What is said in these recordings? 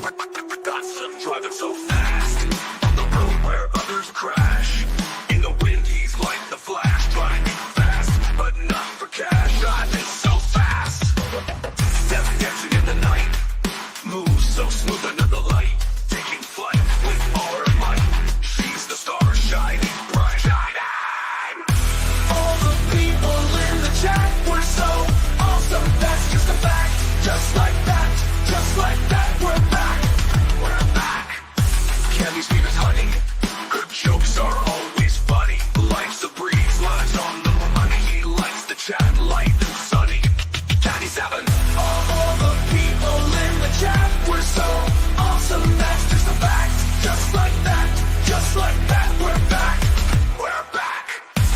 Driving so fast on the road where others crash. In the wind, he's like the Flash, driving fast, but not for cash. Driving so fast, step dancing in the night, moves so smooth under the light, taking flight with all her might. She's the star shining bright, shining. All the people in the chat were so awesome. That's just a fact. Just like that, we're back. We're back. Candy's beam is honey. Good jokes are always funny. Life's a breeze, lives on the money. He likes the chat, light and sunny. Candy 7. All the people in the chat were so awesome. That's just a fact. Just like that, we're back. We're back.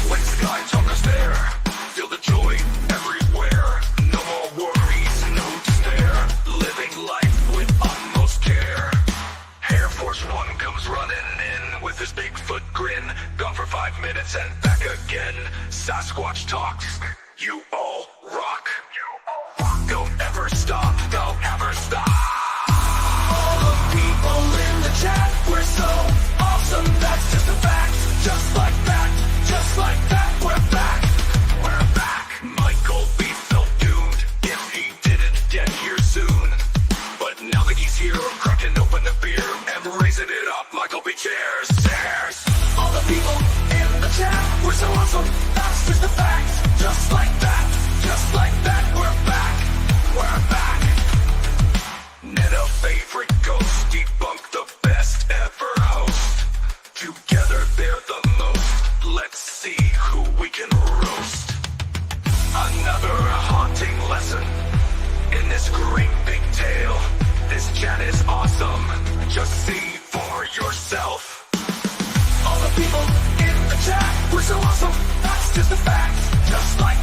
When Sky Talker's there, feel the joy everywhere. No more worries, no despair. Living life with utmost care. Air Force One comes running in with his Bigfoot grin. Gone for 5 minutes and back again. Sasquatch talks. You all rock. Don't ever stop. Don't ever stop. All the people in the chat were so awesome. That's just a fact. Just like that, we're back. We're back. Michael B. felt doomed if he didn't get here soon. But now that he's here, cracking open the beer and raising it up, Michael B. Cheers. Cheers. All the people in the chat were so awesome. That's just a fact. Just like that, we're back. We're back. Net a favorite ghost, debunk the best ever host. Together they're the most. Let's see who we can roast. Another haunting lesson in this great big tale. This chat is awesome. Just see for yourself. All the people in the chat were so awesome. That's just a fact. Just like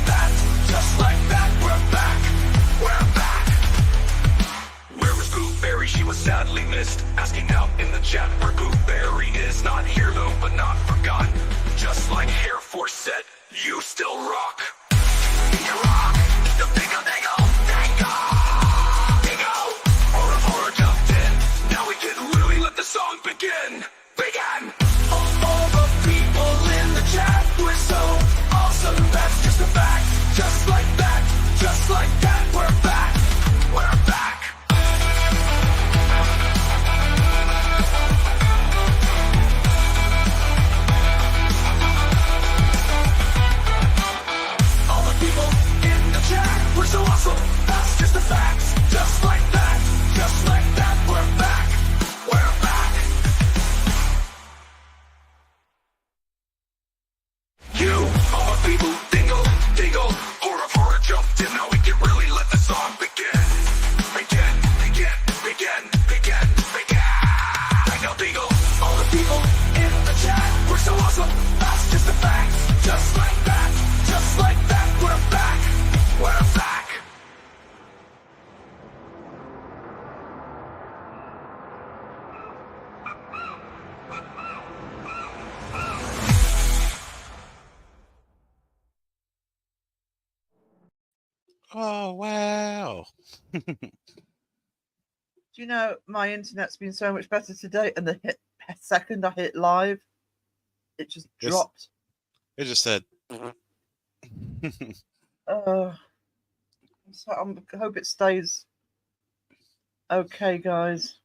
that, we're back. We're back. Where was Boo Berry? She was sadly missed. Asking out in the chat where Boo Berry is. Not here though, but not forgotten. Just like Air Force said, you still rock. You rock. The bingo dango. Bingo. Horror jumped in. Now we can really let the song begin. All the people in the chat were so awesome. That's just a fact. Just like that, we're back. We're back. All the people in the chat were so awesome. That's just a fact. Just like that, we're back. We're back. You all the people dingle, horror jumped in. Now we can really let the song begin. Begin. Dingle dingle. All the people in the chat were so awesome. That's just a fact. Just like that, we're back. We're back. Oh, wow. Do you know my internet's been so much better today? And the second I hit live, it just dropped. It just said. So I hope it stays okay, guys.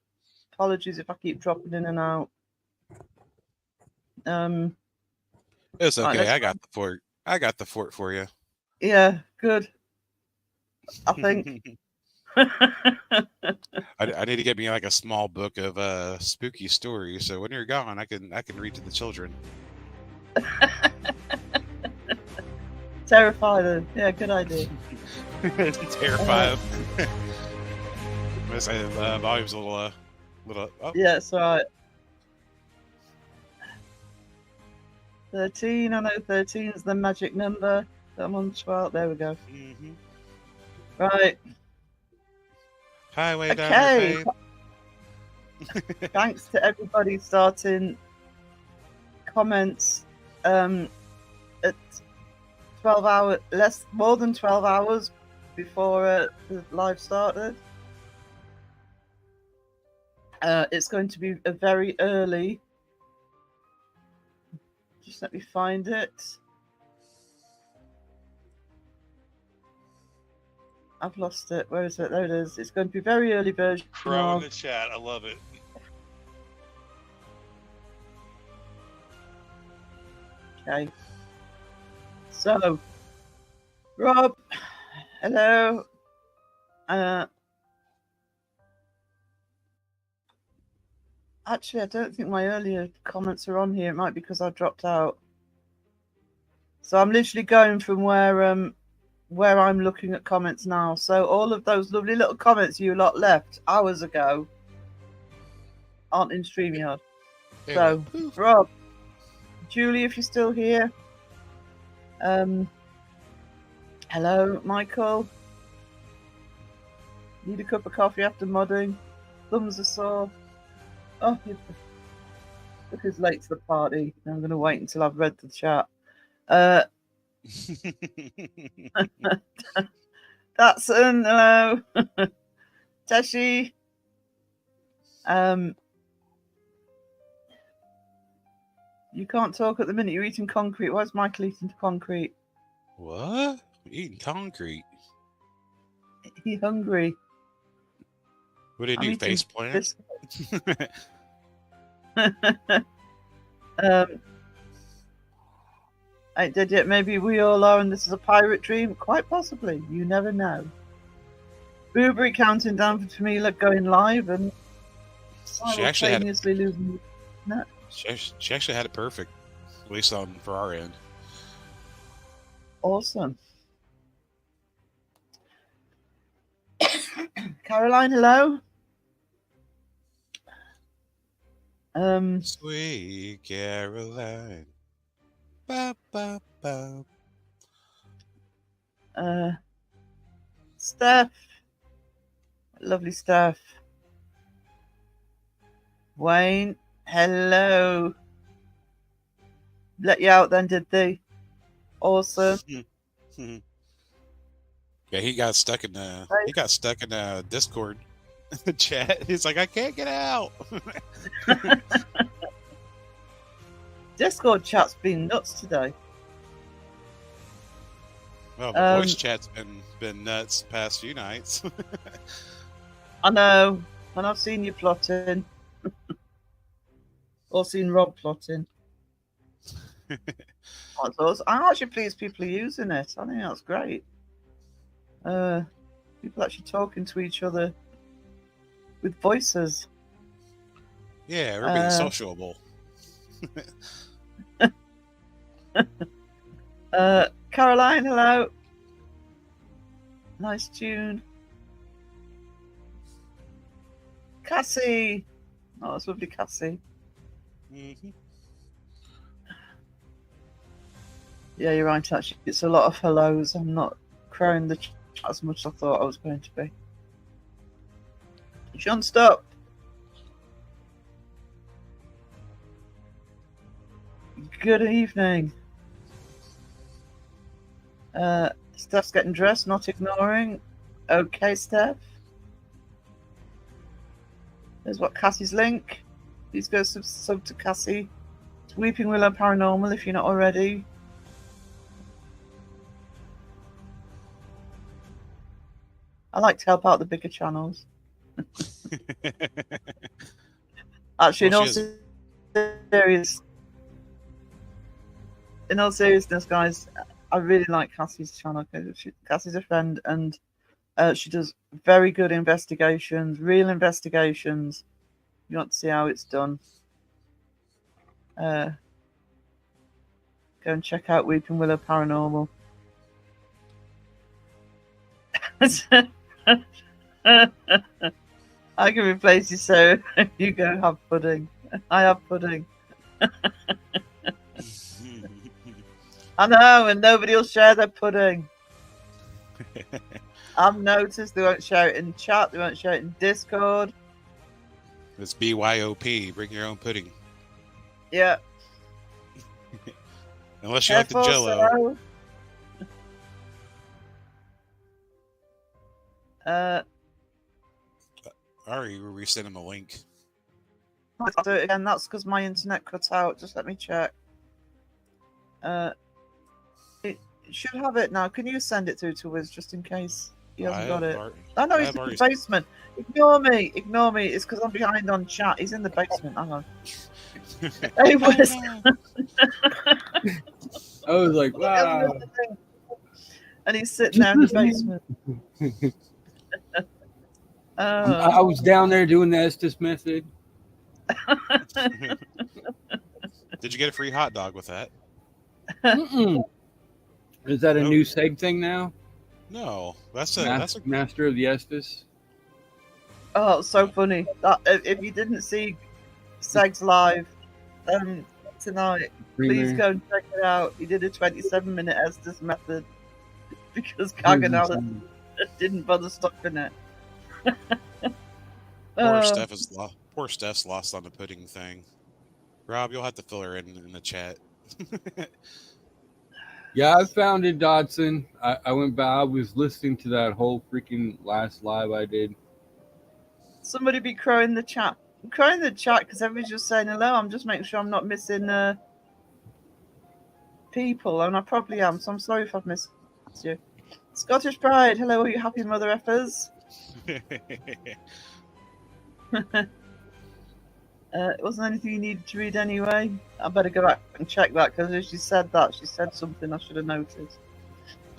Apologies if I keep dropping in and out. It's okay. Right, I got the fort for you. Yeah, good. I think. I need to get me like a small book of spooky stories, so when you're gone, I can read to the children. Terrify them. Yeah, good idea. Terrify them. Volume's a little. Oh. Yeah, it's right. 13. I know 13 is the magic number. I'm on 12. There we go. Mm-hmm. Right. Highway down Okay. your fame. Thanks to everybody starting comments at 12 hours, more than 12 hours before the live started. It's going to be a very early. Just let me find it. I've lost it. Where is it? There it is. It's going to be a very early version Crow in of. the chat. I love it. Okay. So, Rob, hello. Actually, I don't think my earlier comments are on here. It might be because I dropped out. So I'm literally going from where I'm looking at comments now. So all of those lovely little comments you lot left hours ago aren't in StreamYard. They So, went poof. Rob, Julie, if you're still here. Hello, Michael. Need a cup of coffee after modding. Thumbs are sore. Oh, look who's late to the party. I'm going to wait until I've read the chat. Datsun, hello. Teshi. You can't talk at the minute. You're eating concrete. Why is Michael eating concrete? What? Eating concrete? He hungry. What did I'm you do? eating Face plant? I did it. Maybe we all are, and this is a pirate dream. Quite possibly. You never know. Boobery counting down for Tamila going live and She actually had simultaneously losing. No. she actually had it perfect, at least on for our end. Awesome. Caroline, hello. Sweet Caroline. Ba, ba, ba. Steph. Lovely Steph. Wayne, hello. Let you out then, did they? Awesome. Yeah, he got stuck in the Discord chat. He's like, I can't get out. Discord chat's been nuts today. Well, the voice chat's been nuts past few nights. I know, and I've seen you plotting. Or seen Rob plotting. That's awesome. I'm actually pleased people are using it. I think that's great. People actually talking to each other with voices. Yeah, we're being sociable. Caroline, hello. Nice tune. Cassie. Oh, that's lovely, Cassie. Mm-hmm. Yeah, you're right, actually. It's a lot of hellos. I'm not crowing the chat as much as I thought I was going to be. John, stop. Good evening. Steph's getting dressed, not ignoring. Okay, Steph. There's what Cassie's link. Please go sub to Cassie. Weeping Willow Paranormal if you're not already. I like to help out the bigger channels. Actually, in all seriousness, guys, I really like Cassie's channel because Cassie's a friend and she does very good investigations, real investigations. You want to see how it's done? Go and check out Weeping Willow Paranormal. I can replace you, so you go have pudding. I have pudding. I know, and nobody will share their pudding. I've noticed they won't share it in chat, they won't share it in Discord. It's BYOP, bring your own pudding. Yeah. Unless you like the Jello. Ari, we're resending him a link. I'll do it again. That's because my internet cut out. Just let me check. It should have it now. Can you send it through to Wiz just in case he hasn't got it? Oh no, he's in the basement. Ignore me. Ignore me. It's because I'm behind on chat. He's in the basement. Hang on. Hey, Wiz. I was like, wow. And he's sitting there in the basement. I was down there doing the Estes method. Did you get a free hot dog with that? Mm-mm. Is that a new seg thing now? No, that's a Master of the Estes. Oh, so funny. That if you didn't see Segs live tonight, please go and check it out. He did a 27-minute Estes method because Kaganella didn't bother stopping it. Poor Steph's lost on the pudding thing. Rob, you'll have to fill her in the chat. Yeah, I found it, Dodson. I went back. I was listening to that whole freaking last live I did. Somebody be crowing the chat. I'm crowing the chat because everybody's just saying hello. I'm just making sure I'm not missing people, and I probably am. So I'm sorry if I've missed you. Scottish Pride, hello, are you happy, mother effers? It wasn't anything you needed to read anyway. I better go back and check that because as she said that, she said something I should have noticed.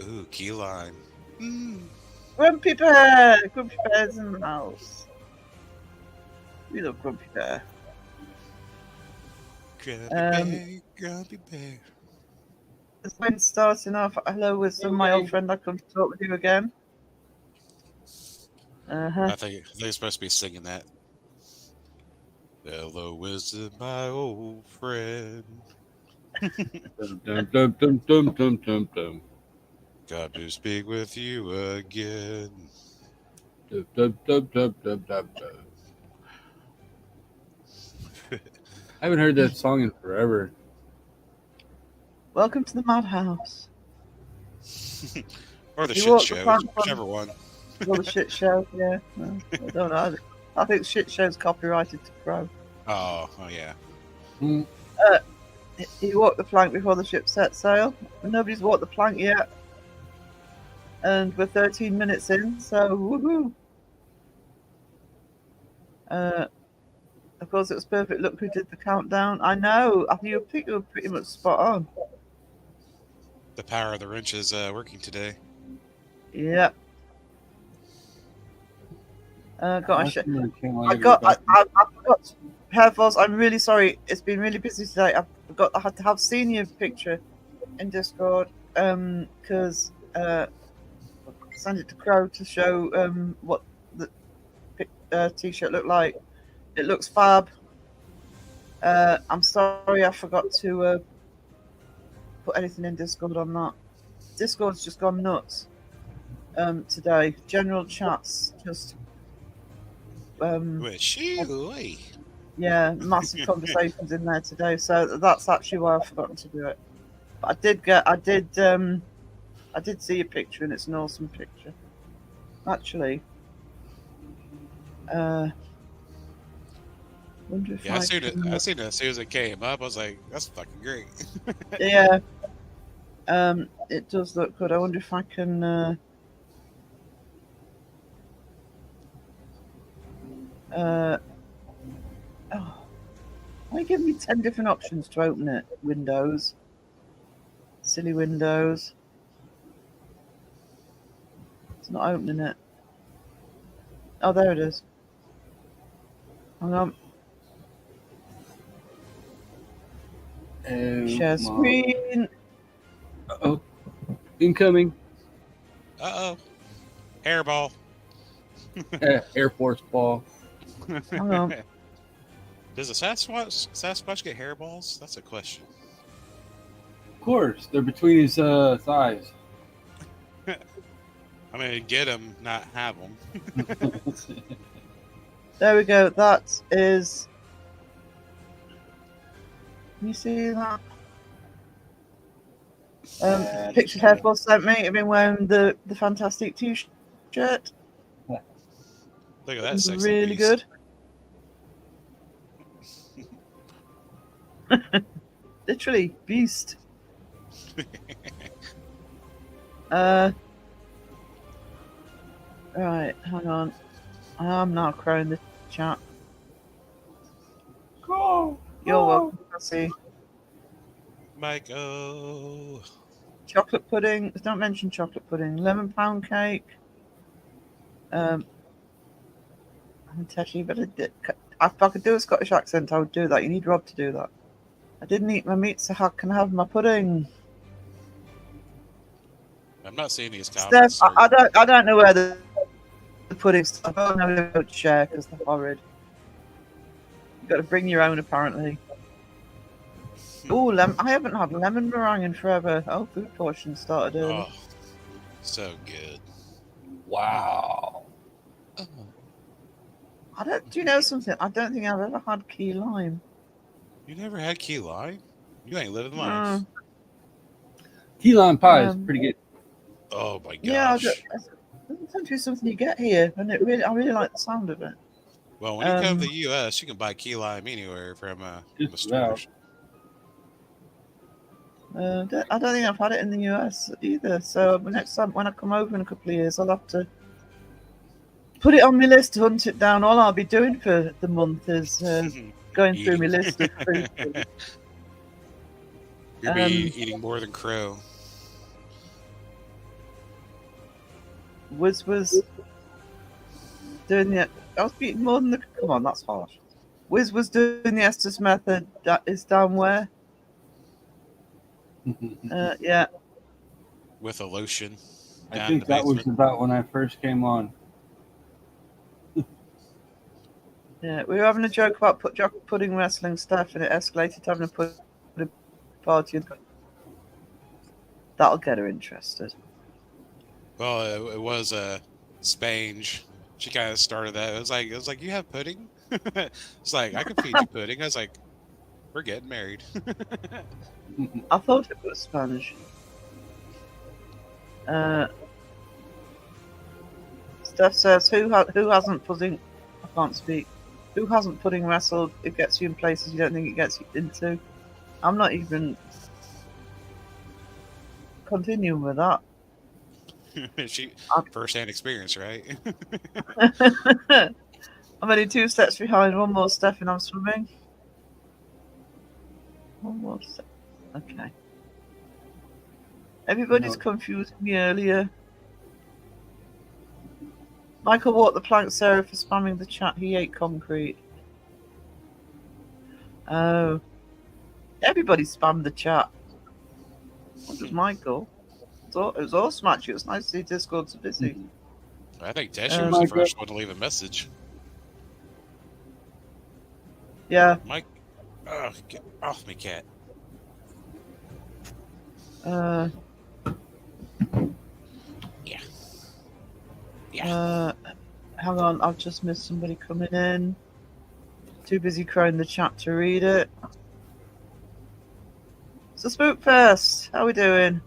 Ooh, key lime. Grumpy Bear! Grumpy Bear's in the house. We love Grumpy Bear. Grumpy Bear. It's been starting off. Hello, Wisdom, my old friend. I come to talk with you again. I think they're supposed to be singing that. Hello, Wisdom, my old friend. Dum, dum, dum, dum, dum, dum, dum. Got to speak with you again. Dum, dum, dum, dum, dum, dum, dum. I haven't heard that song in forever. Welcome to the Madhouse. Or the shit show, whichever one. Or the shit show, yeah. No, I don't know. I think shit show's copyrighted to Pro. Oh yeah. He walked the plank before the ship set sail. Nobody's walked the plank yet. And we're 13 minutes in, so woohoo. Of course, it was perfect. Look who did the countdown. I know. I think you were pretty much spot on. The power of the wrench is working today. Yep. I forgot. Hairfalls, I'm really sorry. It's been really busy today. I had to have senior picture in Discord because I sent it to Crow to show what the t-shirt looked like. It looks fab. I'm sorry I forgot to put anything in Discord on that. Discord's just gone nuts today. General chats just yeah, massive conversations in there today. So that's actually why I've forgotten to do it. But I did see a picture, and it's an awesome picture. Actually, wonder if I seen it. I seen it as soon as it came up. I was like, "That's fucking great." Yeah, it does look good. I wonder if I can. Why give me 10 different options to open it? Windows. Silly Windows. It's not opening it. Oh, there it is. Hang on. Share screen. Uh-oh. Incoming. Uh-oh. Hairball. Air Force ball. Hang on. Does a Sasquatch get hairballs? That's a question. Of course. They're between his thighs. I mean, get them, not have them. There we go. That is... Can you see that? Picture Hairfall sent me. I've been wearing the fantastic t-shirt. Look at that sexy really piece. good. Literally, beast. Right, hang on. I'm now crowing the chat. Go. You're welcome, Cassie. Michael. Chocolate pudding. Don't mention chocolate pudding. Lemon pound cake. I'm Teshy, but if I could do a Scottish accent, I would do that. You need Rob to do that. I didn't eat my meat, so how can I have my pudding? I'm not seeing these Steph, comments. Sir. I don't know where the pudding's. I don't know who to share because they're horrid. You've got to bring your own, apparently. Oh, I haven't had lemon meringue in forever. Oh, food portion started early. Oh, so good. Wow. Do you know something? I don't think I've ever had key lime. You never had key lime? You ain't living life. Key lime pie is pretty good. Oh my gosh. Yeah, it doesn't be something you get here, and I really like the sound of it. Well, when you come to the U.S., you can buy key lime anywhere from a store. I don't think I've had it in the US either. So next time when I come over in a couple of years, I'll have to put it on my list to hunt it down. All I'll be doing for the month is going through my list of food. You'll be eating more than crow. Was doing the. I was eating more than the. Come on, that's harsh. Wiz was doing the Estes method. That is down where. Yeah. With a lotion. I think that was about when I first came on. Yeah, we were having a joke about pudding wrestling stuff, and it escalated to having a pudding party. That'll get her interested. Well, it was Spange. She kind of started that. It was like, you have pudding? It's like, I can feed you pudding. I was like, we're getting married. I thought it was Spanish. Steph says, who hasn't pudding? I can't speak. Who hasn't pudding wrestled? It gets you in places you don't think it gets you into. I'm not even continuing with that. First-hand experience, right? I'm only 2 steps behind. One more step and I'm swimming. One more step. Okay. Everybody's confusing me earlier. Michael walked the plank, Sarah, for spamming the chat. He ate concrete. Oh. Everybody spammed the chat. What was Michael? It was awesome, actually. It was nice to see Discord so busy. I think Teshy was the first one to leave a message. Yeah. Mike, get off me, cat. Yeah. Hang on, I've just missed somebody coming in. Too busy crowing the chat to read it. So Spookfest, how we doing?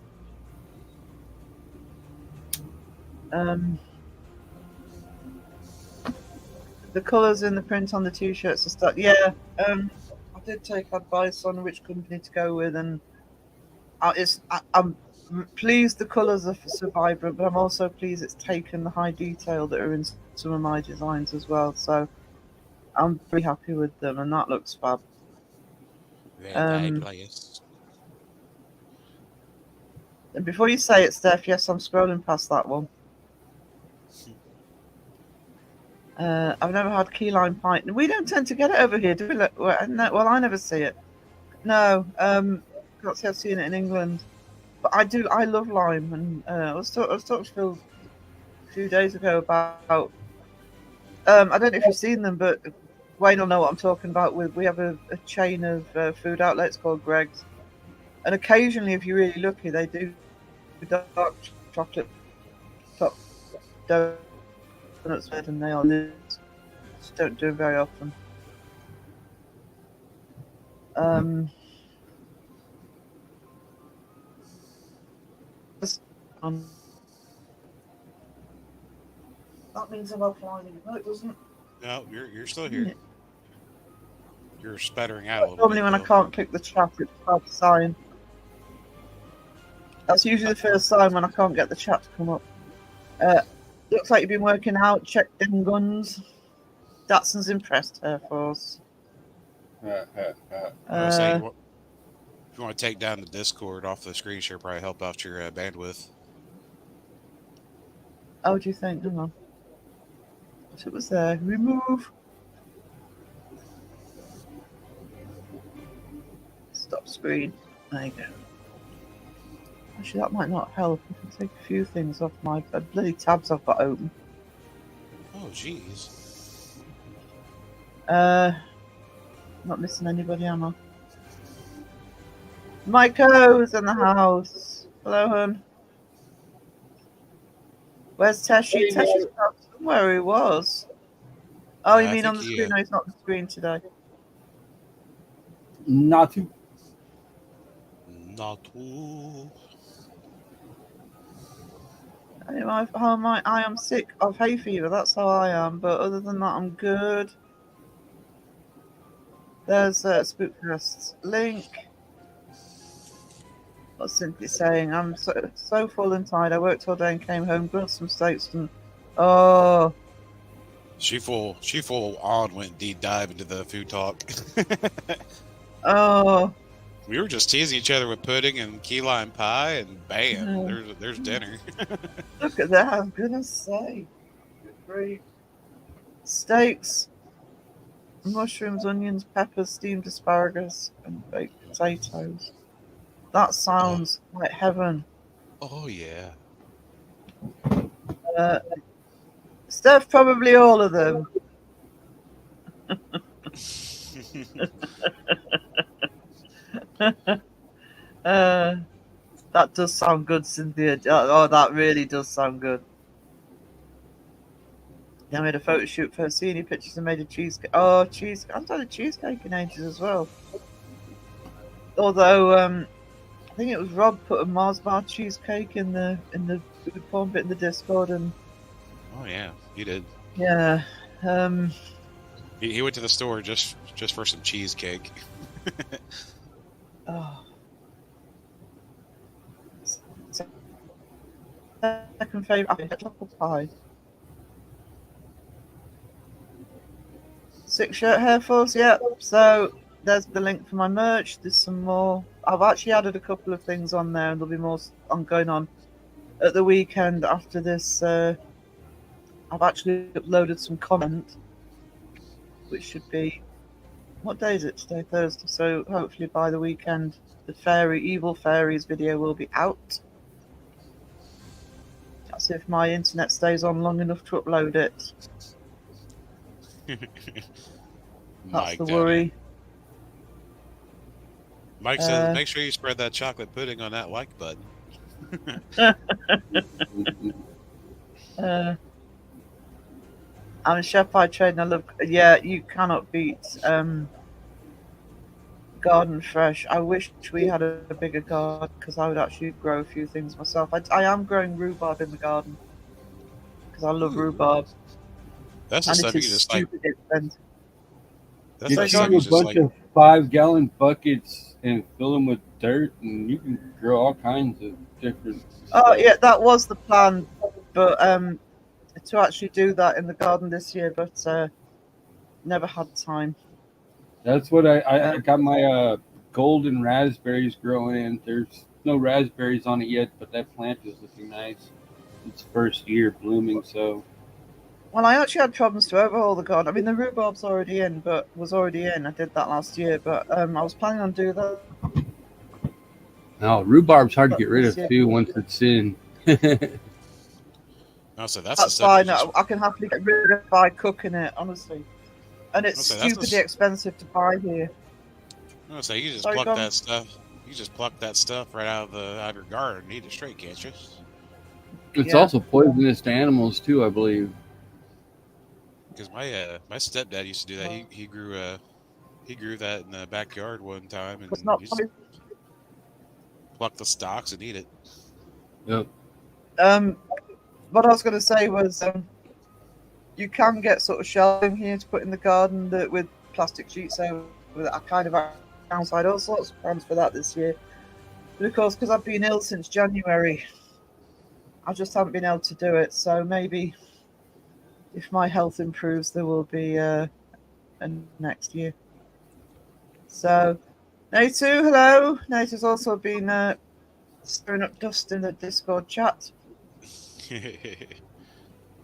The colours in the print on the t-shirts are stuck. Yeah, I did take advice on which company to go with, and I'm pleased the colours are so vibrant, but I'm also pleased it's taken the high detail that are in some of my designs as well. So I'm very happy with them, and that looks fab. And before you say it, Steph, yes, I'm scrolling past that one. I've never had key lime pie. We don't tend to get it over here, do we? Well, I never see it. No, can't say I've seen it in England. But I do. I love lime, and I was talking to Phil a few days ago about. I don't know if you've seen them, but Wayne will know what I'm talking about. We have a chain of food outlets called Greg's, and occasionally, if you're really lucky, they do dark chocolate top donuts, and they are just don't do it very often. That means I'm offline. No, it doesn't. No, you're still here. You're sputtering out a little Normally bit. when I Though. can't click the chat, it's a bad sign. That's usually the first sign when I can't get the chat to come up. Looks like you've been working out. Check them guns. Datson's impressed, Air Force. I was saying, if you want to take down the Discord off the screen share, probably help out your bandwidth. Oh, do you think? Hang on. If it was there, remove. Stop screen. There you go. Actually, that might not help. I can take a few things off my bloody tabs I've got open. Oh, jeez. Not missing anybody, am I? Mikeo's in the house. Hello, hun. Where's Teshi? Teshi's not somewhere he was. Oh, you I mean think on the screen? No, he's not on the screen today. Not too. Not too. Anyway, how am I? I am sick of hay fever. That's how I am. But other than that, I'm good. There's Spookfest's link. What's Cynthia saying? I'm so full and tired. I worked all day and came home, grilled some steaks, and oh, She full on went deep dive into the food talk. oh. We were just teasing each other with pudding and key lime pie, and bam, there's dinner. Look at that! I'm gonna say, great steaks, mushrooms, onions, peppers, steamed asparagus, and baked potatoes. That sounds like heaven. Oh yeah. Steph, probably all of them. That does sound good, Cynthia. Oh, that really does sound good. Yeah, I made a photo shoot for seeing your pictures and made a cheesecake. Oh, cheesecake! I've done a cheesecake in ages as well. Although, I think it was Rob put a Mars bar cheesecake in the food porn bit in the Discord, and Oh yeah, he did. yeah, He went to the store just for some cheesecake. oh. Second favourite, I think, chocolate pie. 6 shirt hair falls, yeah. So there's the link for my merch. There's some more. I've actually added a couple of things on there, and there'll be more going on at the weekend after this. I've actually uploaded some content, which should be, what day is it today? Thursday. So hopefully by the weekend, the evil fairies video will be out. That's if my internet stays on long enough to upload it. That's the worry. Mike says, make sure you spread that chocolate pudding on that like button. I'm a chef by trade and I love. Yeah, you cannot beat Garden Fresh. I wish we had a bigger garden because I would actually grow a few things myself. I am growing rhubarb in the garden because I love rhubarb. That's the And stuff it you is just like. stupid expensive. That's You the Like, stuff take you a just bunch like. of 5-gallon buckets and fill them with dirt, and you can grow all kinds of different. Oh stuff. yeah, that was the plan, but to actually do that in the garden this year, but never had time. That's what I got my golden raspberries growing in. There's no raspberries on it yet, but that plant is looking nice. It's first year blooming, so Well, I actually had problems to overhaul the garden. I mean, the rhubarb's already in, I did that last year, but I was planning on doing that. no, rhubarb's hard to get rid This of year. too once it's in. No, so that's the That's stuff fine. you just. I can happily get rid of it by cooking it, honestly. And it's Okay, that's stupidly the- expensive to buy here. No, so you just Sorry, pluck go on. that stuff. You just pluck that stuff right out of your garden and eat it straight, can't you? It's Yeah. also poisonous to animals too, I believe. Because my stepdad used to do that. He grew that in the backyard one time, and It's not. he just plucked the stalks and eat it. Yep. What I was going to say was, you can get sort of shelving here to put in the garden with plastic sheets over I kind of outside all sorts of plans for that this year. But of course, because I've been ill since January, I just haven't been able to do it. So maybe if my health improves, there will be a next year. So, Natu, hello. Natu's also been stirring up dust in the Discord chat.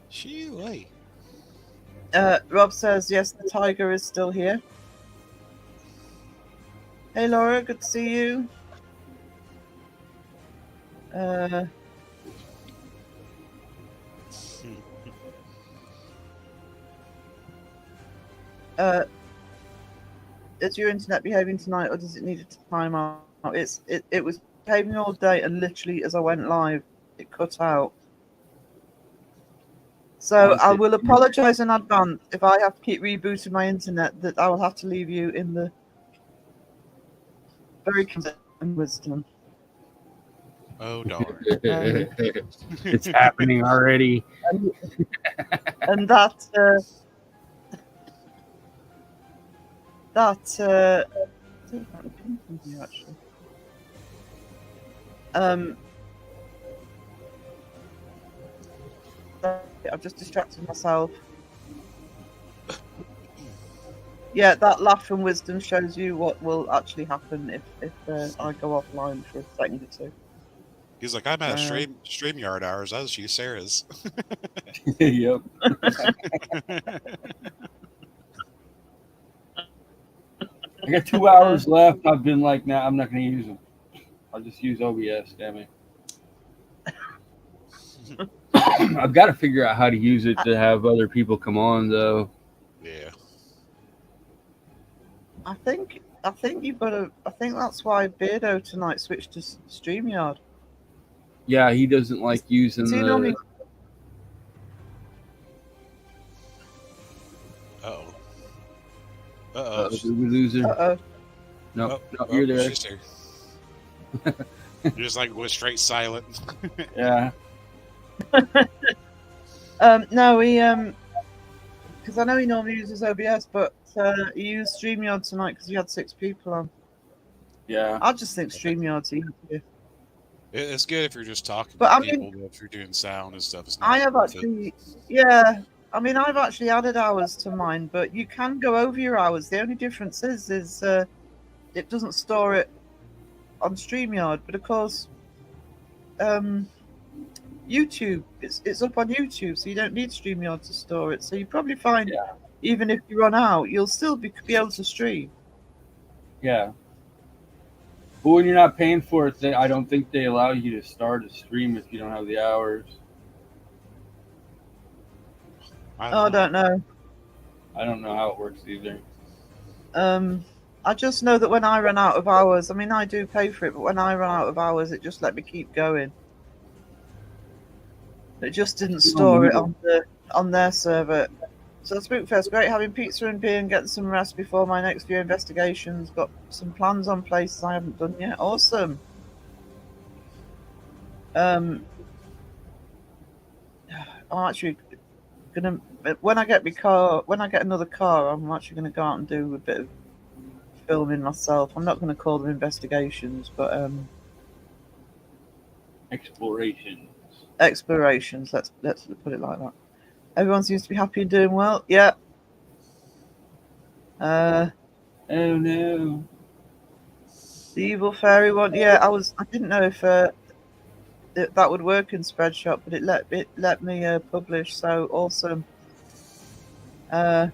Shoo-wee. Rob says, yes, the tiger is still here. Hey, Laura, good to see you. Is your internet behaving tonight, or does it need a time out? It was behaving all day, and literally as I went live, it cut out. So I will apologise in advance if I have to keep rebooting my internet. That I will have to leave you in the very concerned wisdom. Oh darn! It's happening already. And that actually. I've just distracted myself. Yeah, that laugh from wisdom shows you what will actually happen if I go offline for a second or two. He's like, I'm at StreamYard hours. I just use Sarah's. Yep. I got 2 hours left. I've been like, nah, I'm not going to use them. I'll just use OBS, damn it. I've got to figure out how to use it to have other people come on, though. Yeah. I think you've got to. I think that's why Beardo tonight switched to StreamYard. Yeah, he doesn't like using the. Normally... Uh-oh. Uh-oh. Did we lose her? Uh-oh. No, you're there. She's there. You're just like was straight silent. Yeah. No, he because I know he normally uses OBS, but he used StreamYard tonight because he had 6 people on. Yeah. I just think StreamYard's easier. It's good if you're just talking But to I mean, people, but if you're doing sound and stuff, it's not I have worth it. actually, yeah. I mean, I've actually added hours to mine, but you can go over your hours. The only difference is it doesn't store it on StreamYard, but of course, YouTube, it's up on YouTube, so you don't need StreamYard to store it. So you probably find, even if you run out, you'll still be able to stream. Yeah. But when you're not paying for it, I don't think they allow you to start a stream if you don't have the hours. I don't know. I don't know how it works either. I just know that when I run out of hours, I mean, I do pay for it, but when I run out of hours, it just let me keep going. It just didn't store it on their server. So Spookfest, great having pizza and beer and getting some rest before my next few investigations. Got some plans on places I haven't done yet. Awesome. I'm actually gonna when I get another car, I'm actually gonna go out and do a bit of filming myself. I'm not gonna call them investigations, but explorations. Let's put it like that. Everyone seems to be happy and doing well. Yeah. Oh no. The evil fairy one. Yeah, I didn't know if that would work in Spreadshot, but it let me publish. So awesome. Air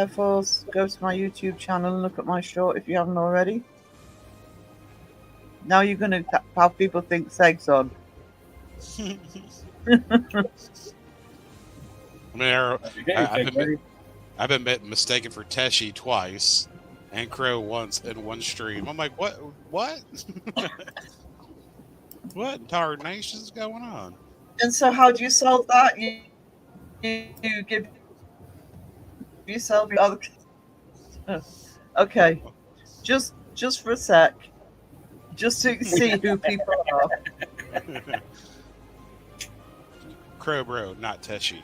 Force, go to my YouTube channel and look at my short if you haven't already. Now you're going to have people think Seg's on. I mean, I've been mistaken for Teshi twice and Crow once in one stream. I'm like, what? What tarnation's going on? And so how do you solve that? You give yourself the other... Okay. Just for a sec. Just to see who people are. Crow Bro, not Teshi.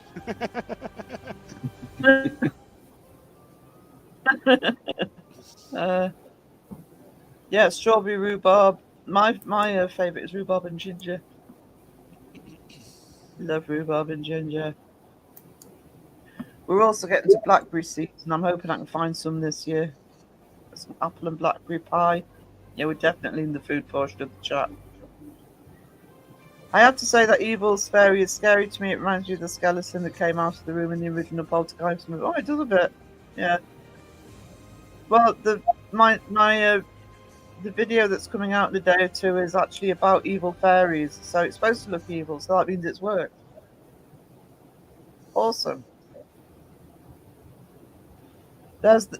Yeah, strawberry rhubarb. My favourite is rhubarb and ginger. Love rhubarb and ginger. We're also getting to blackberry seeds, and I'm hoping I can find some this year. Some apple and blackberry pie. Yeah, we're definitely in the food portion of the chat. I have to say that Evil's Fairy is scary to me. It reminds me of the skeleton that came out of the room in the original Poltergeist movie. Oh, it does a bit. Yeah. Well, the video that's coming out in a day or two is actually about evil fairies. So it's supposed to look evil, so that means it's worked. Awesome. There's the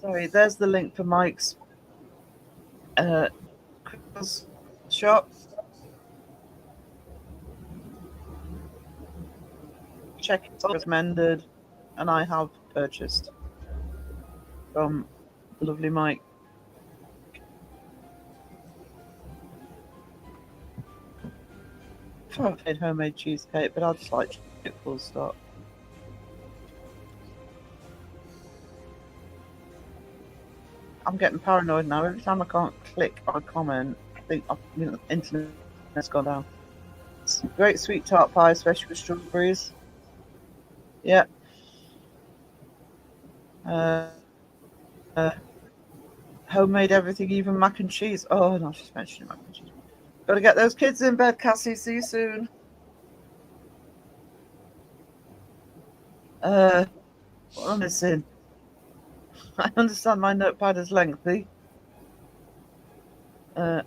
there's the link for Mike's crystals shop. Check it out, it's mended, and I have purchased from the lovely Mike. I've made homemade cheesecake, but I just like it full stop. I'm getting paranoid now. Every time I can't click on a comment, I think the internet's gone down. It's great sweet tart pie, especially with strawberries. Yeah. Homemade everything, even mac and cheese. Oh no, she's mentioning mac and cheese. Gotta get those kids in bed, Cassie. See you soon. What am I missing? I understand my notepad is lengthy. Okay,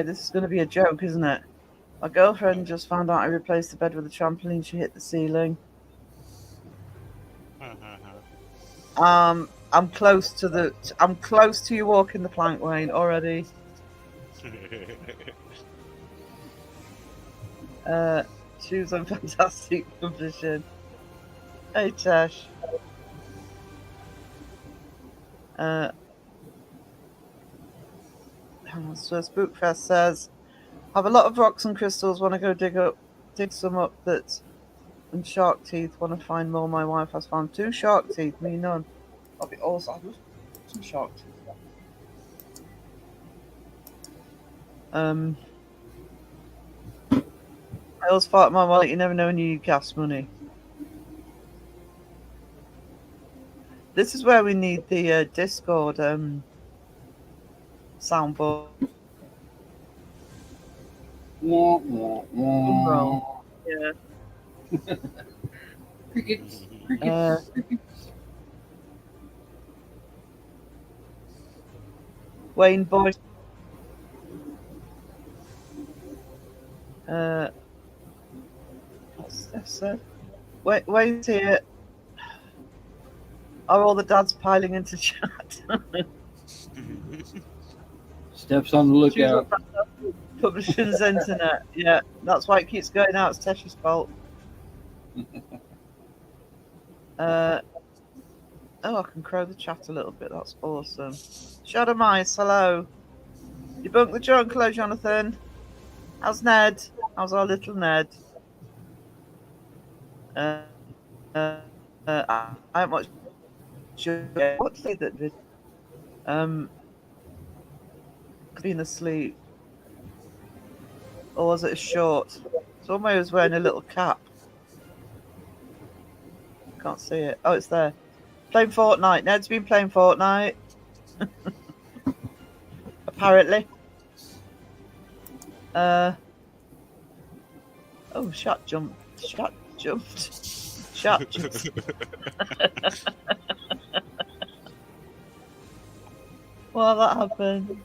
this is going to be a joke, isn't it? My girlfriend just found out I replaced the bed with a trampoline. She hit the ceiling. I'm close to you walking the plank, Wayne, already. She was in fantastic position. Hey, Tash. So Spookfest says, have a lot of rocks and crystals. Want to go dig some up and shark teeth. Want to find more. My wife has found 2 shark teeth. Me none. That'll be awesome. I'd love some shark teeth. I always thought in my wallet, you never know when you need gas money. This is where we need the Discord soundboard. Yeah. Crickets. Wayne boy. What's this? Wayne's here. Are all the dads piling into chat? Steps on the lookout. Publishing's internet. Yeah, that's why it keeps going out. It's Tesh's fault. Oh, I can crow the chat a little bit. That's awesome. Shadow Mice, hello. Debunk the joke, hello, Jonathan. How's Ned? How's our little Ned? I'm not sure what to say that did. Being asleep. Or was it a short? Somebody was wearing a little cap. Can't see it. Oh, it's there. Playing Fortnite. Ned's been playing Fortnite. Apparently. Oh, Shat jumped. Shat jumped. Shat jumped. Well, that happened.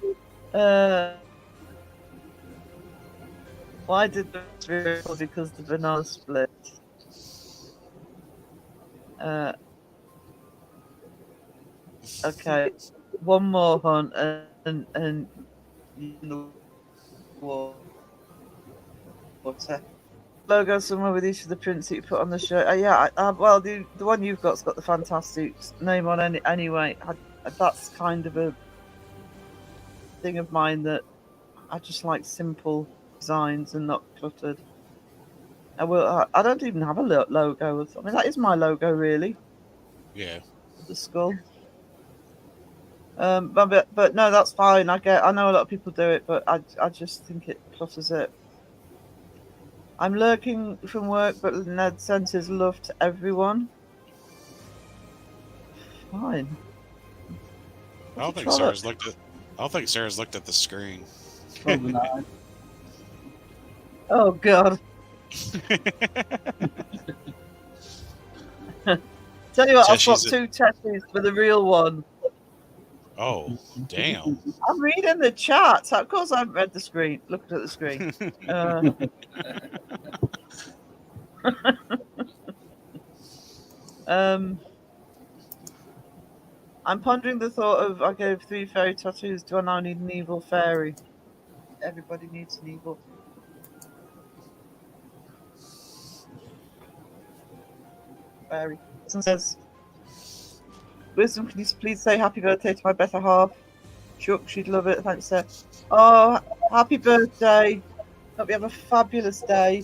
Why did this record? Because the banana split. Okay, one more hunt and water. Logo somewhere with each of the prints that you put on the shirt. Yeah, well, the one you've got's got the fantastic name on anyway. That's kind of a thing of mine that I just like simple designs and not cluttered. I don't even have a logo. I mean, that is my logo, really, Yeah. the skull. But no, that's fine. I know a lot of people do it, but I just think it clutters it. I'm lurking from work, but Ned sends his love to everyone. Fine. I don't What's a think trollop? Sarah's looked at the screen. Probably not. Oh God! Tell you what, I'll Says swap she's 2 tattoos for the real one. Oh, damn. I'm reading the chat. Of course, I haven't read the screen. Looking at the screen. I'm pondering the thought of I gave 3 fairy tattoos. Do I now need an evil fairy? Everybody needs an evil fairy. Someone says, Wisdom, can you please say happy birthday to my better half? Chuck, she'd love it. Thanks, sir. Oh, happy birthday. Hope you have a fabulous day.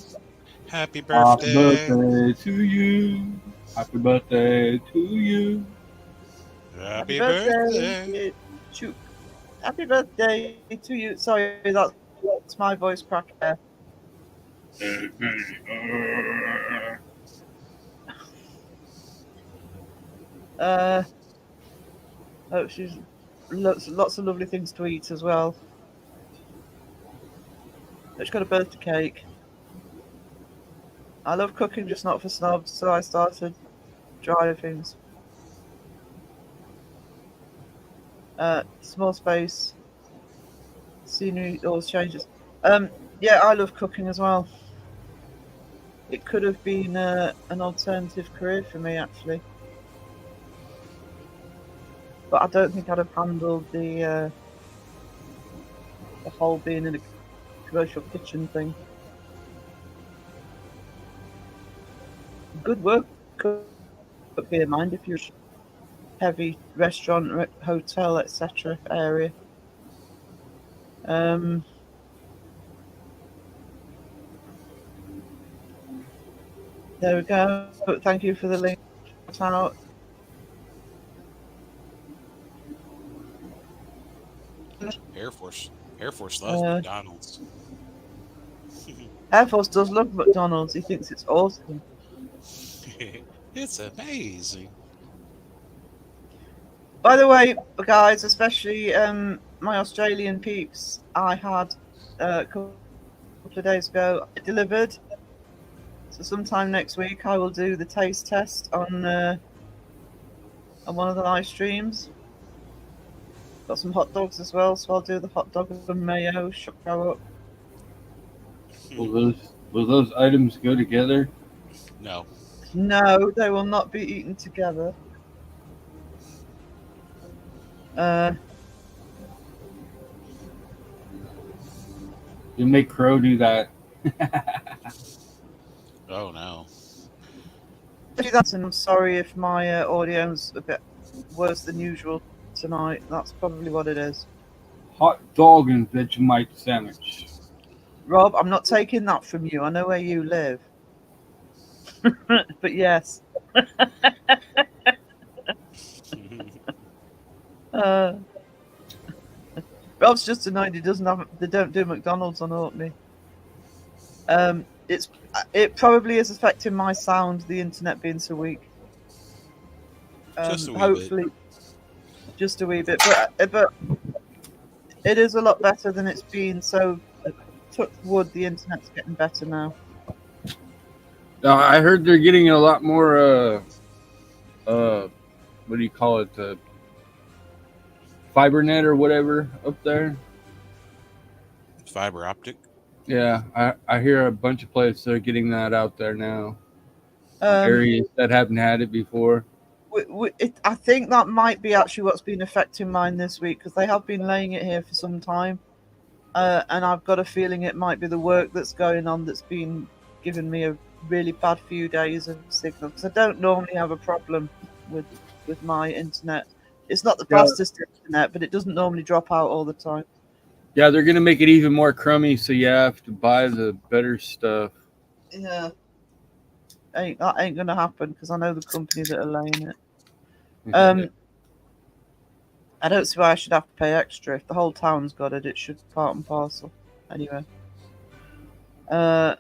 Happy Happy birthday. birthday to you. Happy birthday to you. Happy birthday. Chuck. Happy birthday to you. Sorry, that's my voice crack there. Oh, she's lots of lovely things to eat as well. She's got a birthday cake. I love cooking, just not for snobs, so I started dry things. Small space. Scenery always changes. Yeah, I love cooking as well. It could have been an alternative career for me, actually. But I don't think I'd have handled the whole being in a commercial kitchen thing. Good work up here, mind if you're heavy restaurant, hotel, etc. area. There we go. Thank you for the link. Out. Air Force loves McDonald's. Air Force does love McDonald's. He thinks it's awesome. It's amazing. By the way, guys, especially my Australian peeps, I had a couple of days ago delivered. So sometime next week, I will do the taste test on one of the live streams. Got some hot dogs as well, so I'll do the hot dog and mayo. Show up. Will those items go together? No. No, they will not be eaten together. You make Crow do that. Oh no. That's, and I'm sorry if my audio's a bit worse than usual tonight. That's probably what it is. Hot dog and Vegemite sandwich. Rob, I'm not taking that from you. I know where you live. But yes. Rob's just annoyed they don't do McDonald's on Orkney. It probably is affecting my sound, the internet being so weak. Just a wee hopefully bit. Just a wee bit. But it is a lot better than it's been, so touch wood, the internet's getting better now. I heard they're getting a lot more what do you call it? Fiber net or whatever up there. Fiber optic. Yeah, I hear a bunch of places that are getting that out there now. Um, Areas that haven't had it before. I think that might be actually what's been affecting mine this week, because they have been laying it here for some time, and I've got a feeling it might be the work that's going on that's been giving me a really bad few days of signal, because I don't normally have a problem with my internet. It's not the fastest internet, but it doesn't normally drop out all the time. Yeah, they're gonna make it even more crummy, so you have to buy the better stuff. Yeah. That ain't gonna happen because I know the company that are laying it. I don't see why I should have to pay extra. If the whole town's got it, it should be part and parcel. Anyway. Yeah,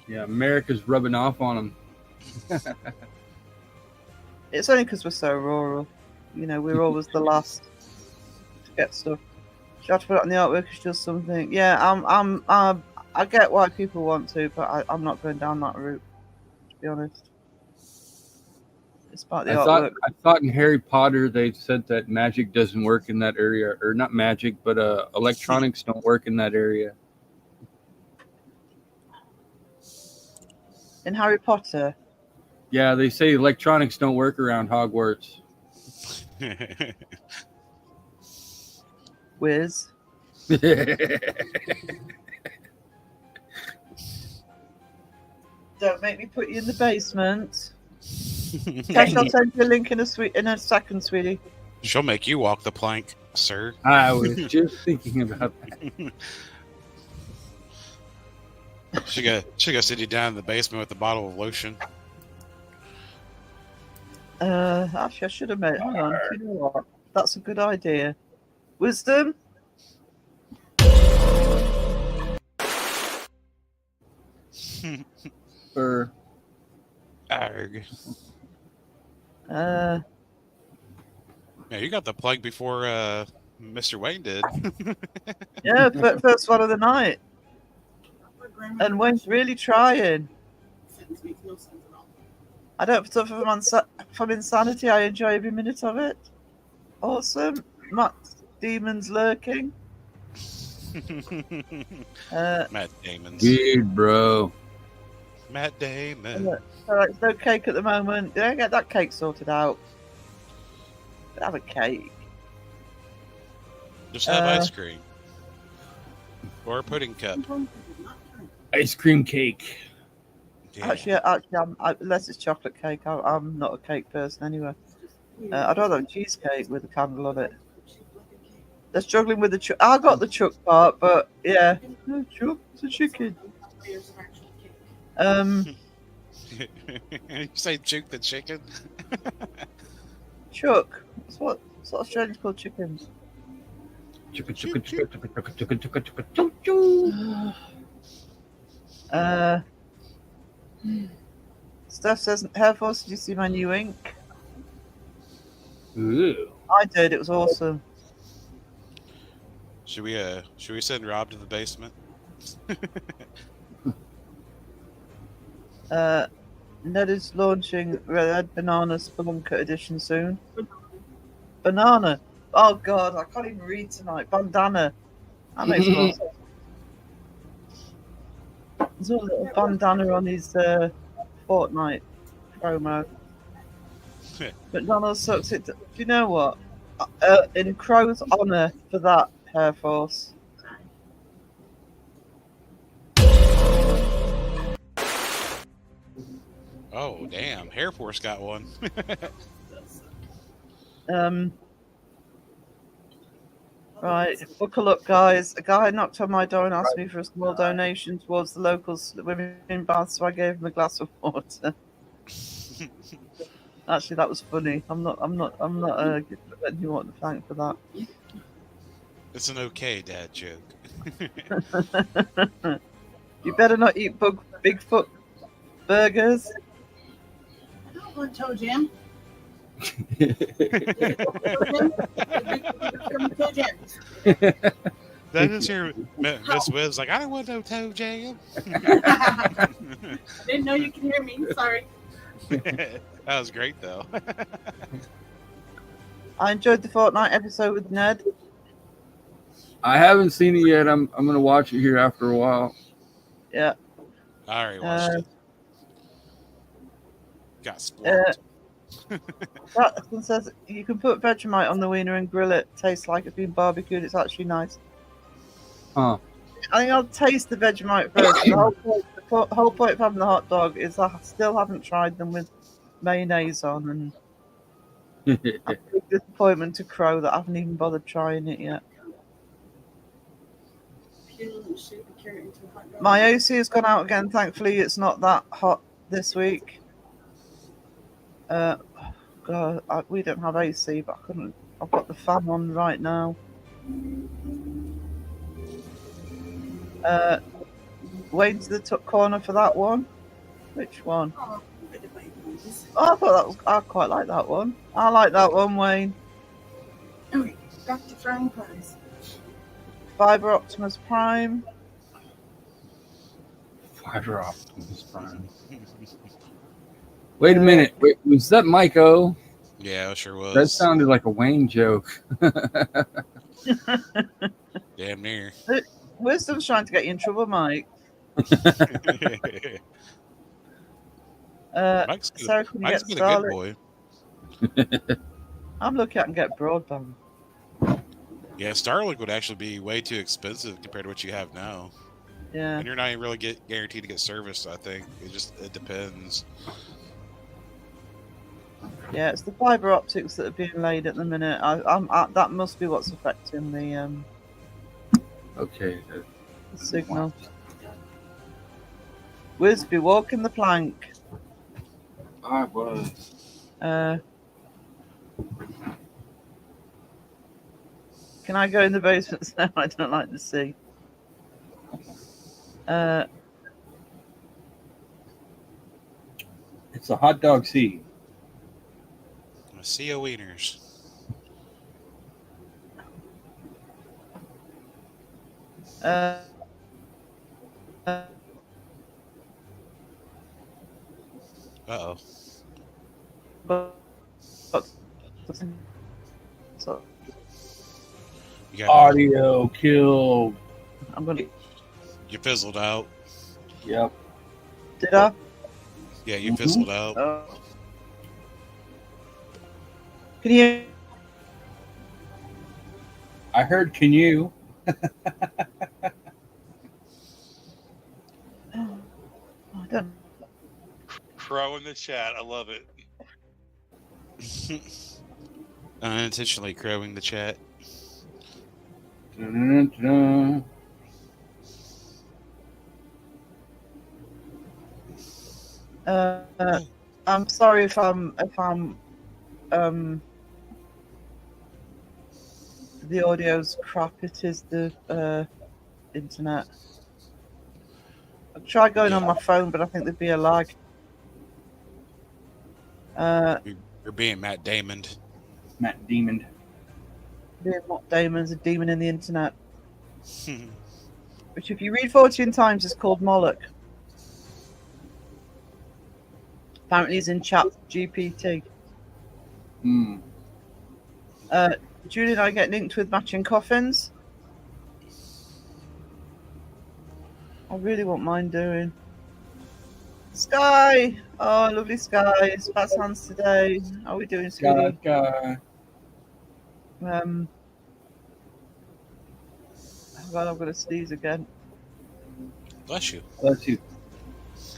America's rubbing off on them. It's only because we're so rural. You know, we're always the last to get stuff. She had to put it on the artwork. She does something. Yeah, I get why people want to, but I'm not going down that route. To be honest, it's about the artwork. I thought in Harry Potter they said that magic doesn't work in that area, or not magic, but electronics don't work in that area. In Harry Potter, Yeah, they say electronics don't work around Hogwarts. Wiz. Don't make me put you in the basement. Cash, I'll send you a link in a second, sweetie. She'll make you walk the plank, sir. I was just thinking about that. She got sit you down in the basement with a bottle of lotion. Actually, I should have made. Hang on. You know what? That's a good idea. Wisdom. Or Arg. Uh, Yeah, you got the plug before Mr. Wayne did. yeah, first one of the night. And Wayne's really trying. I don't suffer from insanity. I enjoy every minute of it. Awesome. Matt Demon's lurking. Matt Damon's. weird, bro. Matt Damon. There's no cake at the moment. They don't get that cake sorted out. Have a cake. Just have ice cream. Or a pudding cup. Ice cream cake. Yeah. Actually, unless it's chocolate cake, I'm not a cake person anyway. I'd rather have cheesecake with a candle on it. They're struggling with the chuck. I got the chuck part, but yeah, no chuck. It's a chicken. You say juke the chicken? Chuck. That's what Australians call chickens. Steph says, Air Force, did you see my new ink? Ooh. I did. It was awesome. Should we send Rob to the basement? Ned is launching Red Banana Spelunker edition soon. Banana. Oh God, I can't even read tonight. Bandana. That makes more sense. There's a little bandana on his Fortnite promo. McDonald's sucks it. Do you know what? In Crow's honour for that, Air Force. Oh damn, Air Force got one. Right, buckle up, guys. A guy knocked on my door and asked me for a small donation towards the local women bath, so I gave him a glass of water. Actually, that was funny. I'm not letting you want to thank for that. It's an okay dad joke. You better not eat Bigfoot burgers. I don't want toe jam. That is your Miss Wiz like, I don't want no toe jam. Didn't know you can hear me. Sorry. That was great though. I enjoyed the Fortnite episode with Ned. I haven't seen it yet. I'm gonna watch it here after a while. Yeah. I already watched it. Got spoiled. That says you can put Vegemite on the wiener and grill it. Tastes like it's been barbecued. It's actually nice. Huh. I think I'll taste the Vegemite first. The whole point of having the hot dog is I still haven't tried them with mayonnaise on, and a big disappointment to Crow that I haven't even bothered trying it yet. My AC has gone out again. Thankfully, it's not that hot this week. God, we don't have AC, but I couldn't. I've got the fan on right now. Wait to the corner for that one. Which one? Oh, bit of babies. Oh, I thought that was. I quite like that one. I like that one, Wayne. Okay, back to frying pans. Fiber Optimus Prime. Fiber Optimus Prime. Wait a minute. Wait, was that Mike O? Yeah, it sure was. That sounded like a Wayne joke. Damn near. Wisdom's trying to get you in trouble, Mike. Mike's Sarah, can you Mike's get been a good Starlink? boy. I'm looking at and get broadband. Yeah, Starlink would actually be way too expensive compared to what you have now. Yeah. And you're not even really guaranteed to get service, I think. It depends. Yeah, it's the fiber optics that are being laid at the minute. That must be what's affecting the Okay. signal. Wisby, walking the plank. I was. Can I go in the basement now? I don't like the sea. It's a hot dog sea. Sea of wieners. Uh, Uh-oh. but so You got Audio killed. I'm gonna. you fizzled out. Yep. Did I? Yeah, you fizzled out. Can you? I heard, can you? I don't. Crow in the chat. I love it. Unintentionally crowing the chat. Dun-dun-dun-dun. I'm sorry if I'm the audio's crap. It is the internet. I tried going on my phone, but I think there'd be a lag. You're being Matt Damon. Matt Demon. Being Matt Damon's a demon in the internet, which if you read 14 times is called Moloch. Apparently he's in chat GPT. Hmm. Julie and I get linked with matching coffins. I really want mine doing. Sky! Oh, lovely Sky. It's Pat's hands today. How are we doing, sweetie? God. Oh God, I'm going to sneeze again. Bless you. Bless you.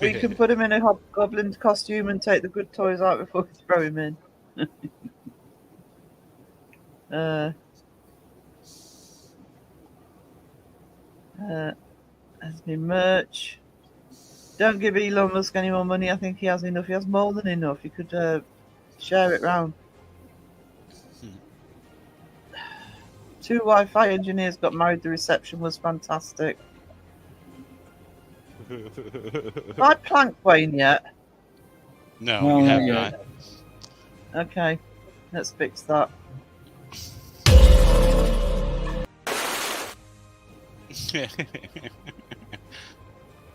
We can put him in a hobgoblin costume and take the good toys out before we throw him in. Has been merch. Don't give Elon Musk any more money. I think he has enough. He has more than enough. He could share it round. 2 Wi-Fi engineers got married. The reception was fantastic. Have I planked Wayne yet? No, No, you have not not. Okay, let's fix that.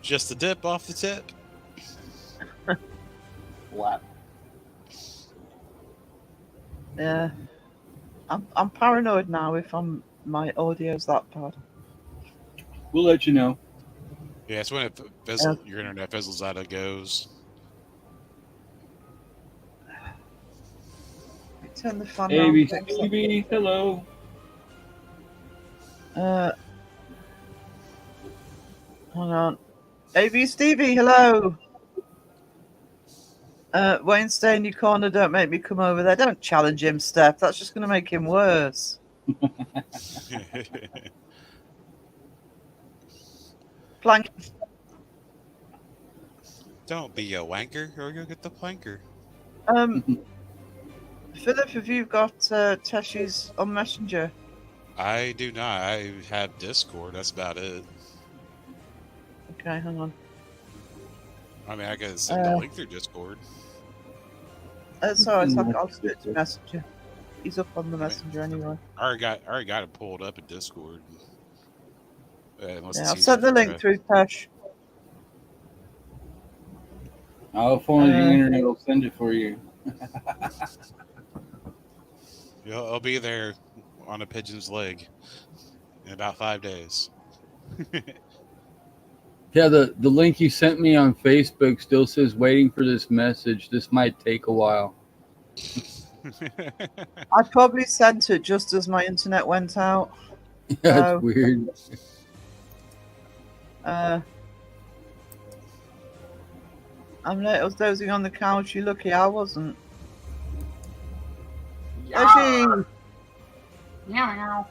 Just a dip off the tip. Flap. Yeah, I'm paranoid now. If my audio's that bad. We'll let you know. Yeah, it's when your internet fizzles out, it goes. Turn the fan Baby, on. fix it. baby, hello. Hang on. AV Stevie, hello. Wayne, stay in your corner. Don't make me come over there. Don't challenge him, Steph. That's just going to make him worse. Plank. Don't be a wanker, or you'll get the planker. Philip, have you got Teshi's on Messenger? I do not. I have Discord. That's about it. Okay, hang on. I mean, I can send the link through Discord. Sorry, I'll send it to Messenger. He's up on the Messenger anyway. I already got it pulled up in Discord. Unless Yeah, it's I've sent the easier link through Tesh. Oh, if only the internet will send it for you. I'll be there on a pigeon's leg in about 5 days. Yeah, the link you sent me on Facebook still says waiting for this message. This might take a while. I probably sent it just as my internet went out. That's Oh. weird. I'm late. I was dozing on the couch. You lucky I wasn't. Yarr. Meow.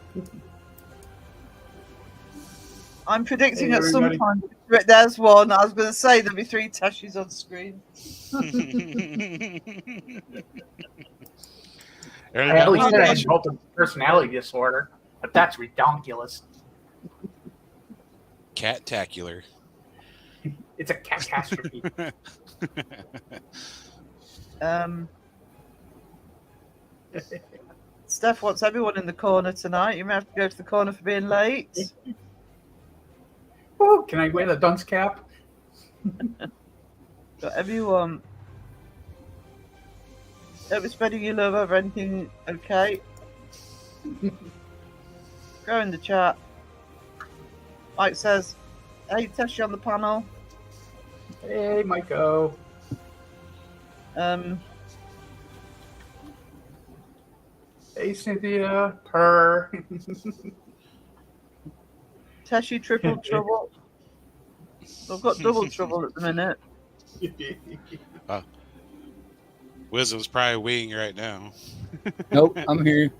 I'm predicting Hey, at some everybody. point. There's one. I was going to say there'll be 3 Teshis on screen. At least it has multiple personality disorder, but that's redonkulous. Cat-tacular. It's a catastrophe. Steph wants everyone in the corner tonight. You may have to go to the corner for being late. Woo, can I wear the dunce cap? Got everyone. Don't be spreading your love over anything, okay? Go in the chat. Mike says, hey, Teshi on the panel. Hey, Michael. Hey, Cynthia. Purr. Teshi triple trouble. I've got double trouble at the minute. Wisdom's probably weeing right now. Nope, I'm here.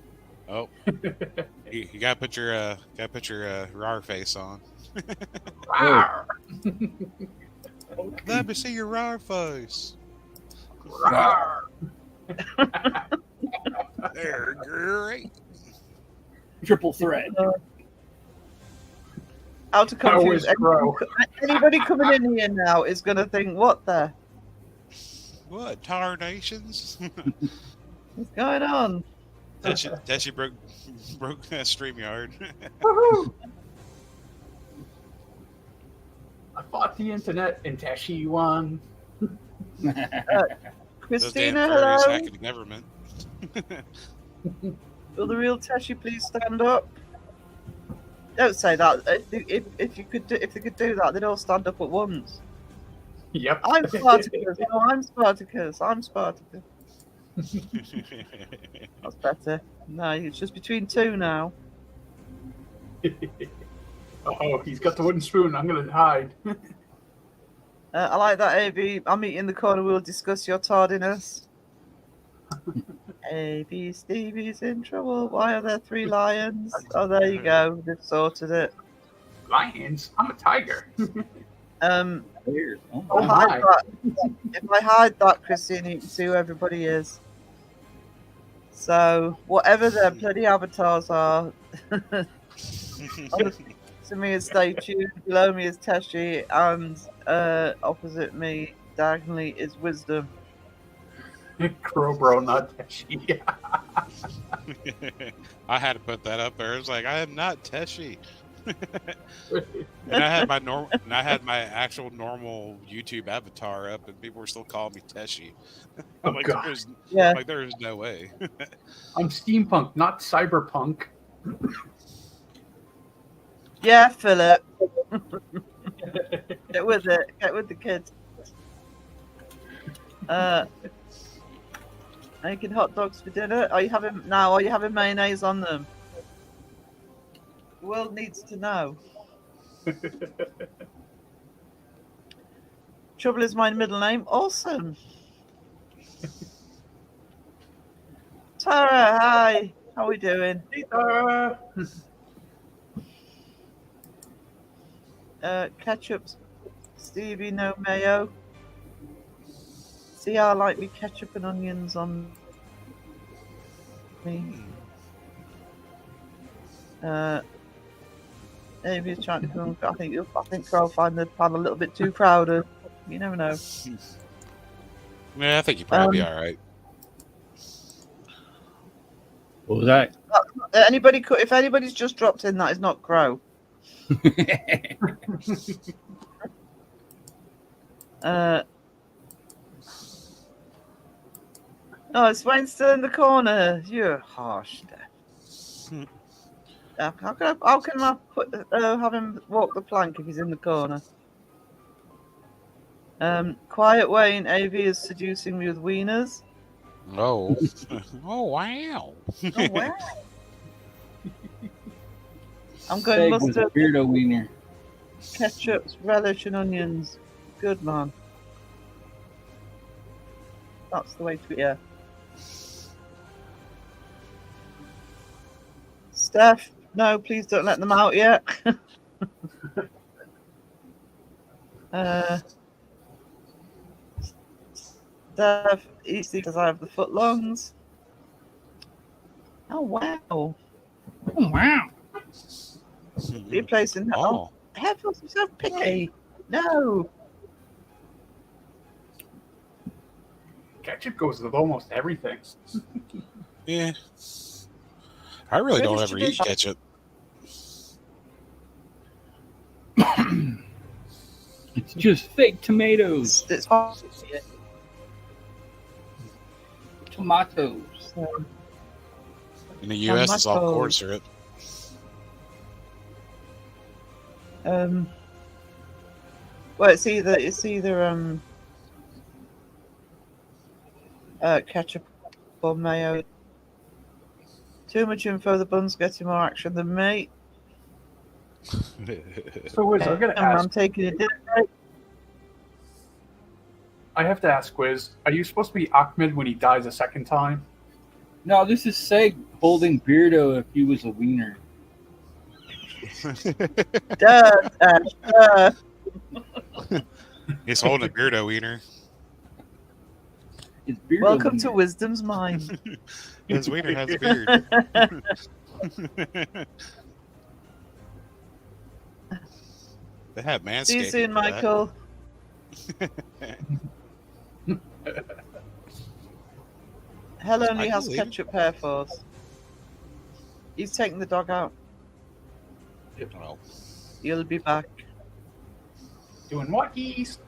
Oh, you gotta put your rar face on. Rawr. Let me see your rar face. Rawr. They're great. Triple threat. How to That confuse was Crow. anybody coming in here now is going to think, what the? What tarnations? What's going on? Teshi broke StreamYard. Woohoo! I fought the internet and Tashi won. Those damn Christina, furries hello. hacking the government. Will the real Teshi please stand up? Don't say that. If you could, if they could do that, they'd all stand up at once. Yep. I'm Spartacus. No, I'm Spartacus. I'm Spartacus. That's better. No, it's just between 2 now. Oh, he's got the wooden spoon. I'm gonna hide. I like that, AB. I'll meet you in the corner. We'll discuss your tardiness. AB Stevie's in trouble. Why are there 3 lions? Oh, there you go. They've sorted it. Lions? I'm a tiger. Weird. Oh, I'll my. hide that. If I hide that, Christine, you can see who everybody is. So, whatever their bloody avatars are, to me is Stay Tuned, below me is Teshi, and opposite me, diagonally, is Wisdom. Crowbro, not Tashi. I had to put that up there. It was like, I am not Teshi. And I had my actual normal YouTube avatar up, and people were still calling me Teshi. Oh, I'm like, God. There's no way. I'm steampunk, not cyberpunk. Yeah, Philip. Get with it. Get with the kids. Making hot dogs for dinner. Are you having mayonnaise on them? The world needs to know. Trouble is my middle name. Awesome. Tara, hi. How are we doing? Ketchup, Stevie, no mayo. See, I like me ketchup and onions on me. Maybe he's trying to come. I think I'll find the pan a little bit too crowded. You never know. Yeah, I think you'd probably be all right. What was that? If anybody's just dropped in, that is not Crow. Oh, Swain's still in the corner. You're harsh, Steph. How can I have him walk the plank if he's in the corner? Quiet Wayne, AV is seducing me with wieners. Oh. Oh, wow. Oh, wow. I'm going Egg with a mustard, beardo wiener. ketchup, relish, and onions. Good man. That's the way to be. Yeah. Steph, no, please don't let them out yet. Steph, easy because I have the foot longs. Oh wow! Oh, wow. You're placing that. Oh. Heavens, you're so picky. No. Ketchup goes with almost everything. Yeah. I really don't British ever eat tradition. ketchup. It's just fake tomatoes. It's hard. Tomatoes. So, In the U.S., it's all corn Tomatoes. syrup. well, it's either ketchup or mayo. Too much info. The bun's getting more action than me. So, Wiz, I'm gonna I'm ask. taking it. I have to ask, Wiz. Are you supposed to be Ahmed when he dies a second time? No, this is Seg holding beardo if he was a wiener. Duh. He's holding a beardo wiener. It's beardo Welcome wiener. to Wisdom's Mind. His wiener has a beard. They have manscaping. See you soon, for that. Michael. Hell only Michael has leaving? ketchup hair force. He's taking the dog out. Oh. He'll be back. Doing what, geese?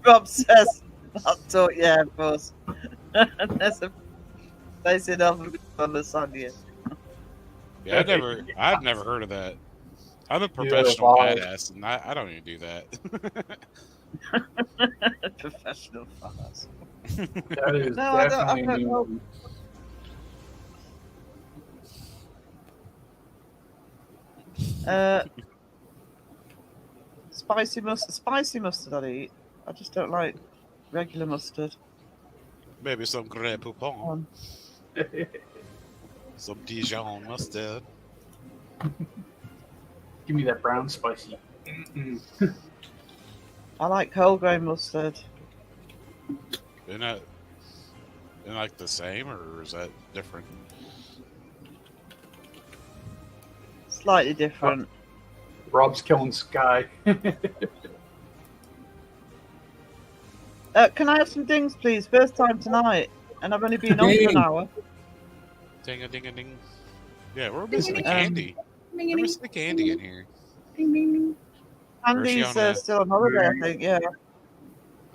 Rob says, I'll talk, yeah, of course. There's a facing off on lasagna. Yeah, I've never heard of that. I'm a professional wow. badass, and I don't even do that. Professional fuckers. That is No, I definitely don't know. new. Spicy mustard I'd eat. I just don't like regular mustard. Maybe some Grey Poupon, some Dijon mustard. Give me that brown spicy. Mm-mm. I like whole grain mustard. Isn't that like the same, or is that different? Slightly different. Rob's killing Sky. Can I have some dings, please? First time tonight, and I've only been on for an hour. Ding a ding a ding. Yeah, we're missing the candy. We're missing the candy in here. Andy's on that? still on holiday, I think. Yeah.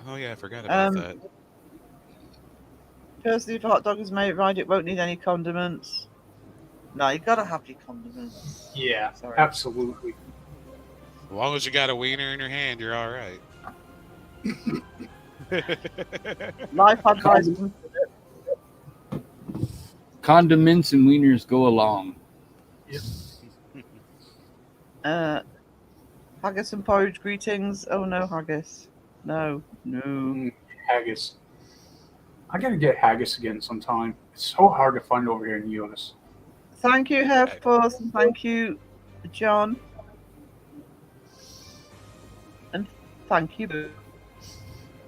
Oh yeah, I forgot about Um, that. Personally, if a hot dog is made right, it won't need any condiments. No, you gotta have your condiments. Yeah, Sorry. absolutely. As long as you got a wiener in your hand, you're all right. Life advice. Condiments and wieners go along. Haggis and porridge greetings. Oh no, haggis. No. Haggis. I gotta get haggis again sometime. It's so hard to find over here in the US. Thank you, Herforce, and thank you, John. And thank you, Boo.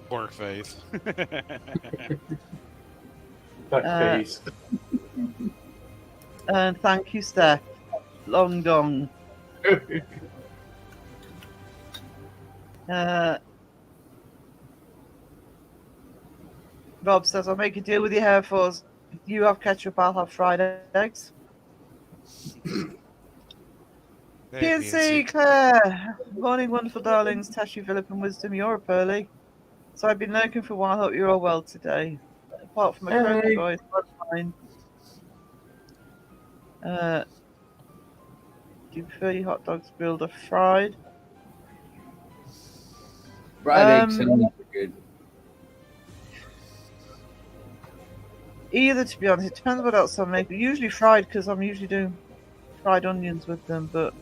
Poor Faith. That Uh, face. And thank you, Steph. Long dong. Rob says, I'll make a deal with your hair force. If you have ketchup, I'll have fried eggs. Hey, PNC, Claire. Morning, wonderful darlings. Tashi, Philip, and Wisdom. You're up early. So I've been lurking for a while. Hope you're all well today. Apart from a croaky Hey. voice, that's fine. Do you prefer your hot dogs grilled or fried? Fried eggs sound good. Either, to be honest. It depends what else I'm making. Usually fried, because I'm usually doing fried onions with them. But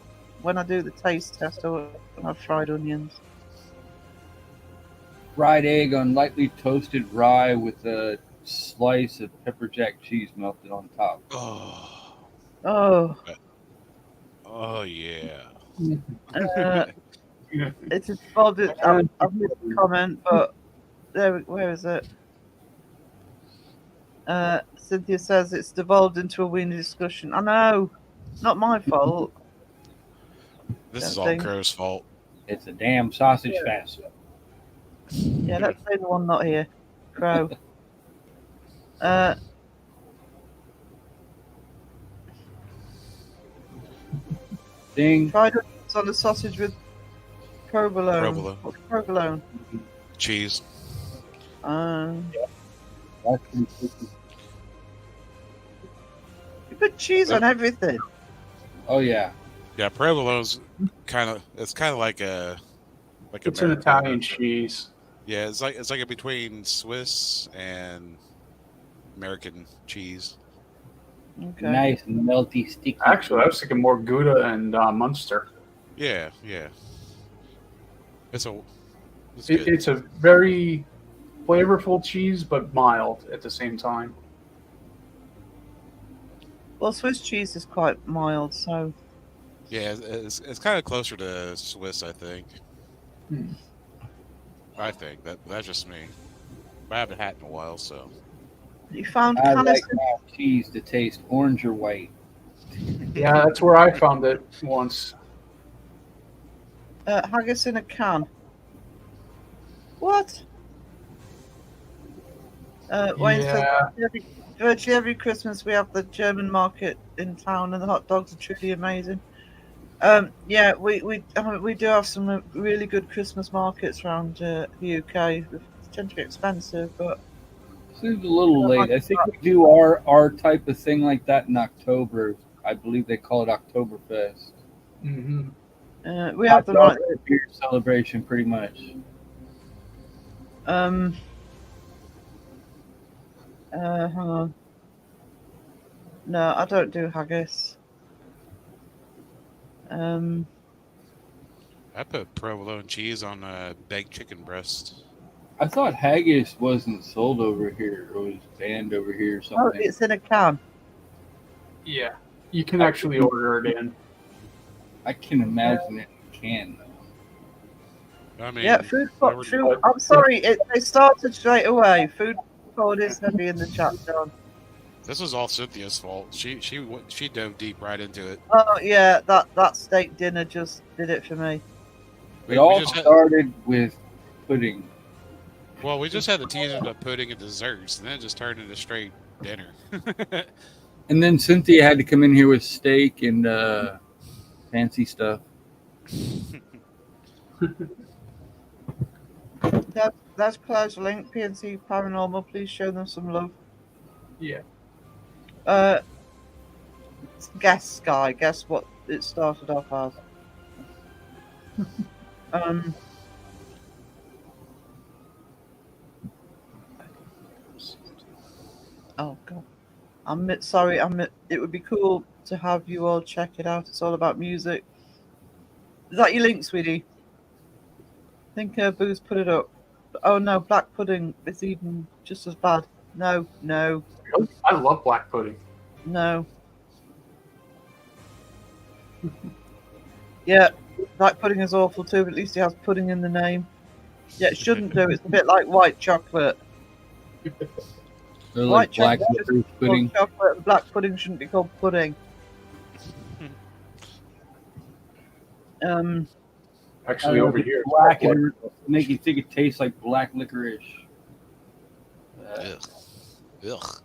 when I do the taste test, I won't have fried onions. Fried egg on lightly toasted rye with a slice of pepper jack cheese melted on top. Oh. Oh, Oh yeah. it's a bold. I've missed a comment, but where is it? Cynthia says it's devolved into a weenie discussion. I know, not my fault. This Don't is all think. Crow's fault. It's a damn sausage fest. Yeah, let's say the one not here. Crow. Ding. Fried onions on the sausage with provolone. Provolone. What's provolone? Cheese. That's pretty tasty. You put cheese on everything. Oh yeah. Yeah, provolone's kind of like a It's an Italian cheese. Yeah, it's like a between Swiss and American cheese. Okay. Nice melty sticky. Actually, I was thinking more Gouda and Munster. Yeah. It's good. It's a very flavorful cheese, but mild at the same time. Well, Swiss cheese is quite mild, so Yeah, it's kind of closer to Swiss, I think. I think that's just me. I haven't had it in a while, so. you found I like canister. my cheese to taste orange or white. Yeah, that's where I found it once. Haggis in a can. What? Wayne says Yeah. virtually every Christmas we have the German market in town, and the hot dogs are truly amazing. Yeah, we do have some really good Christmas markets around the UK. They tend to be expensive, but Seems a little late. I think we do our type of thing like that in October. I believe they call it Oktoberfest. Mm-hmm. we have the right. beer celebration, pretty much. Hang on. No, I don't do haggis. I put provolone cheese on a baked chicken breast. I thought haggis wasn't sold over here or was banned over here or Oh, something. it's in a can. Yeah, you can actually order it in. I can imagine it can. I mean, Yeah, food. whatever- Food. I'm sorry, they started straight away. Food code is heavy in the chat, John. This was all Cynthia's fault. She dove deep right into it. Oh yeah, that steak dinner just did it for me. It all started with pudding. We just had the teaser of pudding and desserts, and then it just turned into straight dinner. And then Cynthia had to come in here with steak and fancy stuff. That's Claire's link. PNC Paranormal. Please show them some love. Yeah. Guess Sky. Guess what it started off as. Oh god. Sorry. It would be cool to have you all check it out. It's all about music. Is that your link, sweetie? I think Boo's put it up. Oh no, black pudding is even just as bad. No. I love black pudding. No. Yeah, Black pudding is awful too, but at least it has pudding in the name. Yeah, it shouldn't do. It's a bit like white chocolate. They're White like black chocolate should be licorice pudding. called chocolate, and black pudding shouldn't be called pudding. Actually, over here, it's black called and make you think it tastes like black licorice. Ugh. Ugh.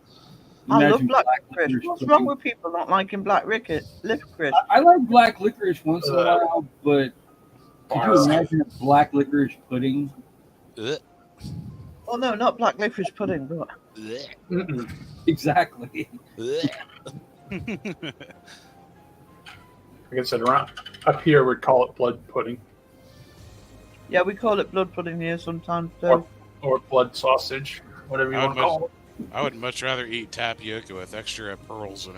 I love Imagine black licorice. What's pudding. wrong with people not liking black licorice? I like black licorice once in a while, but could you Wow. imagine a black licorice pudding? Ugh. Oh no, not black licorice pudding, but Ugh. Mm-mm. Exactly. Ugh. Like I said, around up here, we'd call it blood pudding yeah, we call it blood pudding here sometimes too. or blood sausage, whatever you I want to call it. I would much rather eat tapioca with extra pearls in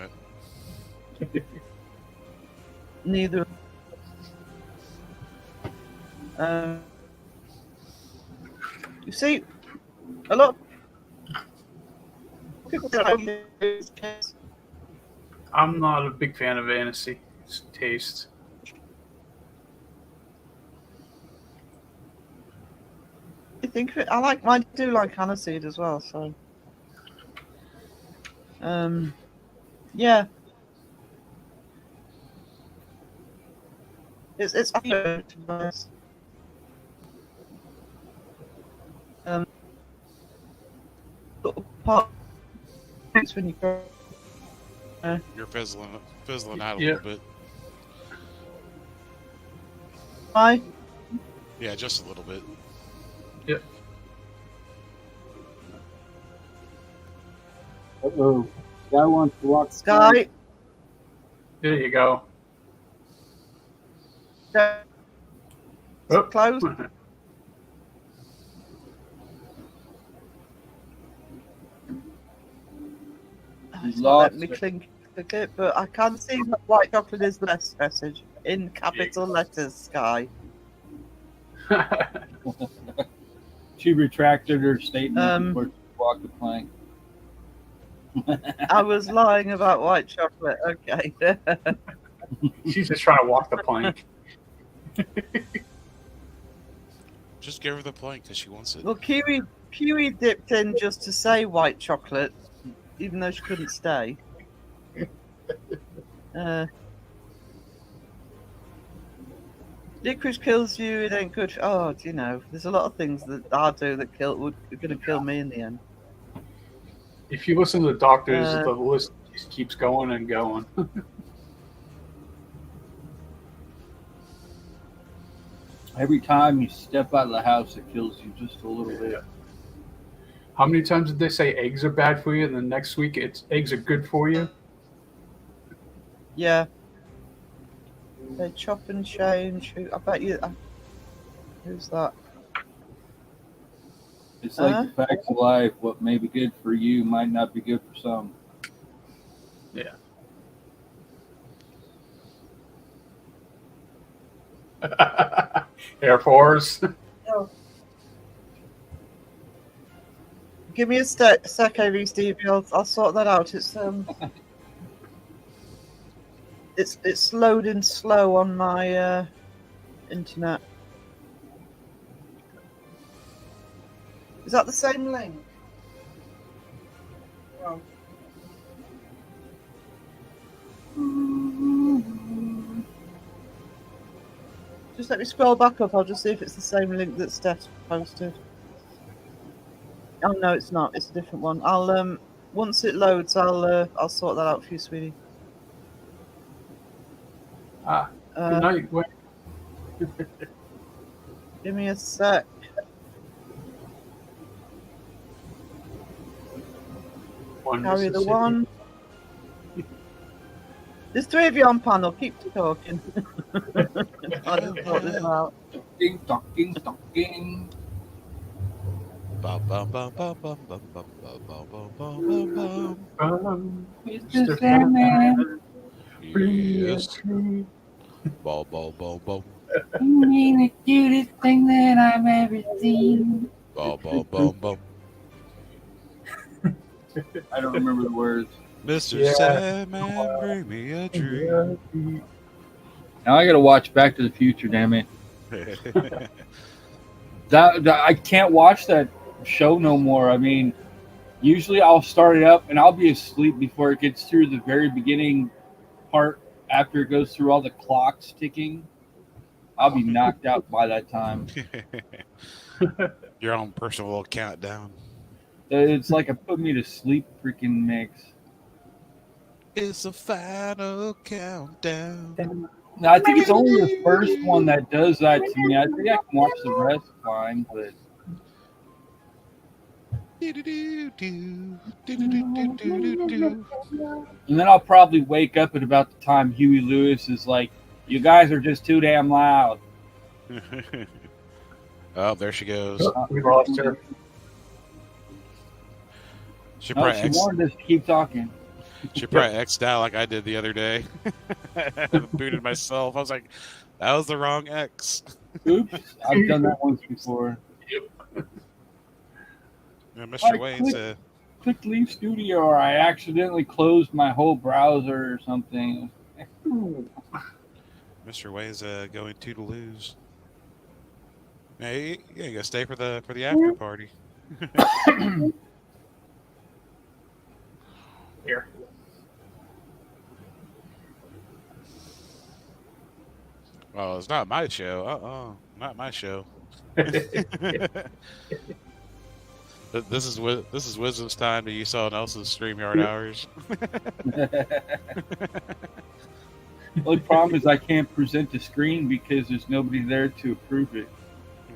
it. Neither. You see, a lot of people say I'm not a big fan of aniseed taste. you think of it. I do like aniseed as well. So, yeah, it's nice. Sort of part when you go. You're fizzling out a Yeah. little bit. Hi, Yeah, just a little bit. Uh-oh. Guy wants to walk Sky. There you go. Oh. Close. It's not letting me click it, but I can see that white chocolate is the best message in capital letters, Sky. She retracted her statement Um, before she walked the plank. I was lying about white chocolate. Okay. She's just trying to walk the plank. Just give her the plank because she wants it. Well, Kiwi dipped in just to say white chocolate, even though she couldn't stay. Licorice kills you, it ain't good. Oh, you know, there's a lot of things that I do that are going to kill me in the end. If you listen to the doctors, the list just keeps going and going. Every time you step out of the house, it kills you just a little bit. How many times did they say eggs are bad for you, and then next week it's eggs are good for you? Yeah. They chop and change. I bet you. Who's that? It's like the facts of life. What may be good for you might not be good for some. Yeah. Air Force. Oh. Give me a sec, AV Stevie. I'll sort that out. It's loading slow on my internet. Is that the same link? Oh. Just let me scroll back up. I'll just see if it's the same link that Steph posted. Oh no, it's not. It's a different one. I'll once it loads, I'll sort that out for you, sweetie. Good night. Wait. Give me a sec. Carry the one. There's three of you on panel. Keep talking. I just sort this out. Talking. Bum, bum, bum, bum, bum, bum, bum, bum, bum, bum, bum, bum. Mr. Sandman. Yes. Bum, bum, bum, bum. You mean the cutest thing that I've ever seen. Bum, bum, bum, bum. I don't remember the words. Mr. Yeah. Sandman, bring me a dream. Now I got to watch Back to the Future. Damn it! That I can't watch that show no more. I mean, usually I'll start it up and I'll be asleep before it gets through the very beginning part. After it goes through all the clocks ticking, I'll be knocked out by that time. Your own personal little countdown. It's like a put me to sleep freaking mix. It's a final countdown. No, I think it's only the first one that does that to me. I think I can watch the rest fine, but and then I'll probably wake up at about the time Huey Lewis is like, "You guys are just too damn loud." Oh, there she goes. We lost her. She No, probably she wanted us to keep talking. She probably X'd out like I did the other day. Booted myself. I was like, that was the wrong X. Oops, I've done that once before. Yeah, Mr. I Wayne said, Click leave studio, or I accidentally closed my whole browser or something. Mr. Wayne's going to lose. Hey, you gotta stay for the after party. Here. Oh, it's not my show. Not my show. This is Wisdom's time to use someone else's StreamYard hours. The only problem is I can't present the screen because there's nobody there to approve it.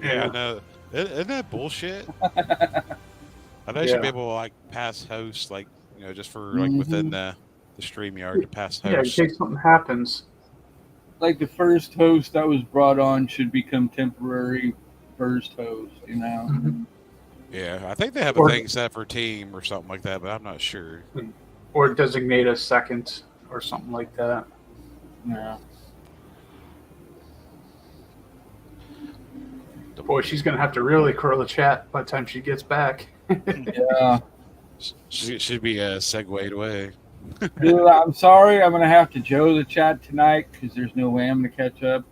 Yeah, I know. Isn't that bullshit? I know you should be able to like pass host, like just for like within the StreamYard to pass Yeah, in host. case something happens. Like the first host that was brought on should become temporary first host, Yeah, I think they have a thing set for team or something like that, but I'm not sure. Or designate a second or something like that. Yeah. Boy, she's going to have to really curl the chat by the time she gets back. Yeah. She should be segued away. Dude, I'm sorry. I'm going to have to Joe the chat tonight because there's no way I'm going to catch up.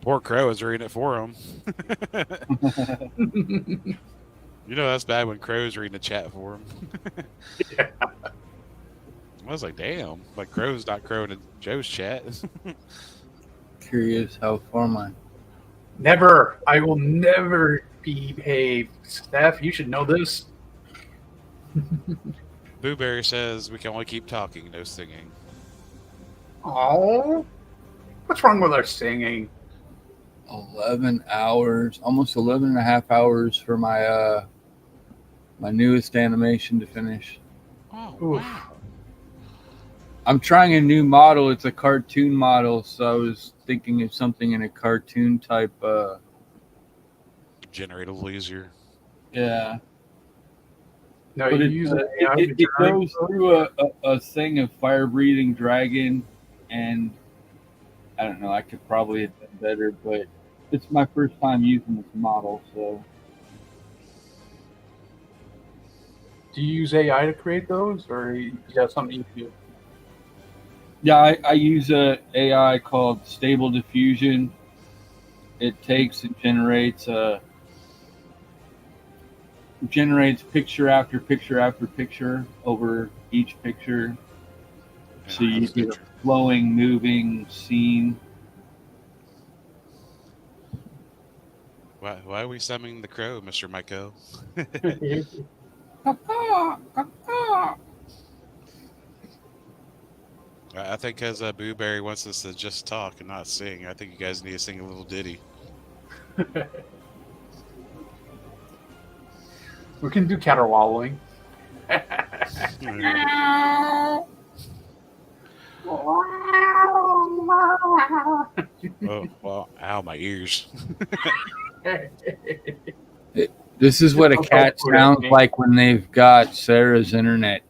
Poor Crow is reading it for him. That's bad when Crow's reading the chat for him. Yeah. I was like, damn. Like, Crow's not crowing in Joe's chat. Curious how far my... Never. I will never behave. Steph, you should know this. Booberry says we can only keep talking, no singing. Oh, what's wrong with our singing? 11 hours, almost 11 and a half hours for my my newest animation to finish. Oh, Oof. wow. I'm trying a new model. It's a cartoon model, so I was thinking of something in a cartoon type. Generate a little easier. Yeah, No, but you it, use uh, it. it goes through a thing of fire-breathing dragon, and I don't know. I could probably have done better, but it's my first time using this model, so. Do you use AI to create those, or you have something you do? Yeah, I use a AI called Stable Diffusion. It takes and generates picture after picture after picture over each picture. So you get a flowing, moving scene. Why are we summoning the crow, Mr. Myko? I think because Booberry wants us to just talk and not sing, I think you guys need to sing a little ditty. We can do caterwauling. Oh, well, ow, my ears. This is what a cat sounds like when they've got Sarah's internet.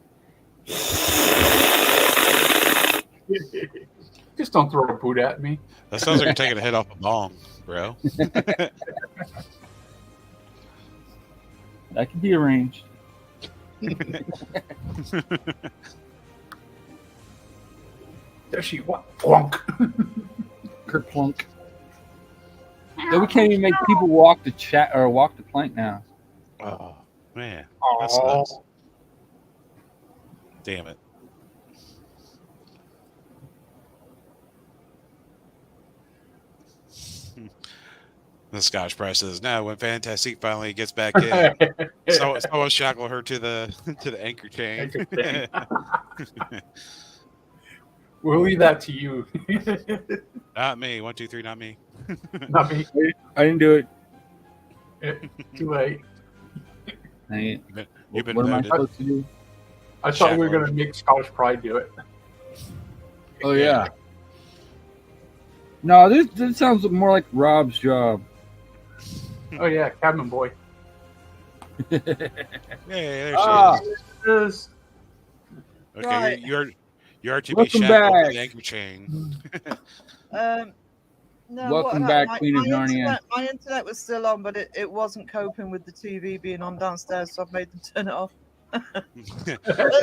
Just don't throw a boot at me. That sounds like you're taking a hit off a bomb, bro. That can be arranged. There she what? Plunk. Kerplunk. Then we can't even make people walk the chat or walk the plank now. Oh man, that's Oh, nuts. Damn it. The Scotch Price says, "No, when Fantastique finally gets back in, someone shackle her to the anchor chain." Anchor chain. We'll leave that to you. Not me. 1, 2, 3. Not me. Not me. I didn't do it. Too late. You've been What am I voted. supposed to do? I thought we were Shackle. going to make Scottish Pride do it. Oh yeah. No, this sounds more like Rob's job. Oh yeah, cabin boy. Yeah, there she Ah. is. It is. Okay, Right. you're to be Welcome shackled to back. the anchor chain. No, Welcome what, back, my, Queen of my Narnia. internet, my internet was still on, but it wasn't coping with the TV being on downstairs, so I've made them turn it off.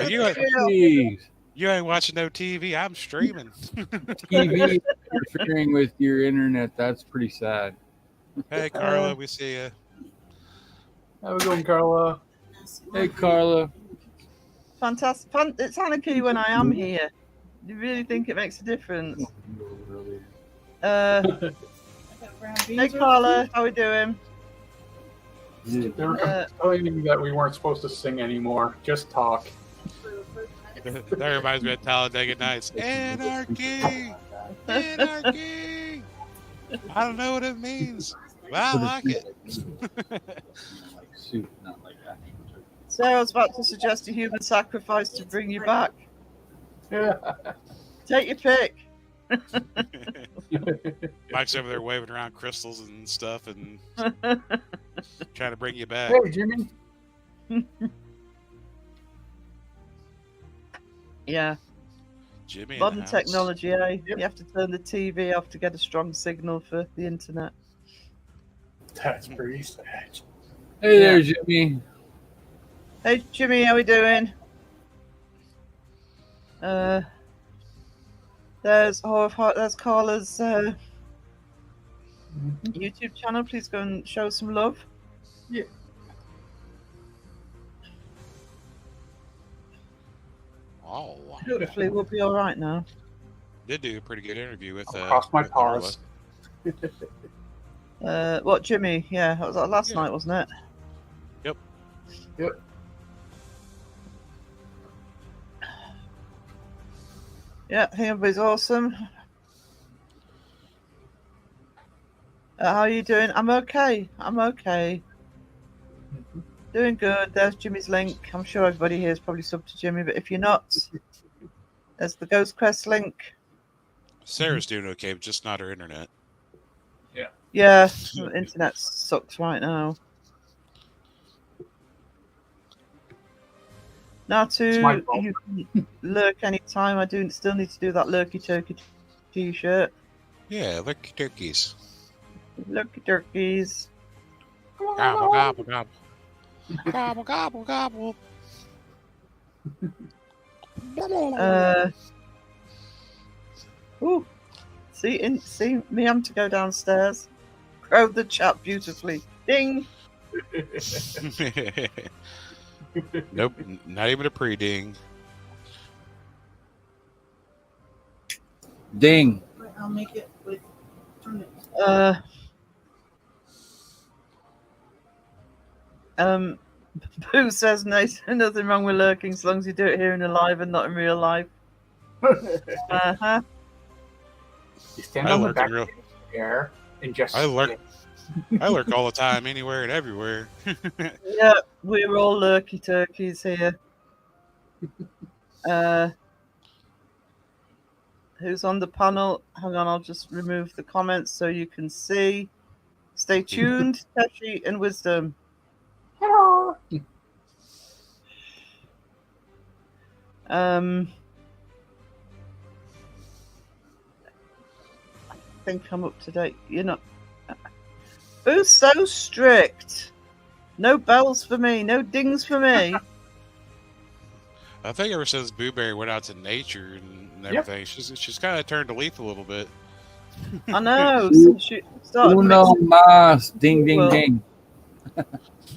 you, ain't, Jeez. you ain't watching no TV. I'm streaming. TV interfering with your internet. That's pretty sad. Hey, Carla, we see you. How we going, Carla? Hey, Carla. Fantastic. It's anarchy when I am here. Do you really think it makes a difference? Hey, Carla, how we doing? They were complaining that we weren't supposed to sing anymore. Just talk. That reminds me of Talladega Nights. Anarchy! Anarchy! I don't know what it means, but I like it. Soup, not like actual turkey. So I was about to suggest a human sacrifice to bring you back. Yeah. Take your pick. Mike's over there waving around crystals and stuff and trying to bring you back. Hey, Jimmy. Yeah, Jimmy in modern the house. technology, eh? Yep. You have to turn the TV off to get a strong signal for the internet. That's pretty sad. Hey there, Jimmy. Hey, Jimmy, how we doing? There's Carla's YouTube channel. Please go and show some love. Yeah. Oh, Hopefully, we'll be all right now. did do a pretty good interview with Across my with Carla. paws. What, Jimmy? Yeah, that was last Yeah. night, wasn't it? Yep. Yep. Yeah, I think everybody's awesome. How are you doing? I'm okay. Doing good. There's Jimmy's link. I'm sure everybody here is probably sub to Jimmy, but if you're not, there's the Ghost Quest link. Sarah's doing okay, but just not her internet. Yeah, the internet sucks right now. It's my Natu, fault. you can lurk anytime. I do still need to do that Lurky Turkey t-shirt. Yeah, look, turkeys. Lurky Turkeys. Gobble, gobble, gobble. Gobble, gobble, gobble. Ooh. See me, I'm to go downstairs. Grow the chat beautifully. Ding. Nope, not even a pre-ding. Ding. I'll make it with turnips. Boo says nothing wrong with lurking as long as you do it here in the live and not in real life. Uh-huh. You stand I on the lurk back in real. of the air and just. I lurk all the time, anywhere and everywhere. Yeah, we're all lurky turkeys here. Who's on the panel? Hang on, I'll just remove the comments so you can see. Stay tuned, Teshi and Wisdom. Hello. I think I'm up to date. You're not. Who's so strict? No bells for me, no dings for me. I think ever since Booberry went out to nature and and Yep. everything. She's kind of turned to Leaf a little bit. I know. So she started Uno mixing mas. Ding, ding, Well- ding.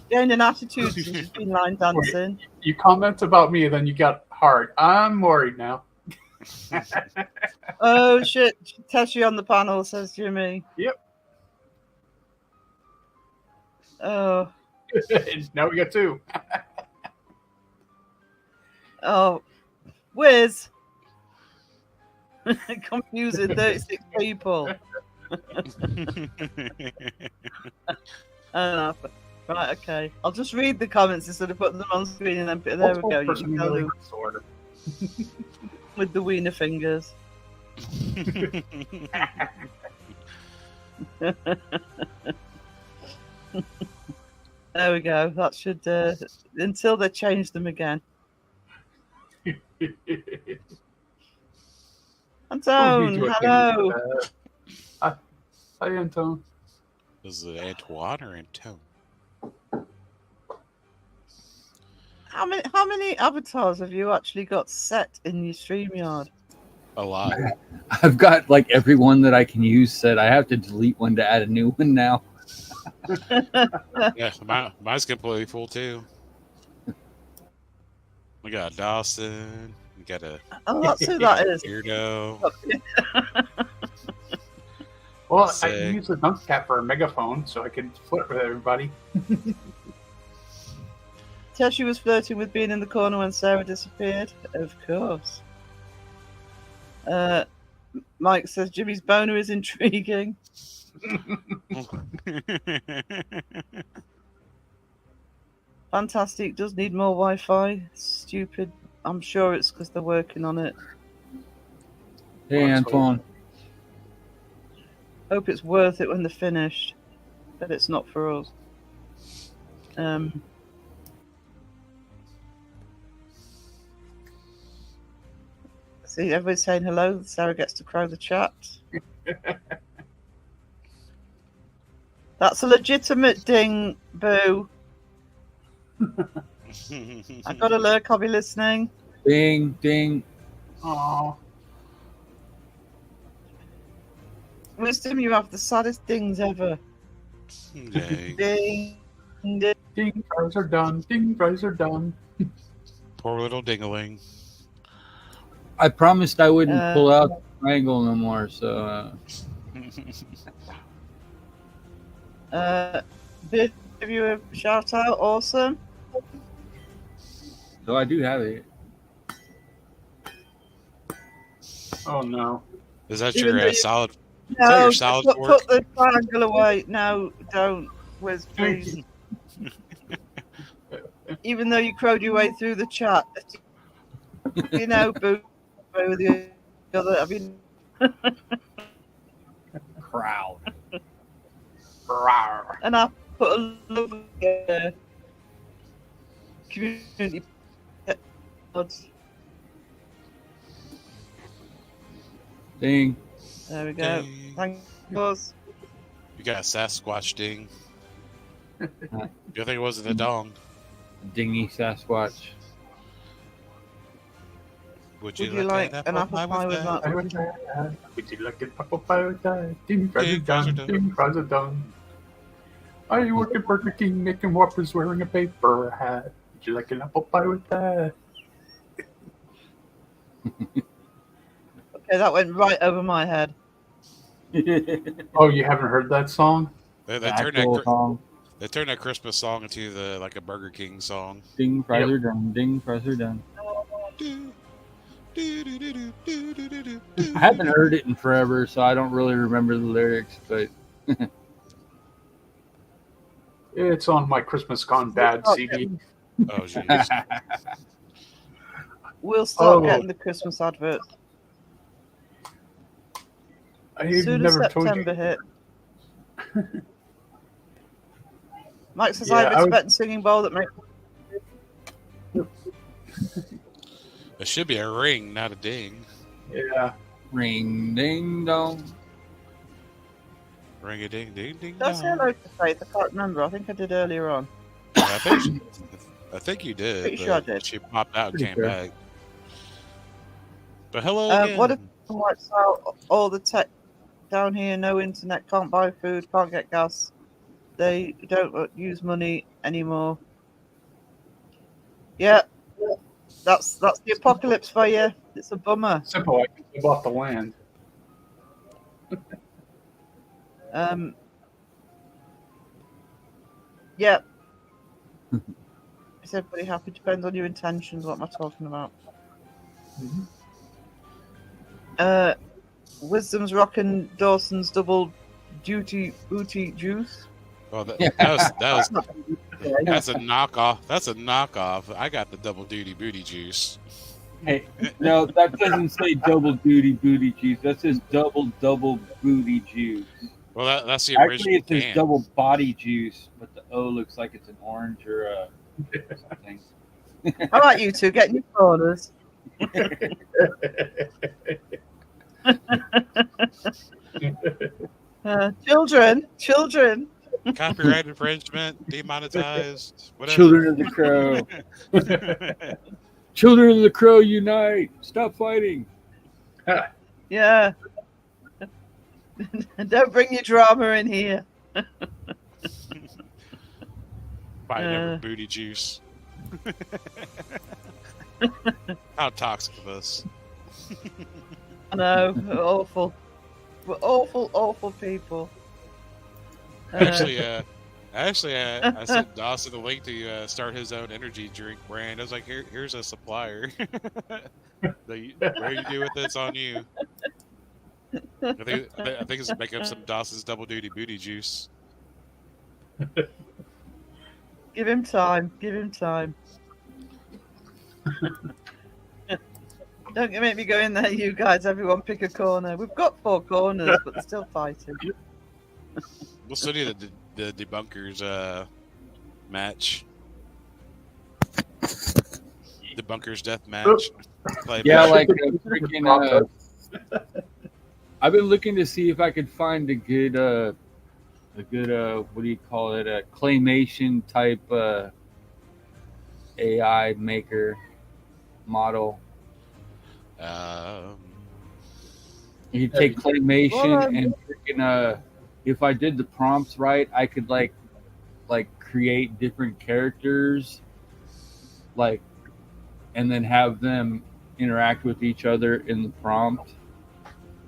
gaining attitude since she's been line dancing. You comment about me, and then you got hard. I'm worried now. Oh shit! Teshi on the panel, says Jimmy. Yep. Oh, Now we got two. oh, Wiz. Confusing 36 people. Right, okay. I'll just read the comments instead of putting them on screen and then there we Multiple go. You can tell personality them disorder. with the wiener fingers. There we go. That should until they change them again. Antone, hello. Hi, Antone. Is it Antoine or Antone? How many avatars have you actually got set in your StreamYard? A lot. I've got like every one that I can use set. I have to delete one to add a new one now. Yeah, mine's completely full too. We got Dawson. We got a Oh, that's who that is. Beardo. Well, I Sick. can use the dunk cap for a megaphone, so I can flirt with everybody. Teshi was flirting with being in the corner when Sarah disappeared. Of course. Mike says Jimmy's boner is intriguing. Fantastic. Does need more Wi-Fi. Stupid. I'm sure it's because they're working on it. Hey, Well, Antoine. Hope it's worth it when they're finished. But it's not for us. See, everybody's saying hello. Sarah gets to crow the chat. That's a legitimate ding, Boo. I got a lurk. I'll be listening. Ding, ding. Aww. Wisdom, you have the saddest dings ever. Dang. Ding, ding. Ding fries are done. Ding fries are done. Poor little dingaling. I promised I wouldn't Uh, pull out the triangle no more, so Bid, give you a shout out. Awesome. I do have it. Oh no. Is that Even your though you- solid? No, your salad put fork? the triangle away. No, don't. Wiz, please. Even though you crowed your way through the chat, you know, Boo, with the other. I mean, Crowd. Rawr. and I put a lovely community. Pods. Ding. There we go. Ding. Thank you. You got a Sasquatch ding. Good thing it wasn't a dong. Dingy Sasquatch. Would Would you like an apple pie with that? Would you like an apple pie with that? Ding fries are Ding fries are done. done. Ding fries are done. Are you working Burger King making Whoppers wearing a paper hat? Would you like an apple pie with that? Okay, that went right over my head. Oh, you haven't heard that song? They Actual turned that song. they turned that Christmas song into a Burger King song. Ding, fries Yep. are done. Ding, fries are done. Do, do, do, do, do, do, do, do, do, I haven't heard it in forever, so I don't really remember the lyrics, but It's on my Christmas Gone Bad CD. Oh jeez. We'll start Oh. getting the Christmas advert. I've Soon as never told September you. hit. Mike says, Yeah, I have I was- expected singing bowl that makes. It should be a ring, not a ding. Yeah. ring, ding, dong. Ring a ding ding ding Did I say dong. hello to Faith? I can't remember. I think I did earlier on. I think you did. Pretty but sure I did. She popped out and Pretty came sure. back. But hello again. What if wipes out all the tech down here? No internet, can't buy food, can't get gas. They don't use money anymore. Yeah, that's the apocalypse for you. It's a bummer. Simple. I can live off the land. Yeah. Is everybody happy? Depends on your intentions. What am I talking about? Wisdom's rocking Dawson's double duty booty juice. Well, that's a knockoff. That's a knockoff. I got the double duty booty juice. Hey, no, that doesn't say double duty booty juice. That says double booty juice. Well, that's the original. Actually, it says can. double body juice, but the O looks like it's an orange or something. How about you two getting your corners? Children. Copyright infringement, demonetized, whatever. Children of the Crow. Children of the Crow, unite! Stop fighting! Yeah. Don't bring your drama in here. Fighting over booty juice. How toxic of us. I know, we're awful. We're awful people. Actually, I sent Dawson a link to start his own energy drink brand. I was like, here's a supplier. Where you do with it's on you. I think it's making up some Dawson's double duty booty juice. Give him time. Don't make me go in there, you guys. Everyone pick a corner. We've got 4 corners, but they're still fighting. We'll still do the debunkers match. Debunkers death match. Yeah, like a freaking. I've been looking to see if I could find a good what do you call it? A claymation type AI maker model. You take claymation and freaking if I did the prompts right, I could like create different characters, like, and then have them interact with each other in the prompt.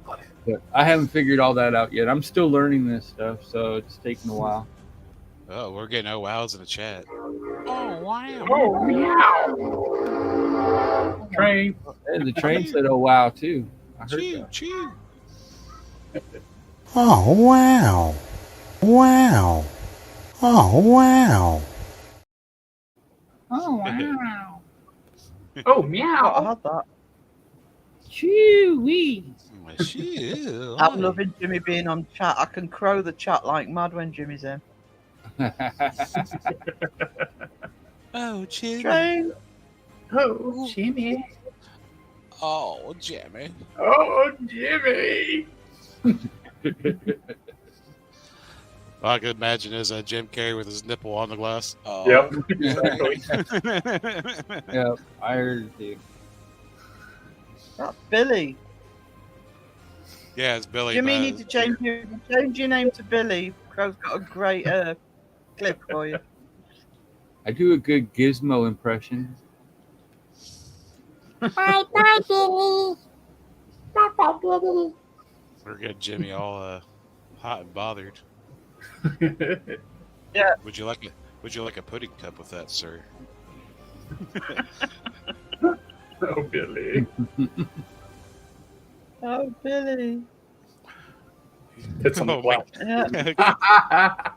But I haven't figured all that out yet. I'm still learning this stuff, so it's taking a while. Oh, we're getting wows in the chat. Oh wow! Oh, meow. Train. And the train said, "Oh wow," too. I heard Choo that. choo. Oh, wow. Wow. Oh, wow. Oh, wow. Oh, I meow. had that. Chewy. I'm loving Jimmy being on chat. I can crow the chat like mad when Jimmy's in. Oh, Jimmy. Train. Oh, Jimmy. Oh, Jimmy. Oh, Jimmy. All I could imagine is Jim Carrey with his nipple on the glass. Oh, Yep, exactly. Yeah, I heard it too. That's Billy. Yeah, it's Billy. Jimmy, you need to change your name to Billy. Crow's got a great clip for you. I do a good Gizmo impression. Bye, bye, Billy. Bye, bye, Billy. We're getting Jimmy all hot and bothered. Yeah. Would you like a pudding cup with that, sir? Oh, Billy. Oh, Billy. It's on the my- Yeah.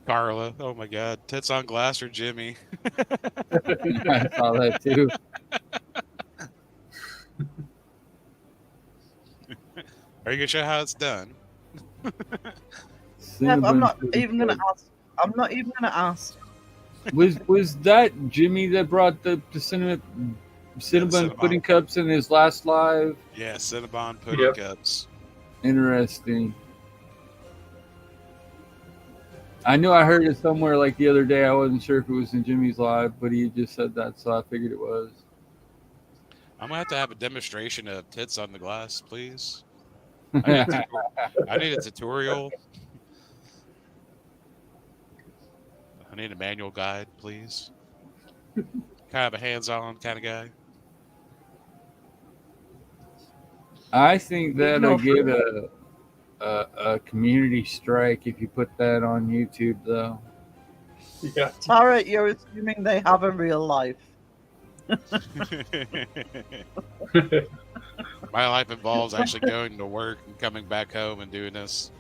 Carla. Oh my God. Tits on glass or Jimmy? I saw that too. Are you gonna show how it's done? Yeah, but I'm not even gonna ask. I'm not even gonna ask. Was that Jimmy that brought the cinnamon Cinnabon. pudding cups in his last live? Yeah, Cinnabon pudding Yep. cups. Interesting. I knew I heard it somewhere like the other day. I wasn't sure if it was in Jimmy's live, but he just said that, so I figured it was. I'm gonna have to have a demonstration of tits on the glass, please. I need a tutorial. I need a manual guide, please. Kind of a hands-on kind of guy. I think that'll Ignore get a community strike if you put that on YouTube, though. Yeah. Tara, you're assuming they have a real life. My life involves actually going to work and coming back home and doing this.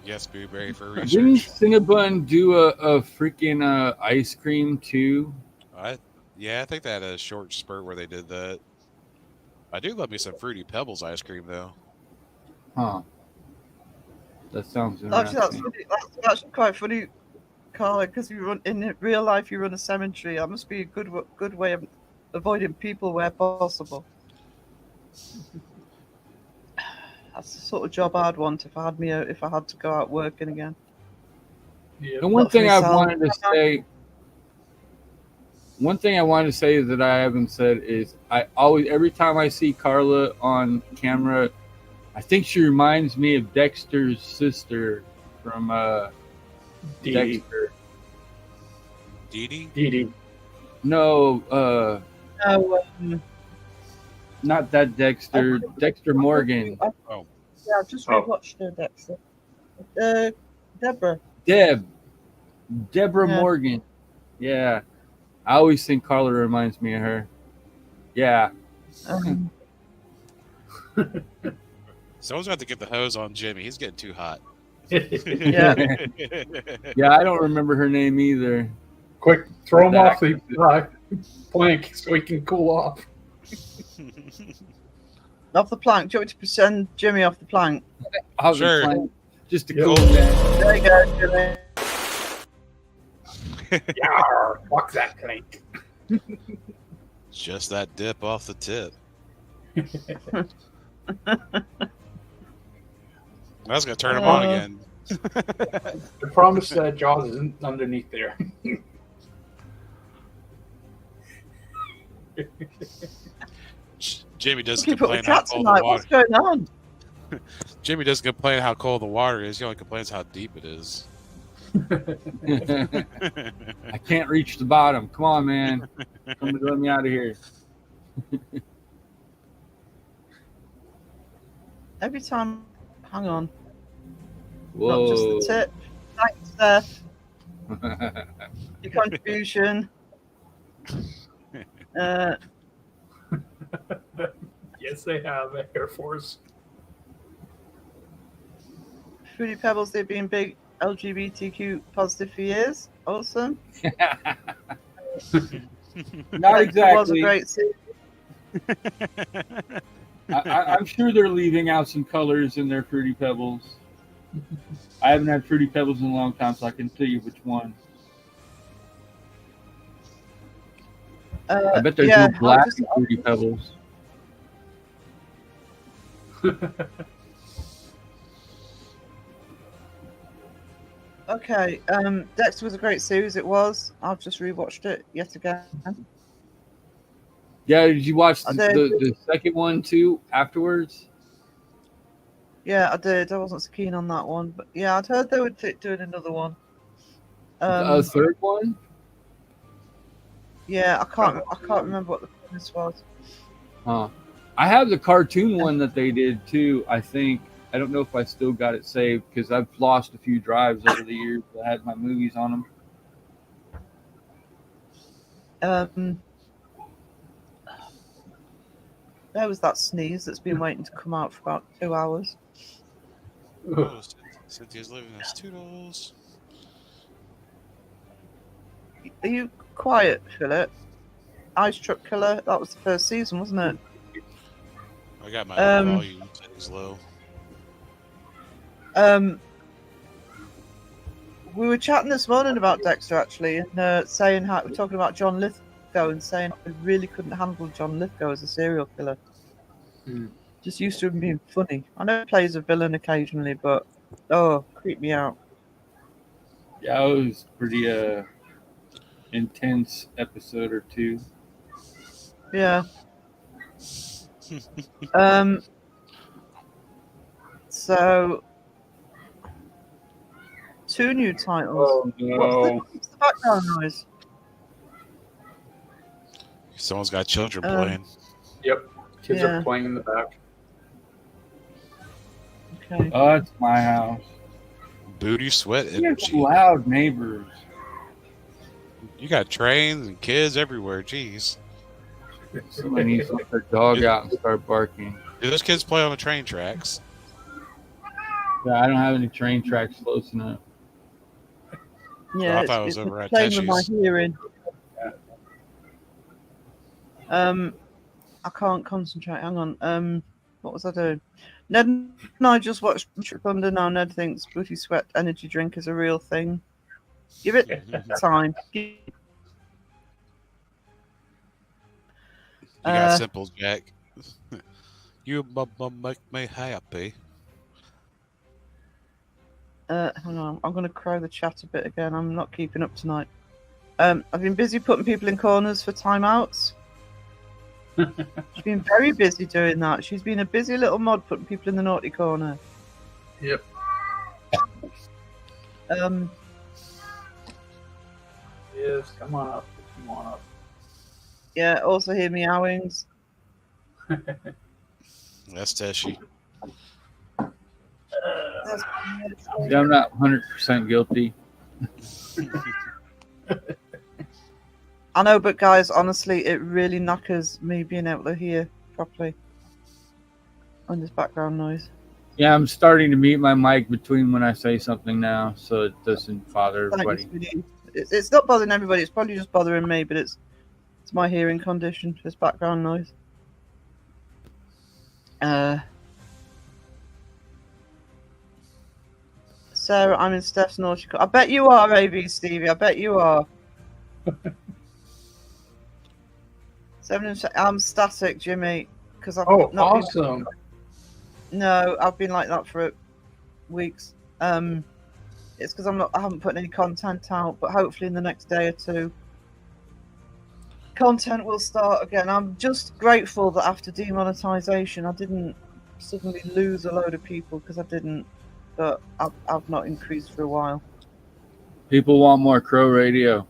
Yes, Blueberry for Didn't research. Cinnabon do a freaking ice cream too? Yeah, I think they had a short spurt where they did that. I do love me some Fruity Pebbles ice cream, though. Huh. That sounds Actually, that's interesting. funny. That's actually quite funny, Carla, because you run in real life. You run a cemetery. That must be a good way of avoiding people where possible. That's the sort of job I'd want if I had to go out working again. Yeah. The one Not for thing I myself. wanted to say, that I haven't said is every time I see Carla on camera, I think she reminds me of Dexter's sister from Dee Dee. Dexter. Dee Dee? Dee Dee. No, No, not that Dexter. Dexter Morgan. Oh. Yeah, I've just Oh. rewatched her, Dexter. Deborah. Deborah Yeah. Morgan. Yeah. I always think Carla reminds me of her. Yeah. Um, Someone's got to get the hose on Jimmy. He's getting too hot. Yeah. Yeah, I don't remember her name either. Quick, throw him That- off the plank so he can cool off. off the plank. Do you want me to send Jimmy off the plank? I was Sure. playing just to Yeah. cool down. There you go, Jimmy. Yarr, fuck that plank. Just that dip off the tip. I was going to turn him on again. I promise that Jaws isn't underneath there. Jimmy doesn't Keep up complain with how cats cold the tonight. water. What's going on? Jimmy doesn't complain how cold the water is. He only complains how deep it is. I can't reach the bottom. Come on, man. Come and let me out of here. Every time. Hang on. Whoa. Not just the tip. Thanks, Steph. Your contribution. Yes, they have Air Force. Fruity Pebbles, they've been big LGBTQ positive for years. Awesome. Not It was a exactly. great series. I'm sure they're leaving out some colors in their Fruity Pebbles. I haven't had Fruity Pebbles in a long time, so I can tell you which one. I bet there's yeah, no black I'll just- in Fruity Pebbles. Okay, Dexter was a great series. It was. I've just rewatched it yet again. Yeah, did you watch I the, did. the second one too afterwards? Yeah, I did. I wasn't so keen on that one, but yeah, I'd heard they were doing another one. A third one? Yeah, I can't remember what the premise was. Huh. I have the cartoon one that they did too, I think. I don't know if I still got it saved because I've lost a few drives over the years that had my movies on them. There was that sneeze that's been waiting to come out for about 2 hours. Oh, Cynthia's living as Toodles. Are you quiet, Philip? Ice Truck Killer. That was the first season, wasn't it? I got my volume settings low. We were chatting this morning about Dexter actually, and saying how we're talking about John Lithgow and saying we really couldn't handle John Lithgow as a serial killer. Just used to him being funny. I know he plays a villain occasionally, but creep me out. Yeah, it was pretty intense episode or two. Yeah. Um. So 2 new titles. Oh no! What's the background noise? Someone's got children Um, playing. Yep. Kids Yeah. are playing in the back. Okay. Oh, it's my house. Booty sweat You have energy. loud neighbors. You got trains and kids everywhere. Jeez. Somebody needs to let their dog out and start barking. Do those kids play on the train tracks? Yeah, I don't have any train tracks close enough. Yeah, I thought it was it's over at playing with my Teshy's. hearing. I can't concentrate. Hang on. What was I doing? Ned and I just watched Trip Under. Now Ned thinks Booty Sweat energy drink is a real thing. Give it time. You got simples, Jack. You make me happy. Hang on. I'm going to crow the chat a bit again. I'm not keeping up tonight. I've been busy putting people in corners for timeouts. She's been very busy doing that. She's been a busy little mod putting people in the naughty corner. Yep. Yes, come on up. Come on up. Yeah, also hear meowings. That's Teshy. Yeah, I'm not 100% guilty. I know, but guys, honestly, it really knackers me being able to hear properly on this background noise. Yeah, I'm starting to mute my mic between when I say something now, so it doesn't bother everybody. Thanks, Vinny. It's not bothering everybody. It's probably just bothering me, but it's my hearing condition. This background noise. Sarah, I'm in Steph's naughty corner. I bet you are, AV Stevie. I bet you are. I'm static, Jimmy, because I've Oh, not been- awesome. No, I've been like that for weeks. It's because I haven't put any content out, but hopefully in the next day or two, content will start again. I'm just grateful that after demonetization, I didn't suddenly lose a load of people, because I didn't. But I've not increased for a while. People want more Crow Radio.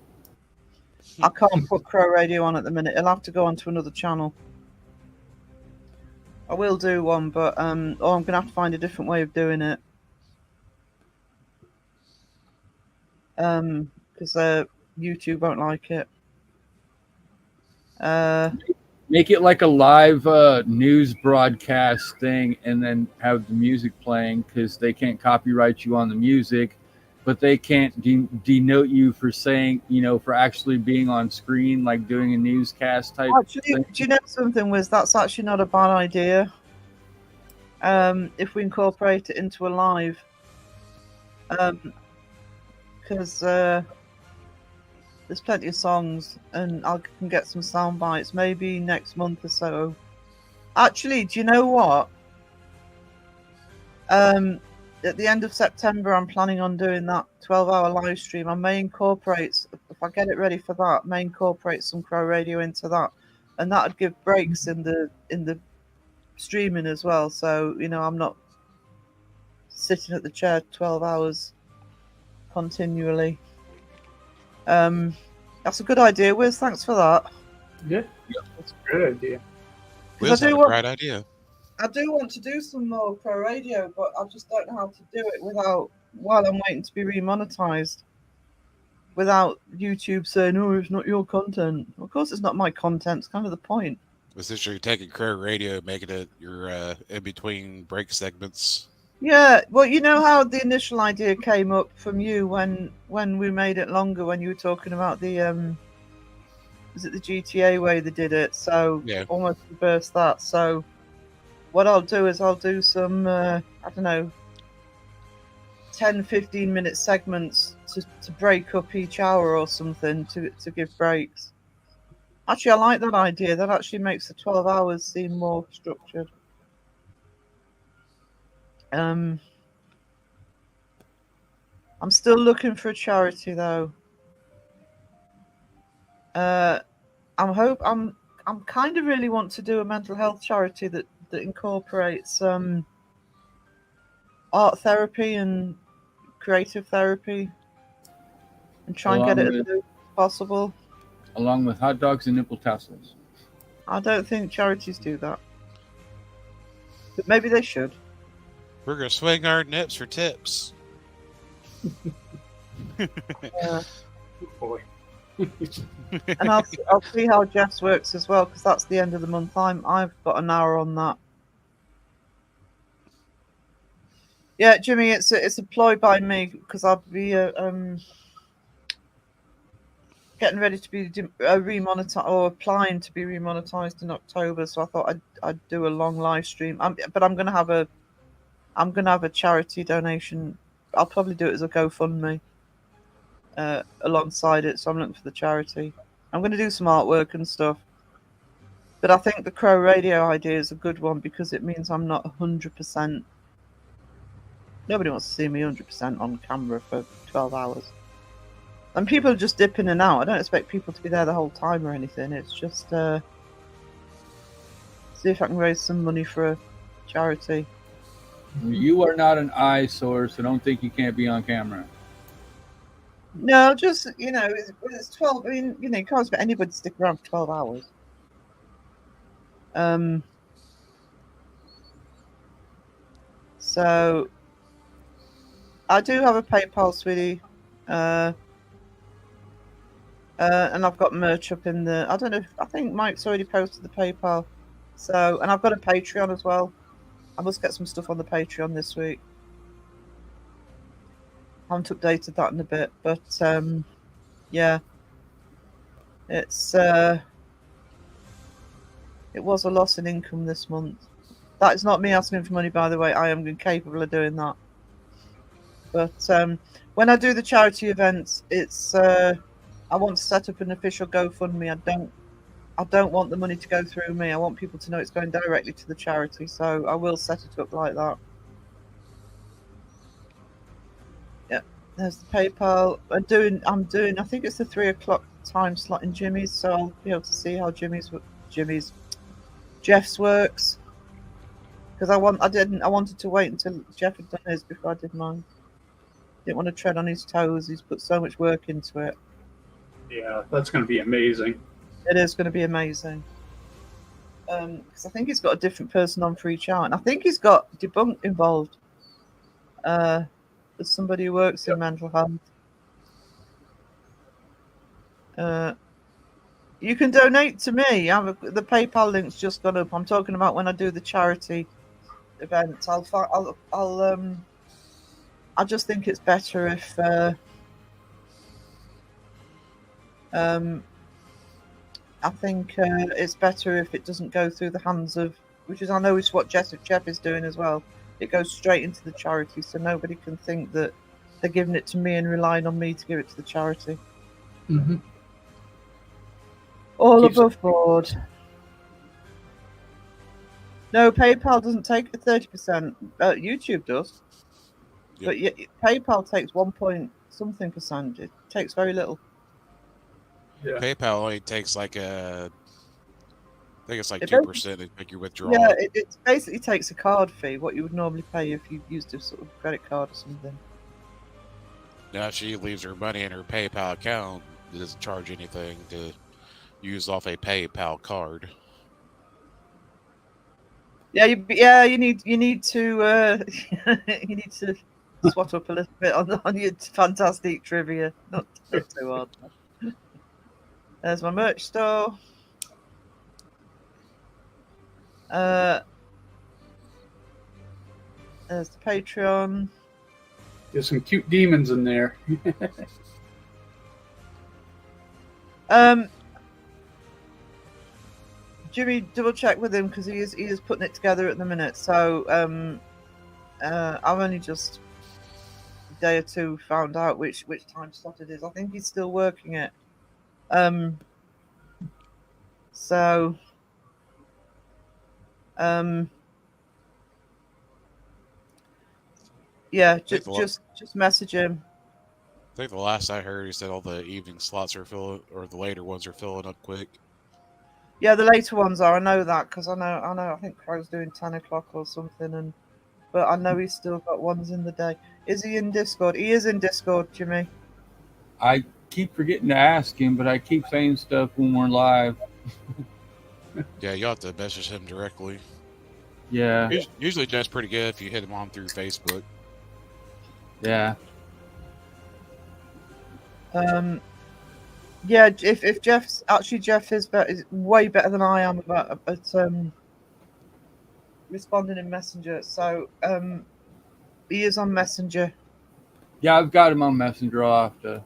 I can't put Crow Radio on at the minute. It'll have to go onto another channel. I will do one, but I'm gonna have to find a different way of doing it. Because YouTube won't like it. Make it like a live news broadcast thing, and then have the music playing, because they can't copyright you on the music, but they can't denote you for saying, for actually being on screen, like doing a newscast type Actually, thing. do you know something, Wiz? That's actually not a bad idea. If we incorporate it into a live. Because there's plenty of songs, and I can get some sound bites maybe next month or so. Actually, do you know what? At the end of September, I'm planning on doing that 12-hour live stream. I may incorporate, if I get it ready for that, may incorporate some Crow Radio into that, and that would give breaks in the streaming as well. So I'm not sitting at the chair 12 hours continually. That's a good idea, Wiz. Thanks for that. Yeah, that's a great idea. Wiz had a bright idea. I do want to do some more Pro Radio, but I just don't know how to do it while I'm waiting to be remonetized. Without YouTube saying, "Oh, it's not your content." Of course, it's not my content. It's kind of the point. Essentially, taking Crow Radio, making it your in between break segments. Yeah, well, you know how the initial idea came up from you when we made it longer, when you were talking about the was it the GTA way they did it? So Yeah. almost reverse that. So what I'll do is I'll do some I don't know, 10-15 minute segments to break up each hour or something to give breaks. Actually, I like that idea. That actually makes the 12 hours seem more structured. I'm still looking for a charity though. I'm kind of really want to do a mental health charity that incorporates art therapy and creative therapy, and try and get Along it as with low as possible. hot dogs and nipple tassels. I don't think charities do that, but maybe they should. We're gonna swing our nips for tips. Yeah. Boy. And I'll see how Jeff's works as well, because that's the end of the month. I've got an hour on that. Yeah, Jimmy, it's a ploy by me because I'll be getting ready to be remonetized or applying to be remonetized in October. So I thought I'd do a long live stream. But I'm gonna have a charity donation. I'll probably do it as a GoFundMe alongside it. So I'm looking for the charity. I'm gonna do some artwork and stuff. But I think the Crow Radio idea is a good one because it means I'm not 100%. Nobody wants to see me 100% on camera for 12 hours. And people just dip in and out. I don't expect people to be there the whole time or anything. It's just see if I can raise some money for a charity. You are not an eyesore, so don't think you can't be on camera. No, just, it's 12. I mean, you can't expect anybody to stick around for 12 hours. So I do have a PayPal, sweetie. And I've got merch up in the. I don't know. I think Mike's already posted the PayPal. So, and I've got a Patreon as well. I must get some stuff on the Patreon this week. I haven't updated that in a bit, but yeah, it's it was a loss in income this month. That is not me asking for money, by the way. I am incapable of doing that. But when I do the charity events, it's I want to set up an official GoFundMe. I don't want the money to go through me. I want people to know it's going directly to the charity. So I will set it up like that. Yeah, there's the PayPal. I'm doing. I think it's the 3 o'clock time slot in Jimmy's, so I'll be able to see how Jeff's works. Because I wanted to wait until Jeff had done his before I did mine. Didn't want to tread on his toes. He's put so much work into it. Yeah, that's going to be amazing. It is going to be amazing. Because I think he's got a different person on for each hour, and I think he's got Debunk involved. As somebody who works in mental health. You can donate to me. The PayPal link's just gone up. I'm talking about when I do the charity events. I just think it's better if I think it's better if it doesn't go through the hands of, which is I know is what Jeff is doing as well. It goes straight into the charity, so nobody can think that they're giving it to me and relying on me to give it to the charity. Mm-hmm. All above board. No, PayPal doesn't take the 30%. YouTube does. Yep. But PayPal takes 1 point something percent. It takes very little. Yeah. PayPal only takes like I think it's like It 2% to make your withdrawal. Yeah, it basically takes a card fee, what you would normally pay if you used a sort of credit card or something. Now she leaves her money in her PayPal account. It doesn't charge anything to use off a PayPal card. Yeah, you need to you need to swat up a little bit on your fantastic trivia. Not too hard. There's my merch store. There's the Patreon. There's some cute demons in there. Jimmy, double check with him because he is putting it together at the minute. So I've only just a day or two found out which time slot it is. I think he's still working it. So yeah, just message him. think the last I heard, he said all the evening slots are filling, or the later ones are filling up quick. Yeah, the later ones are. I know that because I know. I think Crow's doing 10 o'clock or something, but I know he's still got ones in the day. Is he in Discord? He is in Discord, Jimmy. I keep forgetting to ask him, but I keep saying stuff when we're live. Yeah, you'll have to message him directly. Yeah, Usually that's pretty good if you hit him on through Facebook. yeah. Yeah. If Jeff's actually Jeff is way better than I am at responding in Messenger. So he is on Messenger. Yeah, I've got him on Messenger. I'll have to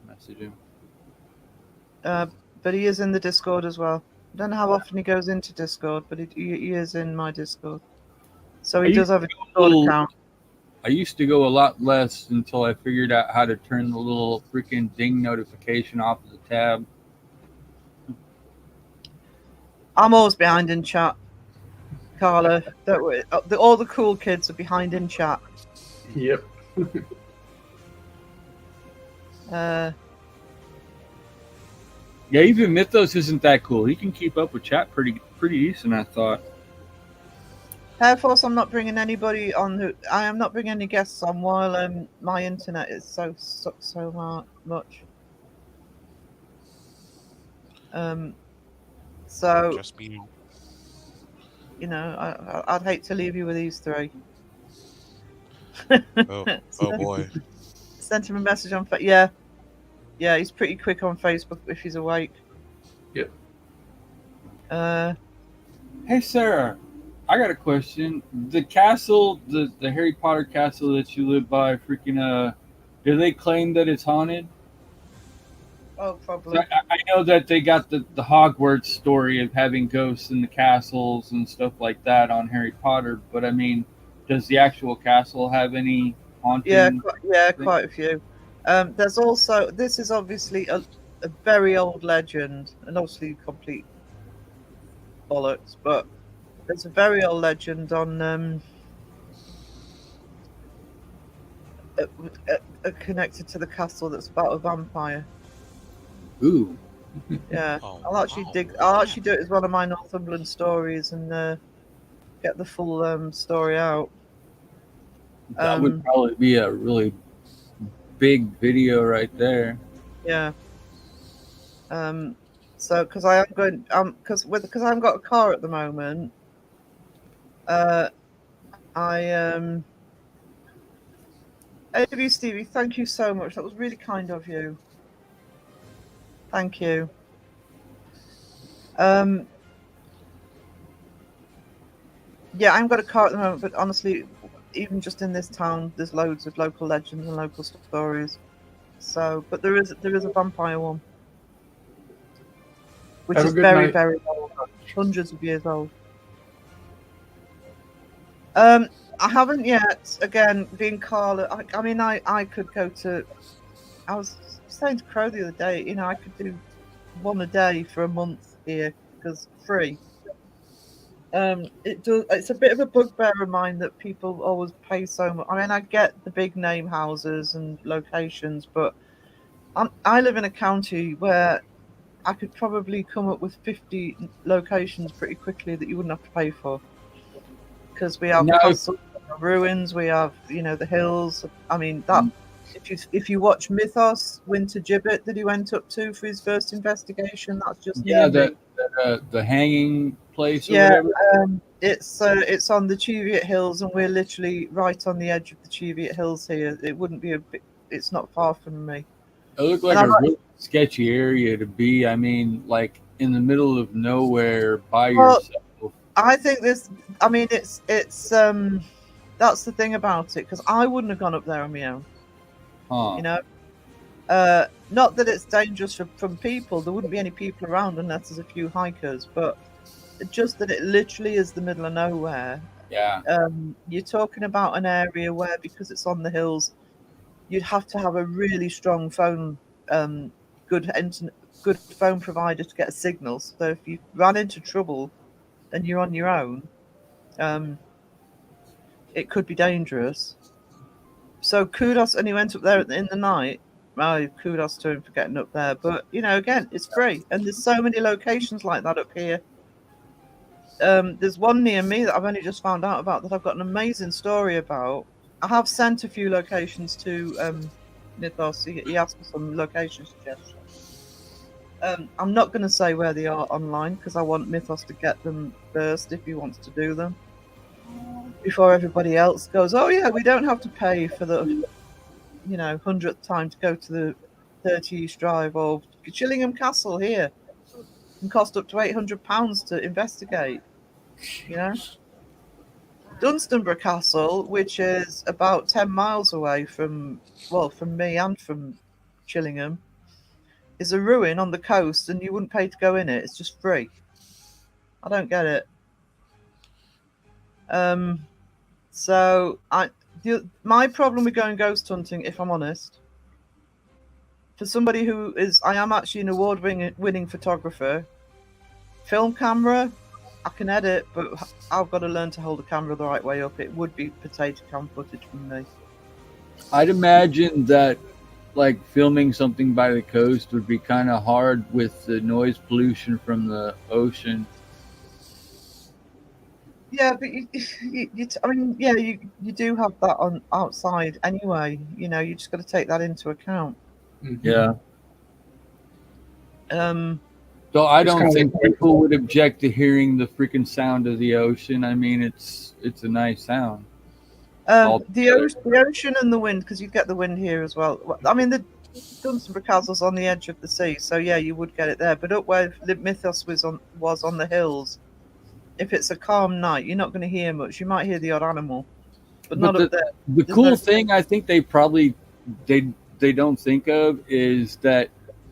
message him. But he is in the Discord as well. I don't know how often he goes into Discord, but he is in my Discord. So he I does used have a to go a Discord little- account. I used to go a lot less until I figured out how to turn the little freaking ding notification off of the tab. I'm always behind in chat, Carla. Don't worry. All the cool kids are behind in chat. Yep. Uh, Yeah, even Mythos isn't that cool. He can keep up with chat pretty decent, I thought. Air Force, I'm not bringing anybody on. I am not bringing any guests on while my internet is sucks so much. So Just me. you know, I'd hate to leave you with these three. Oh boy. Sent him a message on yeah, he's pretty quick on Facebook if he's awake. Yep. Hey, Sarah, I got a question. The castle, the Harry Potter castle that you live by, freaking, do they claim that it's haunted? Oh, probably. I know that they got the Hogwarts story of having ghosts in the castles and stuff like that on Harry Potter, but I mean, does the actual castle have any haunting? Yeah, quite a few. There's also, this is obviously a very old legend, and obviously complete bollocks, but there's a very old legend on connected to the castle that's about a vampire. Ooh. Yeah, Oh, I'll actually wow. I'll actually do it as one of my Northumberland stories and get the full story out. That would probably be a really big video right there. Yeah. So because I am going because I haven't got a car at the moment. AV Stevie, thank you so much. That was really kind of you. Thank you. Yeah, I haven't got a car at the moment, but honestly, even just in this town, there's loads of local legends and local stories. So, but there is a vampire one, which Have a is good very, night. very old, hundreds of years old. I haven't yet. Again, being Carla, I mean, I could go to. I was saying to Crow the other day, you know, I could do one a day for a month here because free. It's a bit of a bugbear of mine that people always pay so much. I mean, I get the big name houses and locations, but I live in a county where I could probably come up with 50 locations pretty quickly that you wouldn't have to pay for. Because we have castles, ruins, we have, you know, the hills. I mean, that if you watch Mythos, Winter Gibbet that he went up to for his first investigation, that's just the hanging place or yeah, whatever. it's on the Cheviot Hills, and we're literally right on the edge of the Cheviot Hills here. It wouldn't be it's not far from me. It looked like a really sketchy area to be. I mean, like in the middle of nowhere by yourself. I think it's that's the thing about it, because I wouldn't have gone up there on my own. You know, not that it's dangerous from people. There wouldn't be any people around unless there's a few hikers, but just that it literally is the middle of nowhere. Yeah. You're talking about an area where, because it's on the hills, you'd have to have a really strong phone, good phone provider to get a signal. So if you ran into trouble and you're on your own, it could be dangerous. So kudos, and he went up there in the night. kudos to him for getting up there. But again, it's free, and there's so many locations like that up here. There's one near me that I've only just found out about that I've got an amazing story about. I have sent a few locations to Mythos. He asked for some location suggestions. I'm not going to say where they are online because I want Mythos to get them first if he wants to do them before everybody else goes. Oh yeah, we don't have to pay for the 100th time to go to the 30 East Drive or Chillingham Castle here. It can cost up to £800 to investigate. Dunstanburgh Castle, which is about 10 miles away from me and from Chillingham, is a ruin on the coast, and you wouldn't pay to go in it. It's just free. I don't get it. So my problem with going ghost hunting, if I'm honest, for somebody who I am actually an award-winning photographer. Film camera, I can edit, but I've got to learn to hold the camera the right way up. It would be potato can footage from me. I'd imagine that like filming something by the coast would be kind of hard with the noise pollution from the ocean. Yeah, but you do have that on outside anyway. You just got to take that into account. Yeah. So I It's don't kinda think like- people would object to hearing the freaking sound of the ocean. I mean, it's a nice sound. The ocean and the wind, because you get the wind here as well. I mean, the Dunstanburgh Castle's on the edge of the sea, so yeah, you would get it there. But up where Mythos was on the hills, if it's a calm night, you're not going to hear much. You might hear the odd animal, but not up there. The cool thing I think they probably they don't think of is that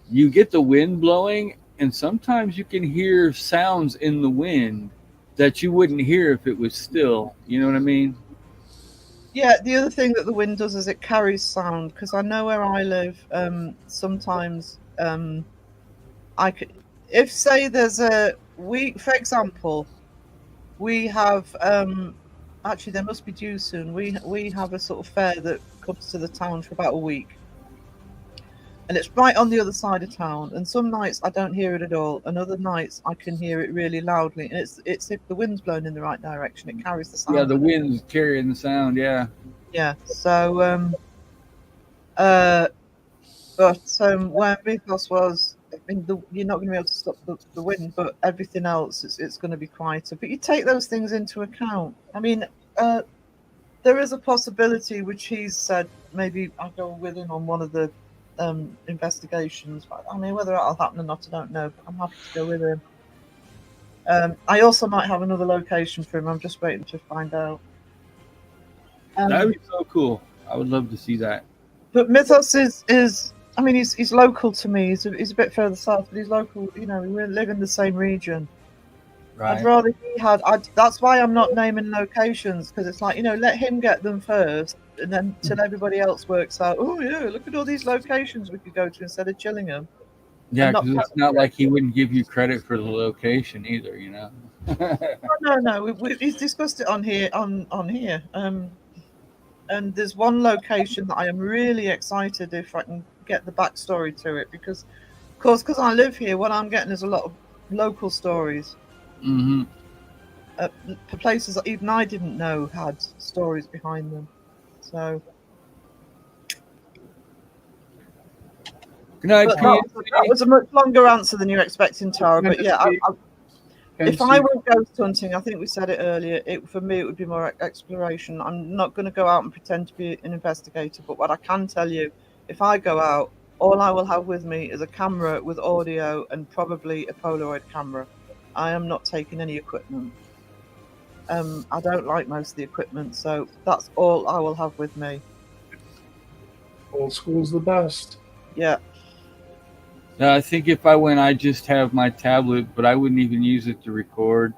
you get the wind blowing, and sometimes you can hear sounds in the wind that you wouldn't hear if it was still. You know what I mean? Yeah, the other thing that the wind does is it carries sound, because I know where I live, sometimes if say there's for example, we have actually there must be due soon. We have a sort of fair that comes to the town for about a week. And it's right on the other side of town. And some nights I don't hear it at all, and other nights I can hear it really loudly. And it's if the wind's blowing in the right direction, it carries the sound. Yeah, the wind's carrying the sound. Yeah. Yeah. So, where Mythos was, I mean, you're not going to be able to stop the wind, but everything else, it's going to be quieter. But you take those things into account. I mean, there is a possibility, which he's said, maybe I'll go with him on one of the investigations. But, I mean, whether that'll happen or not, I don't know. But I'm happy to go with him. I also might have another location for him. I'm just waiting to find out. That would be so cool. I would love to see that. But Mythos is I mean, he's local to me. He's a bit further south, but he's local. We live in the same region. Right. I'd rather he had. That's why I'm not naming locations, because it's like, let him get them first, and then till everybody else works out. Oh yeah, look at all these locations we could go to instead of Chillingham. Yeah, not because it's not like he wouldn't give you credit for the location either, No. He's discussed it on here. On here. And there's one location that I am really excited if I can get the backstory to it, because, of course, because I live here, what I'm getting is a lot of local stories. Mm-hmm. For places that even I didn't know had stories behind them. So. Good night, that was a much longer answer than you're expecting, Tara. But yeah, if I went ghost hunting, I think we said it earlier, for me it would be more exploration. I'm not going to go out and pretend to be an investigator, but what I can tell you, if I go out, all I will have with me is a camera with audio and probably a Polaroid camera. I am not taking any equipment. I don't like most of the equipment, so that's all I will have with me. Old school's the best. Yeah. I think if I went, I'd just have my tablet, but I wouldn't even use it to record.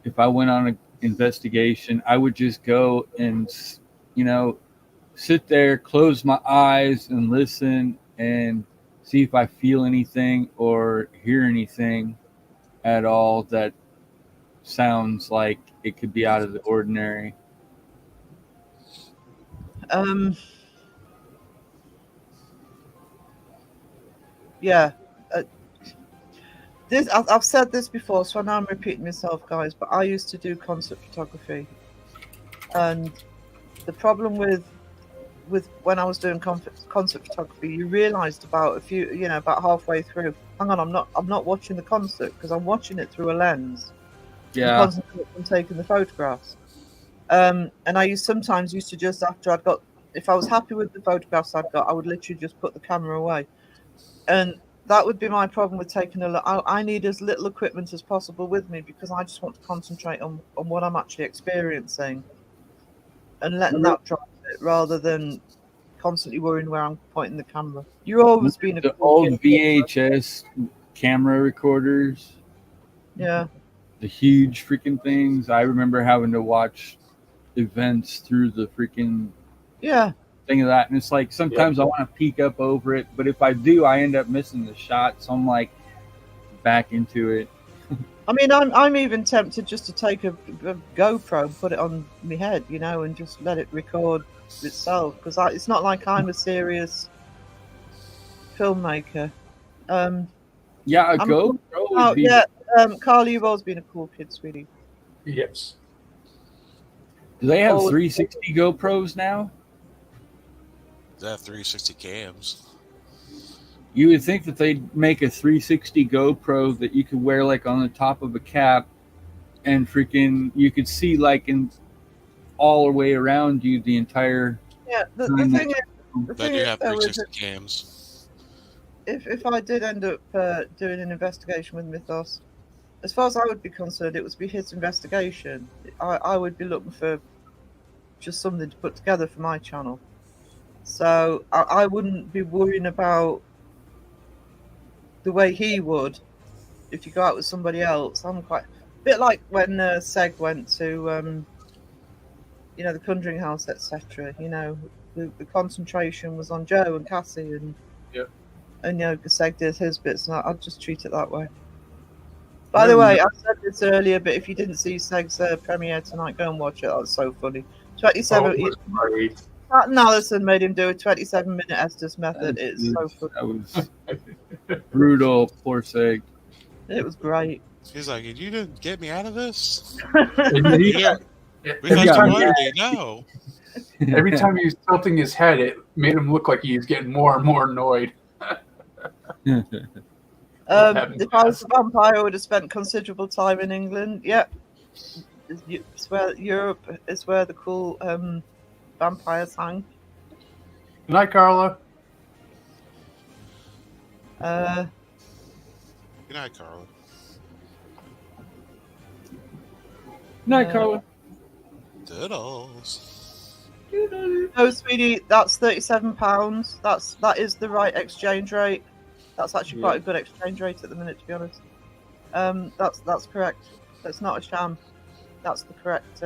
If I went on an investigation, I would just go and, sit there, close my eyes and listen and see if I feel anything or hear anything at all that sounds like it could be out of the ordinary. yeah. I've said this before, so I know I'm repeating myself, guys. But I used to do concert photography, and the problem with when I was doing concert photography, you realised about about halfway through. Hang on, I'm not watching the concert because I'm watching it through a lens. And Yeah. concentrate on taking the photographs. And I sometimes used to just after I'd got, if I was happy with the photographs I'd got, I would literally just put the camera away. And that would be my problem with taking a look. I need as little equipment as possible with me because I just want to concentrate on what I'm actually experiencing and letting that drive it rather than constantly worrying where I'm pointing the camera. You've always been a The cool old kid. VHS camera recorders, Yeah. the huge freaking things. I remember having to watch events through the freaking Yeah. thing of that, and it's like sometimes I want to peek up over it, but if I do, I end up missing the shot. So I'm like back into it. I mean, I'm even tempted just to take a GoPro and put it on my head, and just let it record itself because it's not like I'm a serious filmmaker. Yeah, a I'm GoPro Oh would be. yeah, Carly, you've always been a cool kid, sweetie. Yes. Do they have Always. 360 GoPros now? That 360 cams. You would think that they'd make a 360 GoPro that you could wear like on the top of a cap, and freaking you could see like in all the way around you the entire. Yeah, the time thing that- is, the They thing do is, have though, is 360 cams. if I did end up doing an investigation with Mythos, as far as I would be concerned, it would be his investigation. I would be looking for just something to put together for my channel. So I wouldn't be worrying about the way he would if you go out with somebody else. I'm quite a bit like when Seg went to the Conjuring House, etc. The concentration was on Joe and Cassie, and Yep. and Seg did his bits, and I'd just treat it that way. By the way, I said this earlier, but if you didn't see Seg's premiere tonight, go and watch it. That was so funny. 27. Oh, it was great. Pat and Allison made him do a 27-minute Estes method. It's so funny. That was brutal. Poor Seg. It was great. He's like, you didn't get me out of this? And We he- thought every, you time wanted me. No. every time he was tilting his head, it made him look like he was getting more and more annoyed. If I was a vampire, I would have spent considerable time in England. Yep. It's where Europe is where the cool vampires hang. Good night, Carla. Uh, Good night, Carla. Night, Carla. Doodles. no, sweetie, that's £37. That is the right exchange rate. That's actually quite a good exchange rate at the minute, to be honest. That's correct. That's not a sham. That's the correct.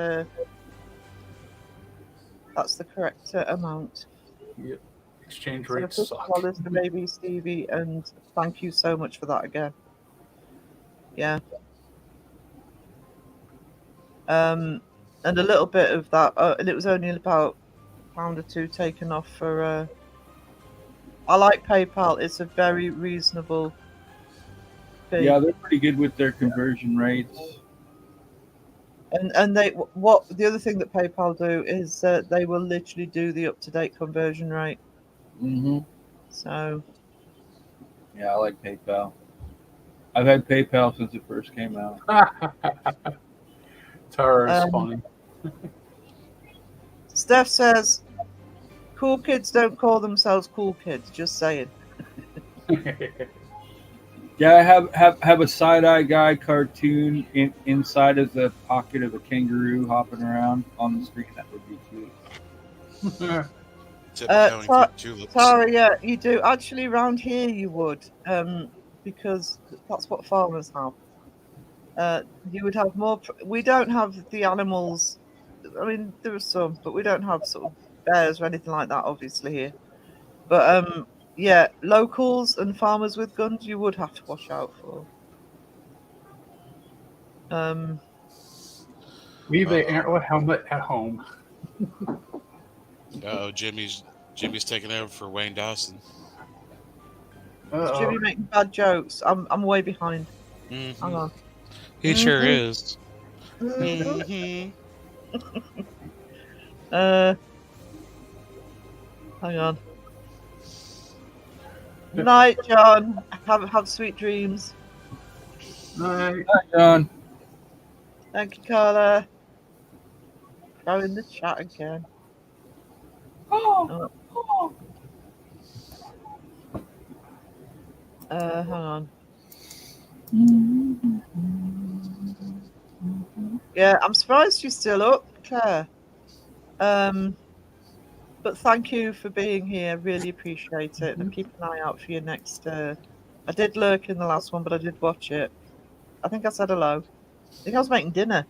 That's the correct amount. Yep. Exchange So rates suck. $50 for baby Stevie, and thank you so much for that again. Yeah. And a little bit of that, and it was only about £1 or £2 taken off for. I like PayPal. It's a very reasonable fee. Yeah, they're pretty good with their conversion rates. And the other thing that PayPal do is they will literally do the up-to-date conversion rate. Mm-hmm. So Yeah, I like PayPal. I've had PayPal since it first came out. Tara is funny. Steph says, "Cool kids don't call themselves cool kids." Just saying. Yeah, have a side-eye guy cartoon inside of the pocket of a kangaroo hopping around on the screen. That would be cute. Tiptoeing through tulips. Tara, yeah, you do. Actually, around here you would, because that's what farmers have. You would have more. We don't have the animals. I mean, there are some, but we don't have sort of bears or anything like that, obviously here. But yeah, locals and farmers with guns, you would have to watch out for. Leave the antler helmet at home. Oh, Jimmy's taking over for Wayne Dawson. Is Jimmy making bad jokes? I'm way behind. Mhm. Hang on. He sure Mhm. is. Mhm. Mhm. Hang on. Night, John. Have sweet dreams. Night. Hi, John. Thank you, Carla. Go in the chat again. Oh, Hang on. Yeah, I'm surprised she's still up, Claire. But thank you for being here. Really appreciate it. And keep an eye out for your next. I did lurk in the last one, but I did watch it. I think I said hello. I think I was making dinner.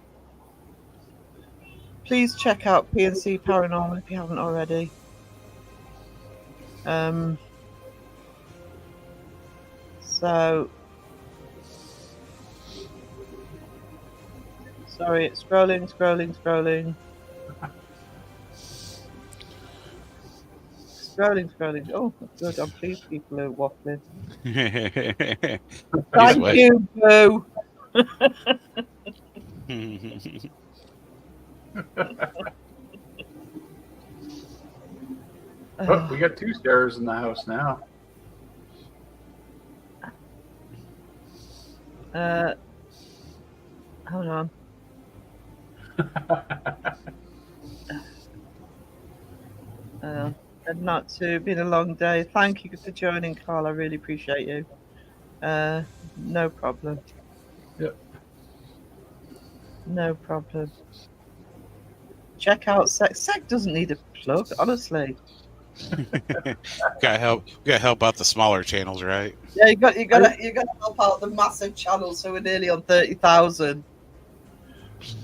Please check out PNC Paranormal if you haven't already. So sorry, scrolling. Scrolling. Oh, good. I'm pleased people are waffling. He's Thank wet. you, Boo. Oh, we got 2 stairs in the house now. Hold on. And not to been a long day. Thank you for joining, Carl. I really appreciate you. No problem. Yep. No problem. Check out Sec. Sec doesn't need a plug, honestly. Got help out the smaller channels, right? Yeah, you got to help out the massive channels, so we're nearly on 30,000.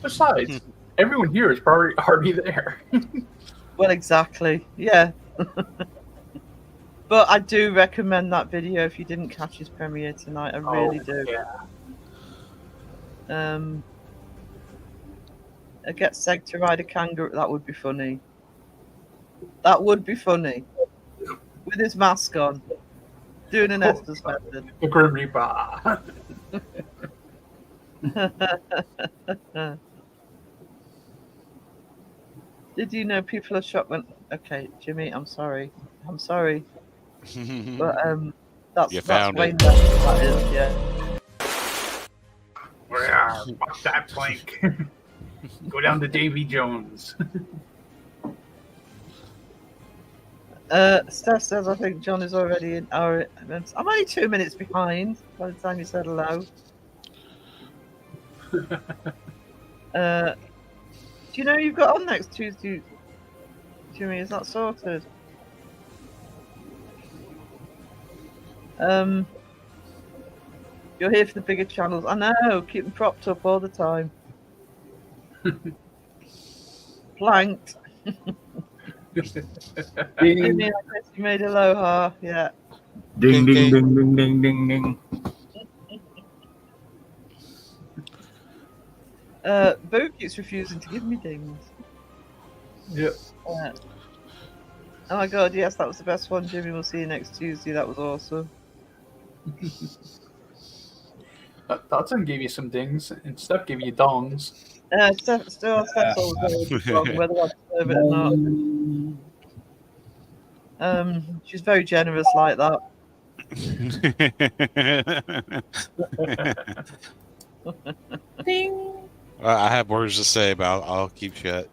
Besides, everyone here is probably already there. Well, exactly. Yeah. But I do recommend that video if you didn't catch his premiere tonight. I really do. Yeah. I get Seg to ride a kangaroo. That would be funny. That would be funny. With his mask on. Doing an Estes method. The Grim Reaper. Did you know people are shocked when... Okay, Jimmy, I'm sorry. But that's You found way it. better than that is, yeah. Fuck that plank. Go down to Davy Jones. Steph says I think John is already in our events. I'm only 2 minutes behind by the time you said hello. Do you know you've got on next Tuesday, Jimmy? Is that sorted? You're here for the bigger channels. I know, keep them propped up all the time. Blanked. Jimmy, I guess you made aloha. Yeah. Ding, ding, ding, ding, ding, ding, ding, ding. Boo keeps refusing to give me dings. Yep. Oh my god, yes, that was the best one, Jimmy. We'll see you next Tuesday. That was awesome. Dotson gave you some dings, and Steph gave you dongs. Steph's always wrong, whether I deserve it or not. She's very generous like that. Ding. I have words to say, but I'll keep shut.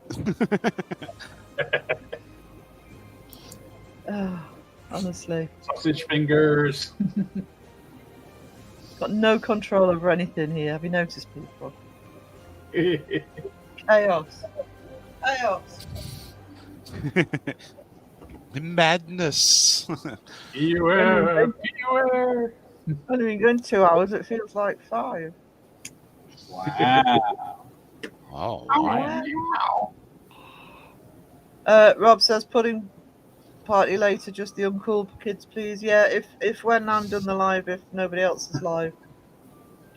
Honestly, Sausage fingers. got no control over anything here. Have you noticed, people? Chaos. Madness. Beware. Only been going 2 hours. It feels like 5. Wow. Oh, Wow. Rob says pudding party later. Just the uncool kids, please. Yeah, if when I'm done the live, if nobody else is live,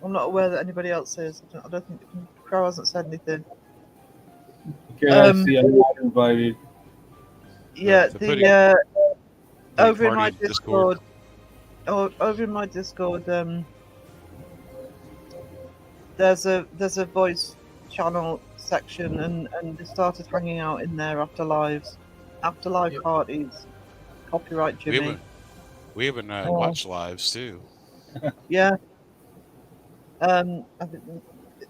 I'm not aware that anybody else is. I don't think Crow hasn't said anything. Okay, I see. I'm not invited. Yeah, The the pudding over in party my Discord, over in my Discord, there's a voice channel section, and they started hanging out in there after live Yep. parties. Copyright Jimmy. We even watch lives too. Yeah. I think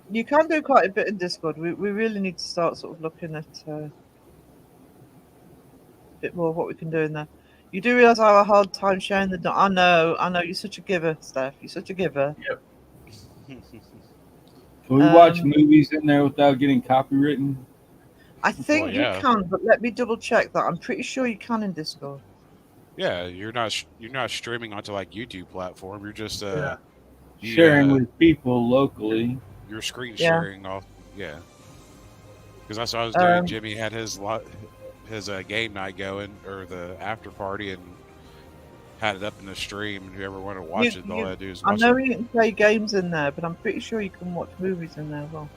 you can do quite a bit in Discord. We really need to start sort of looking at a bit more of what we can do in there. You do realise I have a hard time sharing the. I know. You're such a giver, Steph. You're such a giver. Can we watch Um, movies in there without getting copywritten? I think Well, you yeah. can, but let me double check that. I'm pretty sure you can in Discord. Yeah, you're not streaming onto like YouTube platform. You're just Yeah. Sharing with people locally. you're screen Yeah. sharing off. Yeah, because that's what I was doing. Um, Jimmy had his game night going, or the after party, and had it up in the stream. And whoever wanted to watch it, all I do is I watch know it. you can play games in there, but I'm pretty sure you can watch movies in there as well.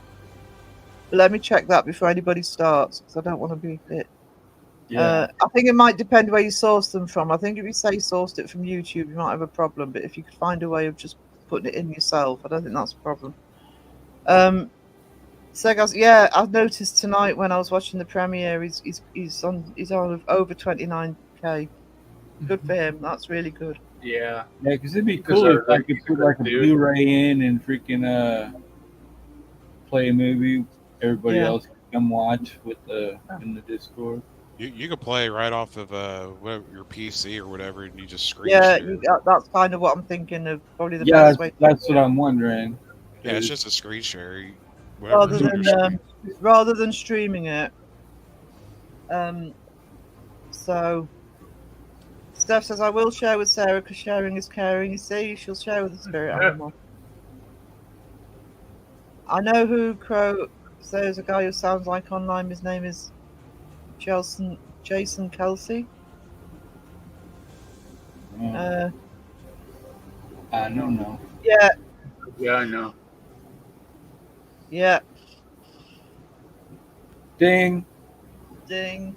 But let me check that before anybody starts, because I don't want to be a bit. Yeah. I think it might depend where you source them from. I think if you say sourced it from YouTube, you might have a problem. But if you could find a way of just putting it in yourself, I don't think that's a problem. Segas, yeah, I've noticed tonight when I was watching the premiere, he's on over 29k. Good for him. That's really good. Yeah. Yeah, because it'd be Because cool if I like, could put like a dude. Blu-ray in and freaking play a movie. Everybody Yeah. else can come watch with in the Discord. You can play right off of whatever, your PC or whatever, and you just screen Yeah, share. that's kind of what I'm thinking of. Probably the Yeah, best way. that's what I'm wondering. Yeah, it's just a screen share. Rather Whatever's on your than screen. rather than streaming it. So Steph says I will share with Sarah because sharing is caring. You see, she'll share with the spirit animal. I know who Crow. So there's a guy who sounds like online. His name is Jason Kelsey. I don't know. Yeah, Yeah, I know. yeah, Ding. ding.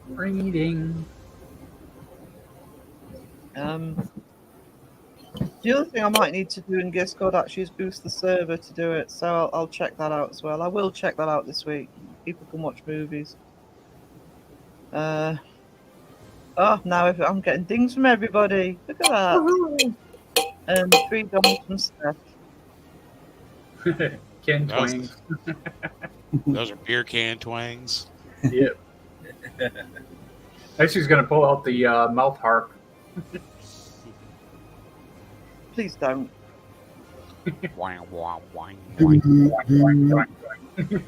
Reading. The other thing I might need to do in Discord actually is boost the server to do it. So I'll check that out as well. I will check that out this week. People can watch movies. Oh, now I'm getting things from everybody. Look at that. 3 dollars from Steph. Ken That was- Twangs. Those are beer can twangs. Yep. Actually, he's gonna pull out the mouth harp. Please don't. Wah, wah, wah,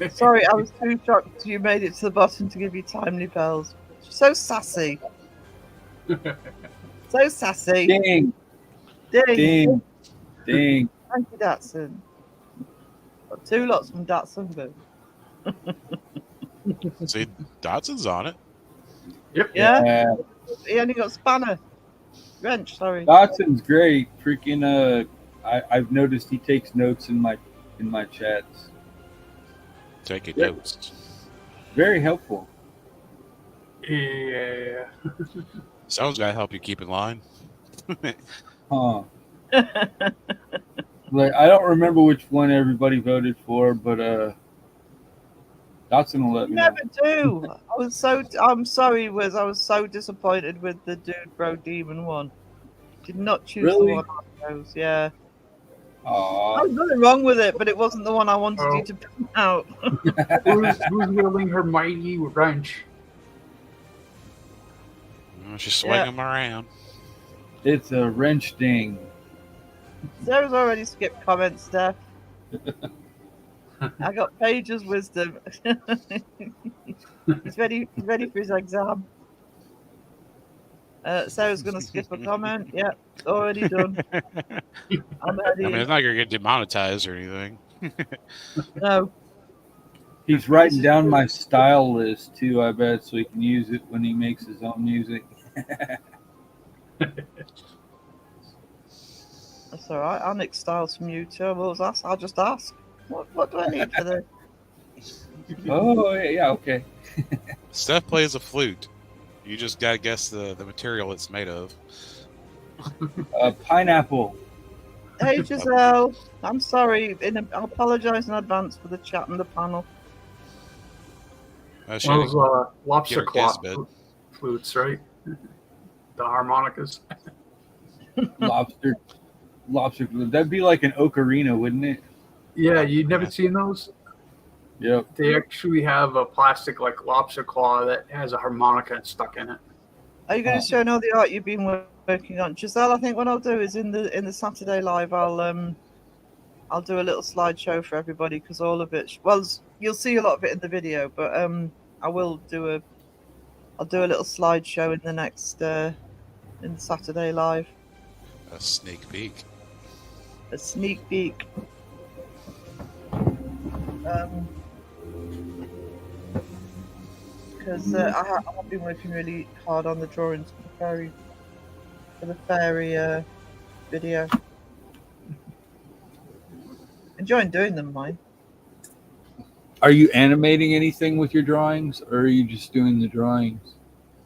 Sorry, I was too shocked you made it to the bottom to give you timely bells. So sassy. So sassy. Ding. Ding. Ding. Ding. Thank you, Datsun. Got 2 lots from Datsun, boo. See, Dotson's on it. Yep. Yeah? He only got spanner. Wrench, sorry. Dotson's great. Freaking I've noticed he takes notes in my chats. Take it Yeah. notes. Very helpful. Yeah. Someone's got to help you keep in line. Huh. Like I don't remember which one everybody voted for, but Dotson will let me know. Never do. I'm sorry, Wiz. I was so disappointed with the Dude Bro Demon one. Did not choose Really? the one I chose. Yeah. Aw. There's nothing wrong with it, but it wasn't the one I wanted Oh. you to bring out. Who's wielding her mighty wrench? She's swinging them around. It's a wrench ding. Sarah's already skipped comments, Steph. I got Paige's wisdom. He's ready for his exam. Sarah's going to skip a comment. Yeah, already done. I'm I mean, ready. it's not going to get demonetized or anything. No. He's writing down my style list too, I bet, so he can use it when he makes his own music. That's all right. I'll nick styles from you too. I'll just ask. What do I need for this? Oh yeah, okay. Steph plays a flute. You just gotta guess the material it's made of. Pineapple. Hey Giselle, I'm sorry. I apologise in advance for the chat and the panel. She One had of to those lobster get her claw kids bed. flutes, right? The harmonicas. Lobster. That'd be like an ocarina, wouldn't it? Yeah, you've never Yeah. seen those? Yep. They actually have a plastic like lobster claw that has a harmonica stuck in it. Are you going to show all the art you've been working on, Giselle? I think what I'll do is in the Saturday live, I'll do a little slideshow for everybody because all of it. Well, you'll see a lot of it in the video, but I'll do a little slideshow in the next in the Saturday live. A sneak peek. A sneak peek. Because I've been working really hard on the drawings for the fairy video. Enjoying doing them, mine. Are you animating anything with your drawings, or are you just doing the drawings?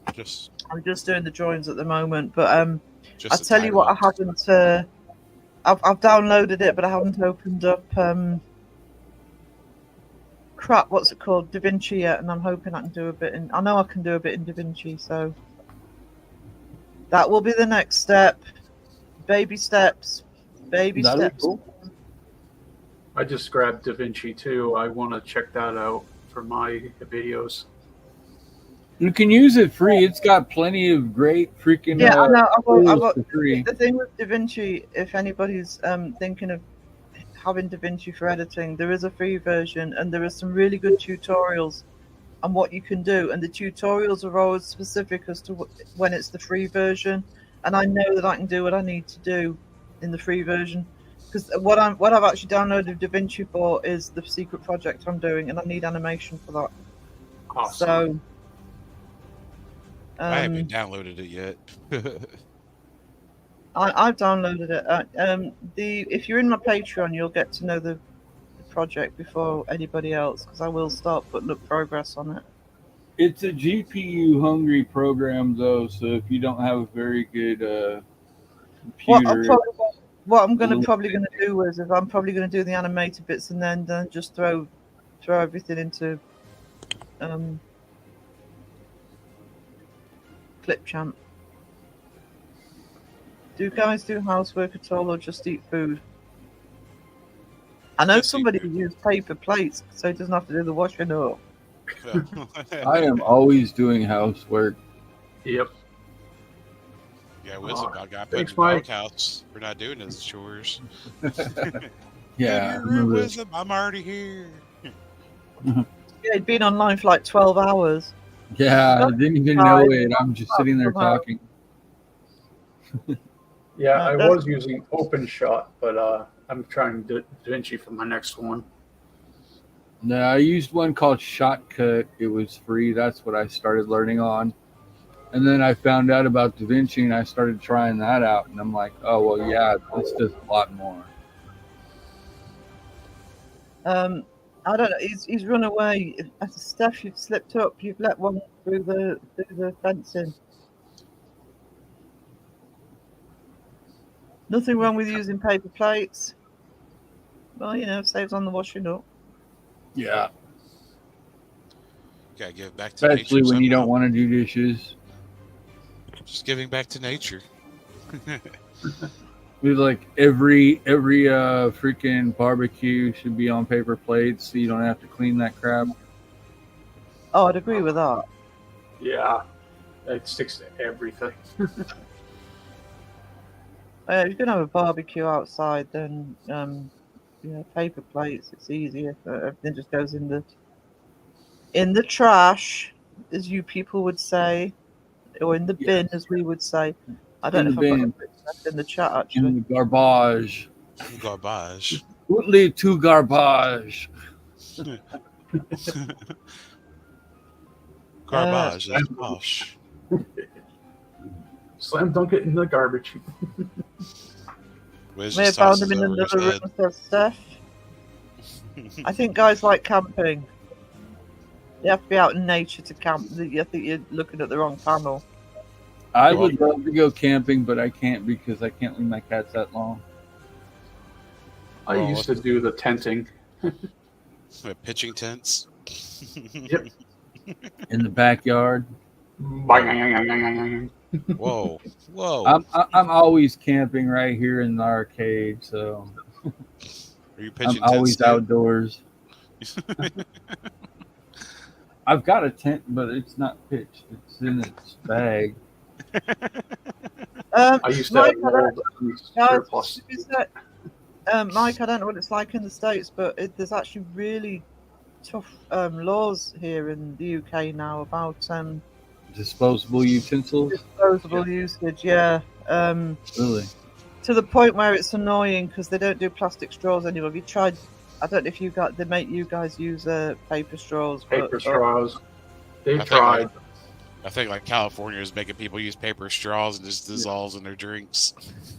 I'm just doing the drawings at the moment, but Just I the tell you what, I title. haven't. I've downloaded it, but I haven't opened up. Crap, what's it called? DaVinci yet, and I'm hoping I can do a bit in. I know I can do a bit in DaVinci, so that will be the next step. Baby steps. Baby That'll be steps. cool. I just grabbed DaVinci too. I want to check that out for my videos. You can use it free. It's got plenty of great freaking Yeah, I know. tools for free. The thing with DaVinci, if anybody's thinking of having DaVinci for editing, there is a free version and there are some really good tutorials on what you can do. And the tutorials are always specific as to when it's the free version. And I know that I can do what I need to do in the free version. Because what I've actually downloaded DaVinci for is the secret project I'm doing, and I need animation for that. Awesome. So I haven't downloaded it yet. I've downloaded it. If you're in my Patreon, you'll get to know the project before anybody else, because I will start putting up progress on it. It's a GPU hungry program though, so if you don't have a very good computer, What I'm probably gonna do is I'm probably gonna do the animated bits and then just throw everything into Clipchamp. Do you guys do housework at all, or just eat food? I know somebody who used paper plates so he doesn't have to do the washing up. I am always doing housework. Yep. Yeah, Wisdom Dog got put in Thanks, the Mike. doghouse for not doing his chores. Yeah, I Come here, remember this. Wisdom, I'm already here. Yeah, he'd been online for like 12 hours. Yeah, I didn't even know it. I'm just sitting there talking. Yeah, I was using OpenShot, but I'm trying DaVinci for my next one. No, I used one called Shotcut. It was free. That's what I started learning on. And then I found out about DaVinci and I started trying that out. And I'm like, oh, well, yeah, this does a lot more. I don't know. He's run away. Steph, you've slipped up. You've let one through the fencing. Nothing wrong with using paper plates. Well, saves on the washing up. Yeah. Gotta give back to Especially nature when you somehow. don't want to do dishes. Just giving back to nature. With like every freaking barbecue should be on paper plates so you don't have to clean that crap. Oh, I'd agree with that. Yeah, it sticks to everything. If you're gonna have a barbecue outside, then paper plates. It's easier. Everything just goes in the trash, as you people would say, or in the bin, as we would say. I don't know if I've got that in the chat actually. In the garbage. Garbage. Only to garbage. Garbage is posh. Slam dunk it in the garbage. Wiz May have just found tosses them in over his another head. room, says Steph. I think guys like camping. You have to be out in nature to camp. I think you're looking at the wrong panel. I would love to go camping, but I can't because I can't leave my cats that long. I Well, used to do the tenting. With pitching tents. Yep. In the backyard. Whoa, whoa! I'm always camping right here in the arcade, so Are you I'm pitching tents always too? outdoors. I've got a tent, but it's not pitched. It's in its bag. I used to Mike, have old surplus. Mike, I don't know what it's like in the States, but there's actually really tough laws here in the UK now about Disposable utensils. disposable usage. Yeah. Really? To the point where it's annoying because they don't do plastic straws anymore. Have you tried? I don't know if you got. They make you guys use paper straws. Paper but, straws. They've I think, tried. I think like California is making people use paper straws and just dissolves in their drinks.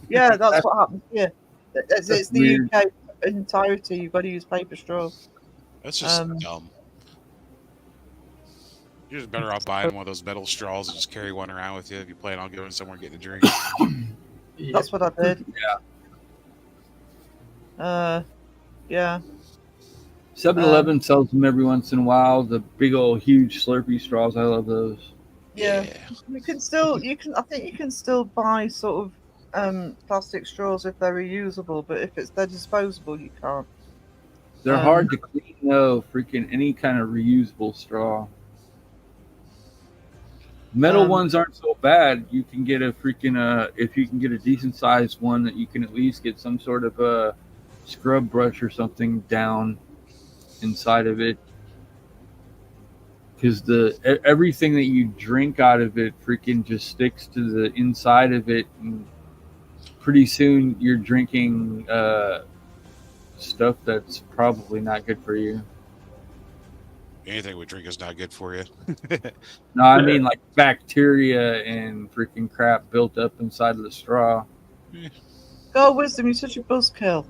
Yeah, that's what happens here. It's the weird. UK entirety. You've got to use paper straws. That's just dumb. You're just better off buying one of those metal straws and just carry one around with you if you plan on going somewhere and getting a drink. Yeah. That's what I did. Yeah. 7-Eleven sells them every once in a while. The big old huge Slurpee straws. I love those. Yeah. I think you can still buy sort of plastic straws if they're reusable, but if they're disposable, you can't. They're hard to clean though. Freaking any kind of reusable straw. Metal ones aren't so bad. You can get a freaking if you can get a decent sized one that you can at least get some sort of a scrub brush or something down inside of it, because everything that you drink out of it freaking just sticks to the inside of it, and pretty soon you're drinking stuff that's probably not good for you. Anything we drink is not good for you. No, I mean like bacteria and freaking crap built up inside of the straw. God, Wisdom, you're such a buzzkill.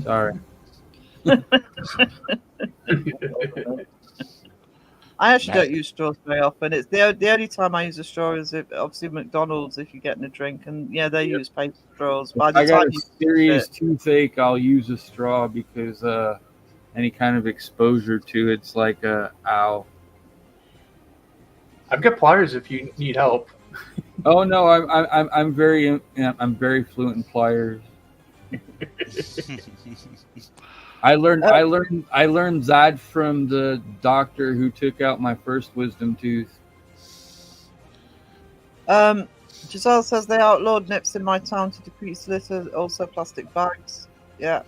Sorry. I actually don't use straws very often. It's the only time I use a straw is obviously McDonald's if you're getting a drink, and yeah, they use paper straws. By the I got time a you serious toothache, I'll use a straw because any kind of exposure to it's like ow. I've got pliers if you need help. Oh no, I'm very fluent in pliers. I learned that from the doctor who took out my first wisdom tooth. Giselle says they outlawed nips in my town to decrease litter. Also, plastic bags. Yeah.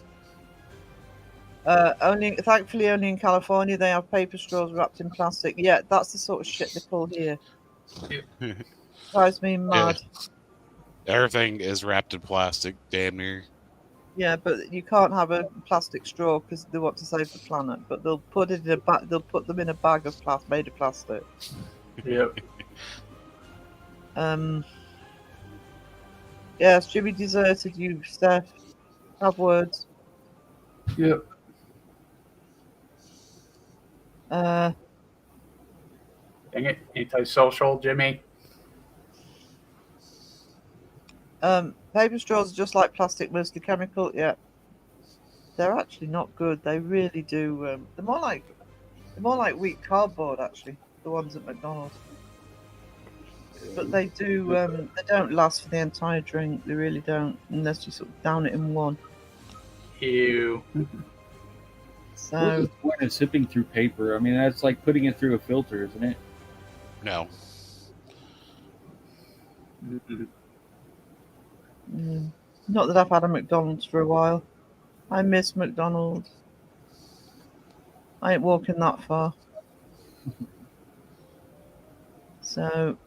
Thankfully, only in California they have paper straws wrapped in plastic. Yeah, that's the sort of shit they pull here. Drives me mad. Yeah. Everything is wrapped in plastic, damn near. Yeah, but you can't have a plastic straw because they want to save the planet. But they'll put it in a bag. They'll put them in a bag of made of plastic. Yep. Yes, Jimmy deserted you, Steph. Have words. Yep. Uh, Dang it. Antisocial, Jimmy. Paper straws are just like plastic, mostly chemical. Yeah, they're actually not good. They really do. They're more like weak cardboard, actually. The ones at McDonald's, but they do. They don't last for the entire drink. They really don't, unless you sort of down it in one. Ew. So What's the point of sipping through paper? I mean, that's like putting it through a filter, isn't it? No. not that I've had a McDonald's for a while. I miss McDonald's. I ain't walking that far. So,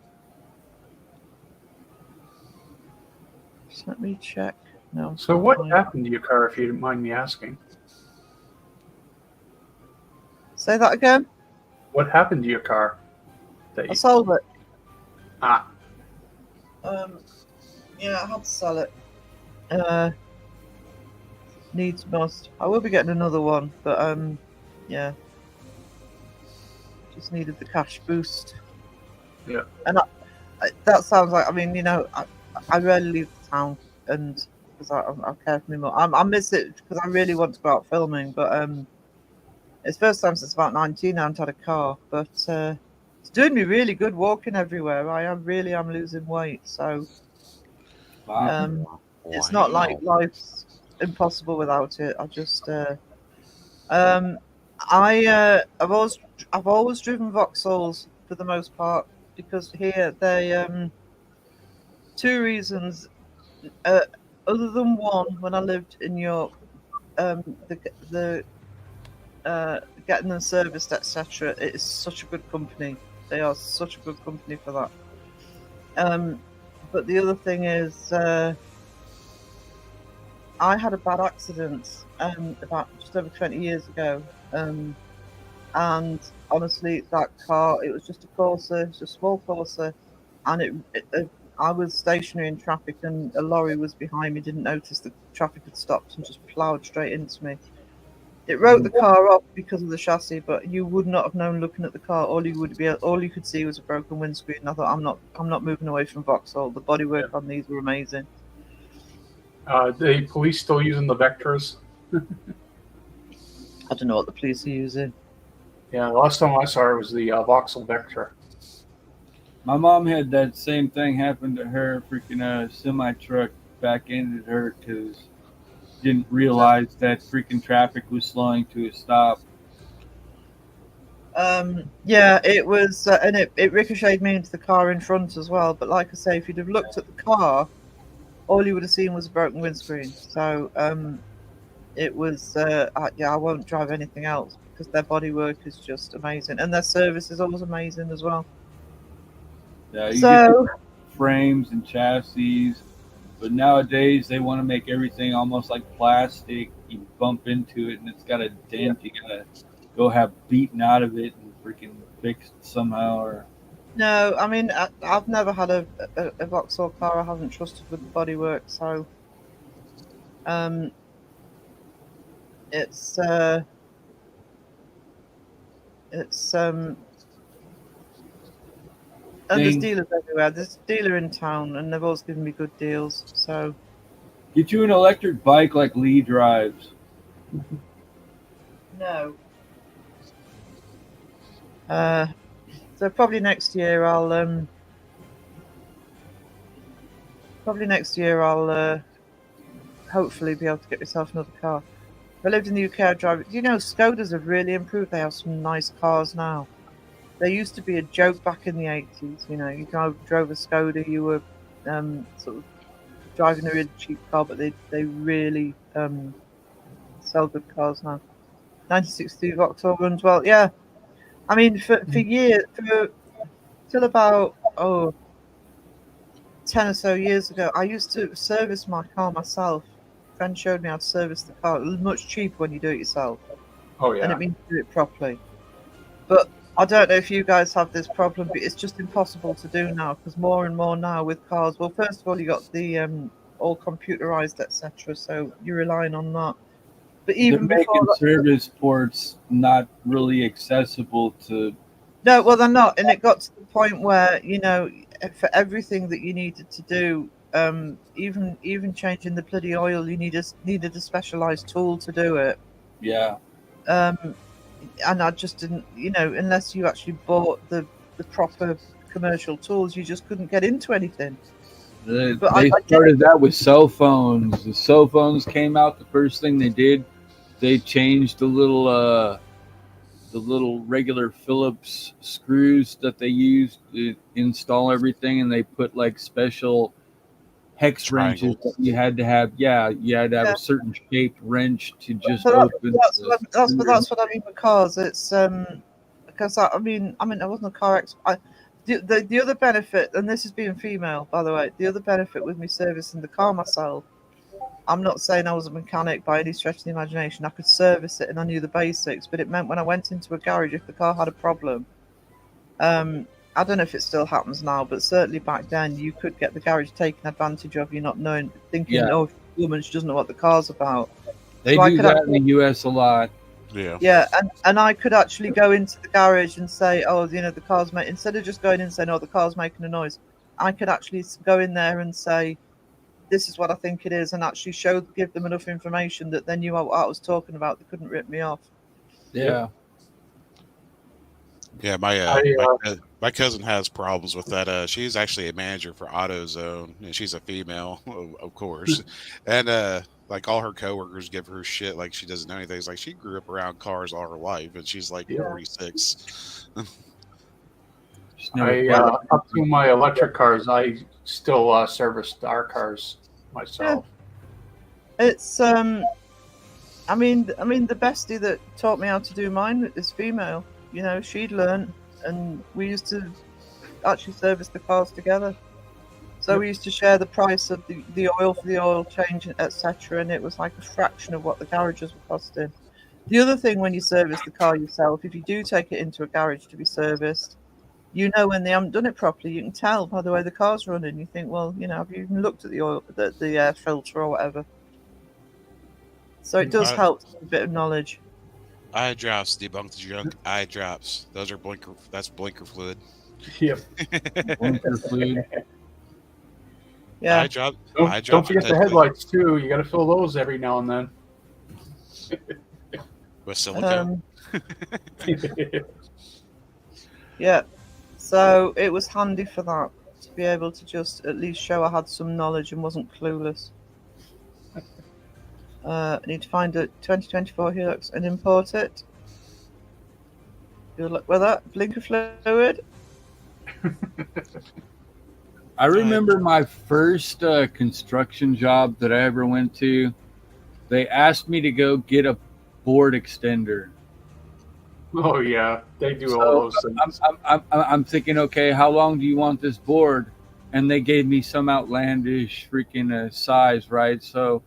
just let me check. No. So what fine. happened to your car, if you didn't mind me asking? Say that again. What happened to your car? I sold it. Ah. Yeah, I had to sell it. Needs must. I will be getting another one, but yeah. just needed the cash boost. Yeah. And that sounds like, I mean, you know, I rarely leave the town, and because I care for me more. I miss it because I really want to go out filming, but it's the first time since about 19 I haven't had a car. But it's doing me really good walking everywhere. I'm losing weight, so it's not like life's impossible without it. I've always driven Vauxhalls for the most part, because here they two reasons. Other than one, when I lived in York, the getting them serviced, etc. It is such a good company. They are such a good company for that. But the other thing is, I had a bad accident about just over 20 years ago. And honestly, that car, it was just a Corsa, it's a small Corsa, and I was stationary in traffic, and a lorry was behind me, didn't notice the traffic had stopped, and just ploughed straight into me. It wrote the car off because of the chassis, but you would not have known looking at the car. All you could see was a broken windscreen. I thought, I'm not moving away from Vauxhall. The bodywork on these were amazing. The police still using the Vectras? I don't know what the police are using. Yeah, the last time I saw her was the Vauxhall Vectra. My mom had that same thing happen to her. Freaking semi truck back-ended her because didn't realize that freaking traffic was slowing to a stop. Yeah, it was, and it ricocheted me into the car in front as well. But like I say, if you'd have looked at the car, all you would have seen was a broken windscreen. So it was, I won't drive anything else because their bodywork is just amazing, and their service is always amazing as well. Yeah, you get frames and chassis, but nowadays they want to make everything almost like plastic. You bump into it and it's got a dent. You gotta go have beaten out of it and freaking fixed somehow. Or no, I mean I've never had a Vauxhall car I haven't trusted with the bodywork, so it's and there's dealers everywhere. There's a dealer in town, and they've always given me good deals. So get you an electric bike like Lee drives. No. So probably next year I'll hopefully be able to get myself another car. If I lived in the UK, I'd drive it. You know, Skodas have really improved. They have some nice cars now. They used to be a joke back in the 80s. You know, you drove a Skoda, you were sort of driving a really cheap car, but they really sell good cars now. 1962 Vauxhall runs well. Yeah, I mean for years, till about 10 or so years ago, I used to service my car myself. A friend showed me how to service the car. It was much cheaper when you do it yourself. Oh yeah. And it means you do it properly. But I don't know if you guys have this problem, but it's just impossible to do now, because more and more now with cars. Well, first of all, you got the all computerized, etc. So you're relying on that. But even they're before making service ports not really accessible to. No, well, they're not, and it got to the point where, you know, for everything that you needed to do, even changing the bloody oil, you needed a specialized tool to do it. Yeah. And I just didn't, you know, unless you actually bought the proper commercial tools, you just couldn't get into anything. They started that with cell phones. The cell phones came out. The first thing they did, they changed the little regular Phillips screws that they used to install everything, and they put like special hex wrenches that you had to have. Yeah, you had to have a certain shaped wrench to just open. That's what I mean with cars. It's because I mean I wasn't a car expert. The other benefit, and this is being female, by the way, the other benefit with me servicing the car myself, I'm not saying I was a mechanic by any stretch of the imagination. I could service it and I knew the basics, but it meant when I went into a garage, if the car had a problem, I don't know if it still happens now, but certainly back then, you could get the garage taken advantage of you not thinking, oh, woman, she doesn't know what the car's about. They do that in the US a lot. Yeah. Yeah, and I could actually go into the garage and say, oh, the car's instead of just going in and saying, oh, the car's making a noise, I could actually go in there and say, this is what I think it is, and actually give them enough information that they knew what I was talking about. They couldn't rip me off. Yeah. Yeah, my cousin has problems with that. She's actually a manager for AutoZone, and she's a female, of course. And like all her coworkers give her shit like she doesn't know anything. It's like she grew up around cars all her life, and she's like 46. Up to my electric cars, I still serviced our cars myself. It's I mean the bestie that taught me how to do mine is female. She'd learned, and we used to actually service the cars together. So we used to share the price of the oil for the oil change, etc. And it was like a fraction of what the garages were costing. The other thing, when you service the car yourself, if you do take it into a garage to be serviced, when they haven't done it properly. You can tell by the way the car's running. You think, well, have you even looked at the oil, the air filter or whatever? So it does help a bit of knowledge. Eye drops debunk the junk. Eye drops. Those are blinker. That's blinker fluid. Yep. Blinker fluid. Yeah. Don't forget the headlights too. You got to fill those every now and then. With silicone. Yeah. So it was handy for that, to be able to just at least show I had some knowledge and wasn't clueless. I need to find a 2024 Hilux and import it. Good luck with that. Blinker fluid. I remember my first construction job that I ever went to. They asked me to go get a board extender. Oh yeah, they do all those things. I'm thinking, okay, how long do you want this board? And they gave me some outlandish freaking size, right? So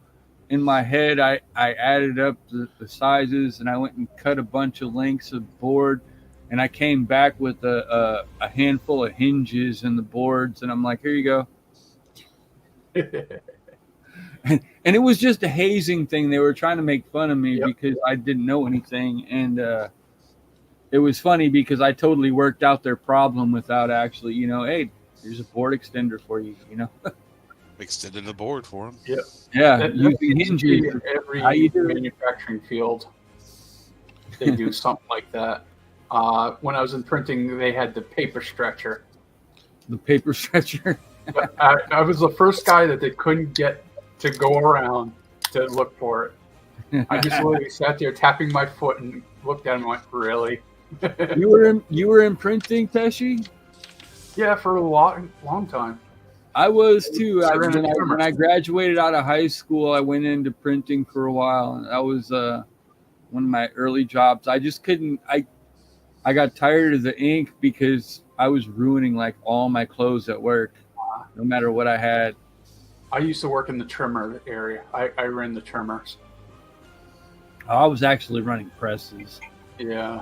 in my head, I added up the sizes, and I went and cut a bunch of lengths of board, and I came back with a handful of hinges in the boards, and I'm like, here you go. And it was just a hazing thing. They were trying to make fun of me because I didn't know anything, and it was funny because I totally worked out their problem without actually, hey, here's a board extender for you, Extended the board for them. Yep. Yeah, using hinges. Every manufacturing field, they do something like that. When I was in printing, they had the paper stretcher. The paper stretcher. I was the first guy that they couldn't get to go around to look for it. I just literally sat there tapping my foot and looked at him and went, really? You were in printing, Pesci? Yeah, for a long time. I was too. When I graduated out of high school, I went into printing for a while, and that was one of my early jobs. I just couldn't. I got tired of the ink because I was ruining like all my clothes at work, no matter what I had. I used to work in the trimmer area. I ran the trimmers. I was actually running presses. Yeah.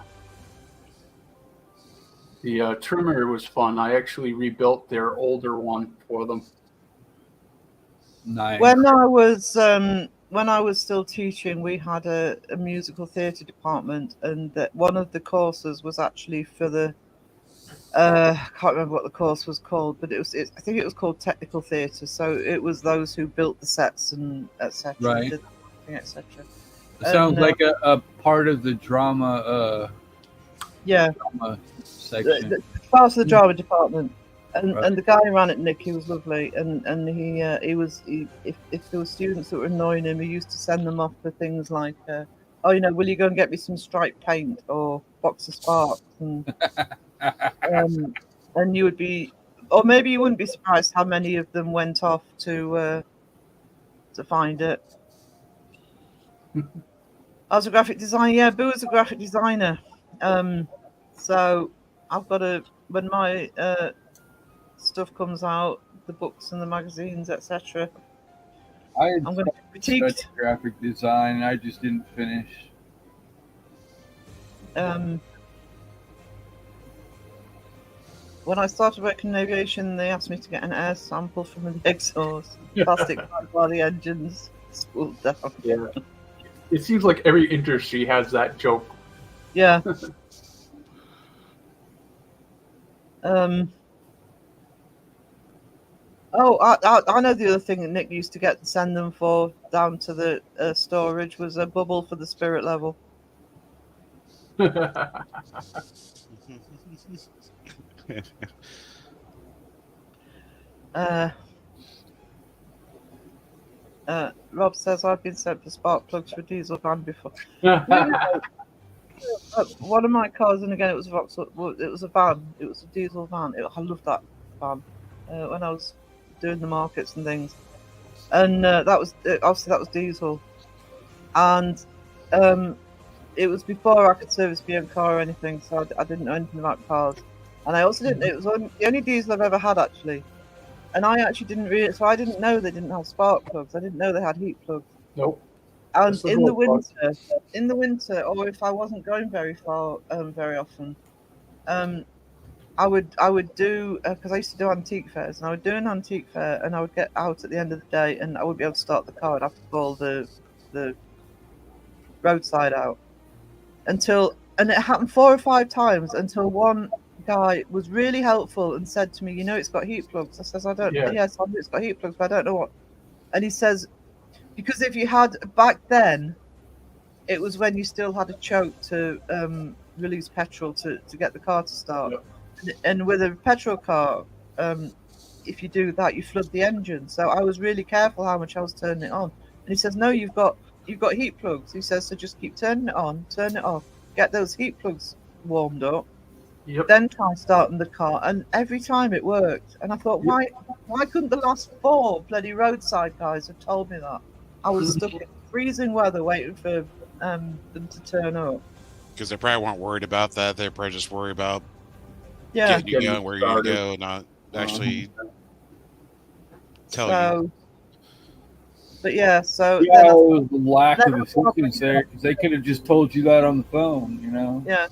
The trimmer was fun. I actually rebuilt their older one for them. Nice. When I was still teaching, we had a musical theatre department, and one of the courses was actually for the I can't remember what the course was called, but I think it was called technical theatre. So it was those who built the sets and etc. Right. Etc. It sounds like a part of the drama. Drama section. The part of the drama department, and the guy who ran it, Nick, he was lovely, and if there were students that were annoying him, he used to send them off for things like, will you go and get me some striped paint or box of sparks, and you would be, or maybe you wouldn't be surprised how many of them went off to find it. I was a graphic designer. Yeah, Boo was a graphic designer. So I've got when my stuff comes out, the books and the magazines, etc. I'm going to critique graphic design. I just didn't finish. When I started working in aviation, they asked me to get an air sample from the exhaust, plastic by the engines spooled down. Yeah. It seems like every industry has that joke. Yeah. Oh, I know the other thing that Nick used to get send them for down to the storage was a bubble for the spirit level. Rob says I've been sent for spark plugs for a diesel van before. One of my cars, and again it was a Vauxhall. It was a van. It was a diesel van. I loved that van when I was doing the markets and things. And that was obviously that was diesel, and it was before I could service my own car or anything, so I didn't know anything about cars. And I also didn't. It was the only diesel I've ever had actually, and I actually didn't really. So I didn't know they didn't have spark plugs. I didn't know they had heat plugs. Nope. And Just a in the glow plug. winter, or if I wasn't going very far, very often, I would do because I used to do antique fairs, and I would do an antique fair, and I would get out at the end of the day, and I wouldn't be able to start the car. I'd have to pull the roadside out and it happened 4 or 5 times until one guy was really helpful and said to me, "You know, it's got heat plugs." I says, "I don't." Yeah. Yes, I know it's got heat plugs, but I don't know what. And he says, because if you had back then, it was when you still had a choke to release petrol to get the car to start. Yep. And with a petrol car, if you do that, you flood the engine. So I was really careful how much I was turning it on. And he says, "No, you've got heat plugs." He says, "So just keep turning it on, turn it off, get those heat plugs warmed up, Yep. then try starting the car." And every time it worked. And I thought, why couldn't the last 4 bloody roadside guys have told me that? I was stuck in freezing weather waiting for them to turn up. Because they probably weren't worried about that. They're probably just worried about Yeah. getting you going where you're going to go, not actually tell you. So, but yeah, so Yeah, then it was the lack then of I thought- assistance there because they could have just told you that on the phone, you know. yeah.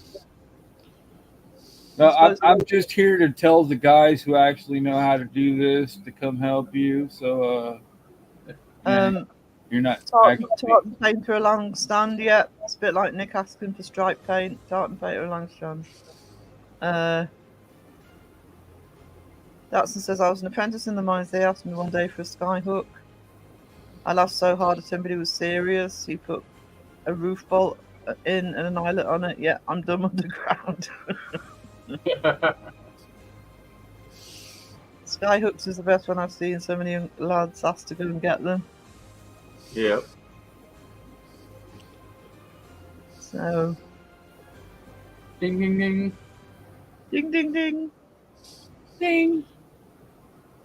No, I suppose- I'm just here to tell the guys who actually know how to do this to come help you. So, you're not Tartan paint for a long stand yet. It's a bit like Nick asking for stripe paint. Tartan paint for a long stand. Datsun says, "I was an apprentice in the mines. They asked me one day for a sky hook. I laughed so hard at somebody who was serious. He put a roof bolt in and an eyelet on it. Yeah, I'm dumb underground." Sky hooks is the best one I've seen. So many young lads asked to go and get them. Yep. So, Ding ding ding. ding, ding, ding. Ding.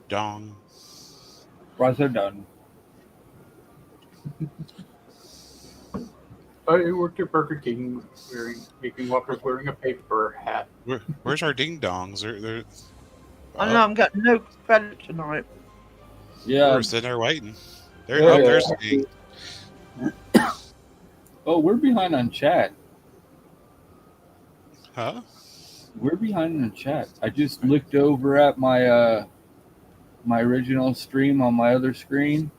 Dong. Fries are done. I worked at Burger King making Waffles wearing a paper hat. Where's our ding dongs? They're I know I'm getting no credit tonight. Yeah. We're sitting there waiting. There, Yeah. there's the ding. Oh, we're behind on chat. Huh? We're behind on chat. I just looked over at my my original stream on my other screen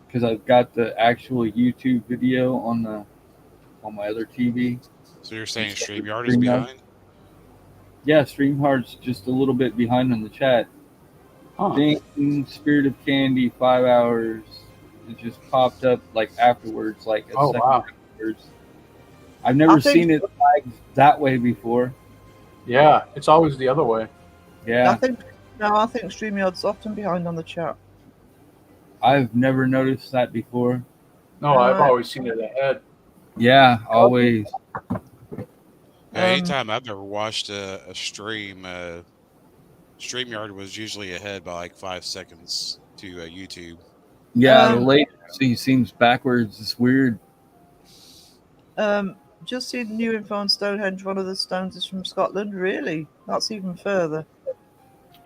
because I've got the actual YouTube video on my other TV. So you're saying StreamYard is behind? Yeah, StreamYard's just a little bit behind on the chat. Huh. Ding, Spirit of Candy, 5 hours. It just popped up like afterwards, like a second afterwards. I've never seen it flagged that way before. Yeah, it's always the other way. Yeah, I think StreamYard's often behind on the chat. I've never noticed that before. No, I've always seen it ahead. Yeah, always. Anytime I've ever watched a stream, StreamYard was usually ahead by like 5 seconds to YouTube. Yeah, the latency seems backwards. It's weird. Just see the new info on Stonehenge. One of the stones is from Scotland. Really? That's even further.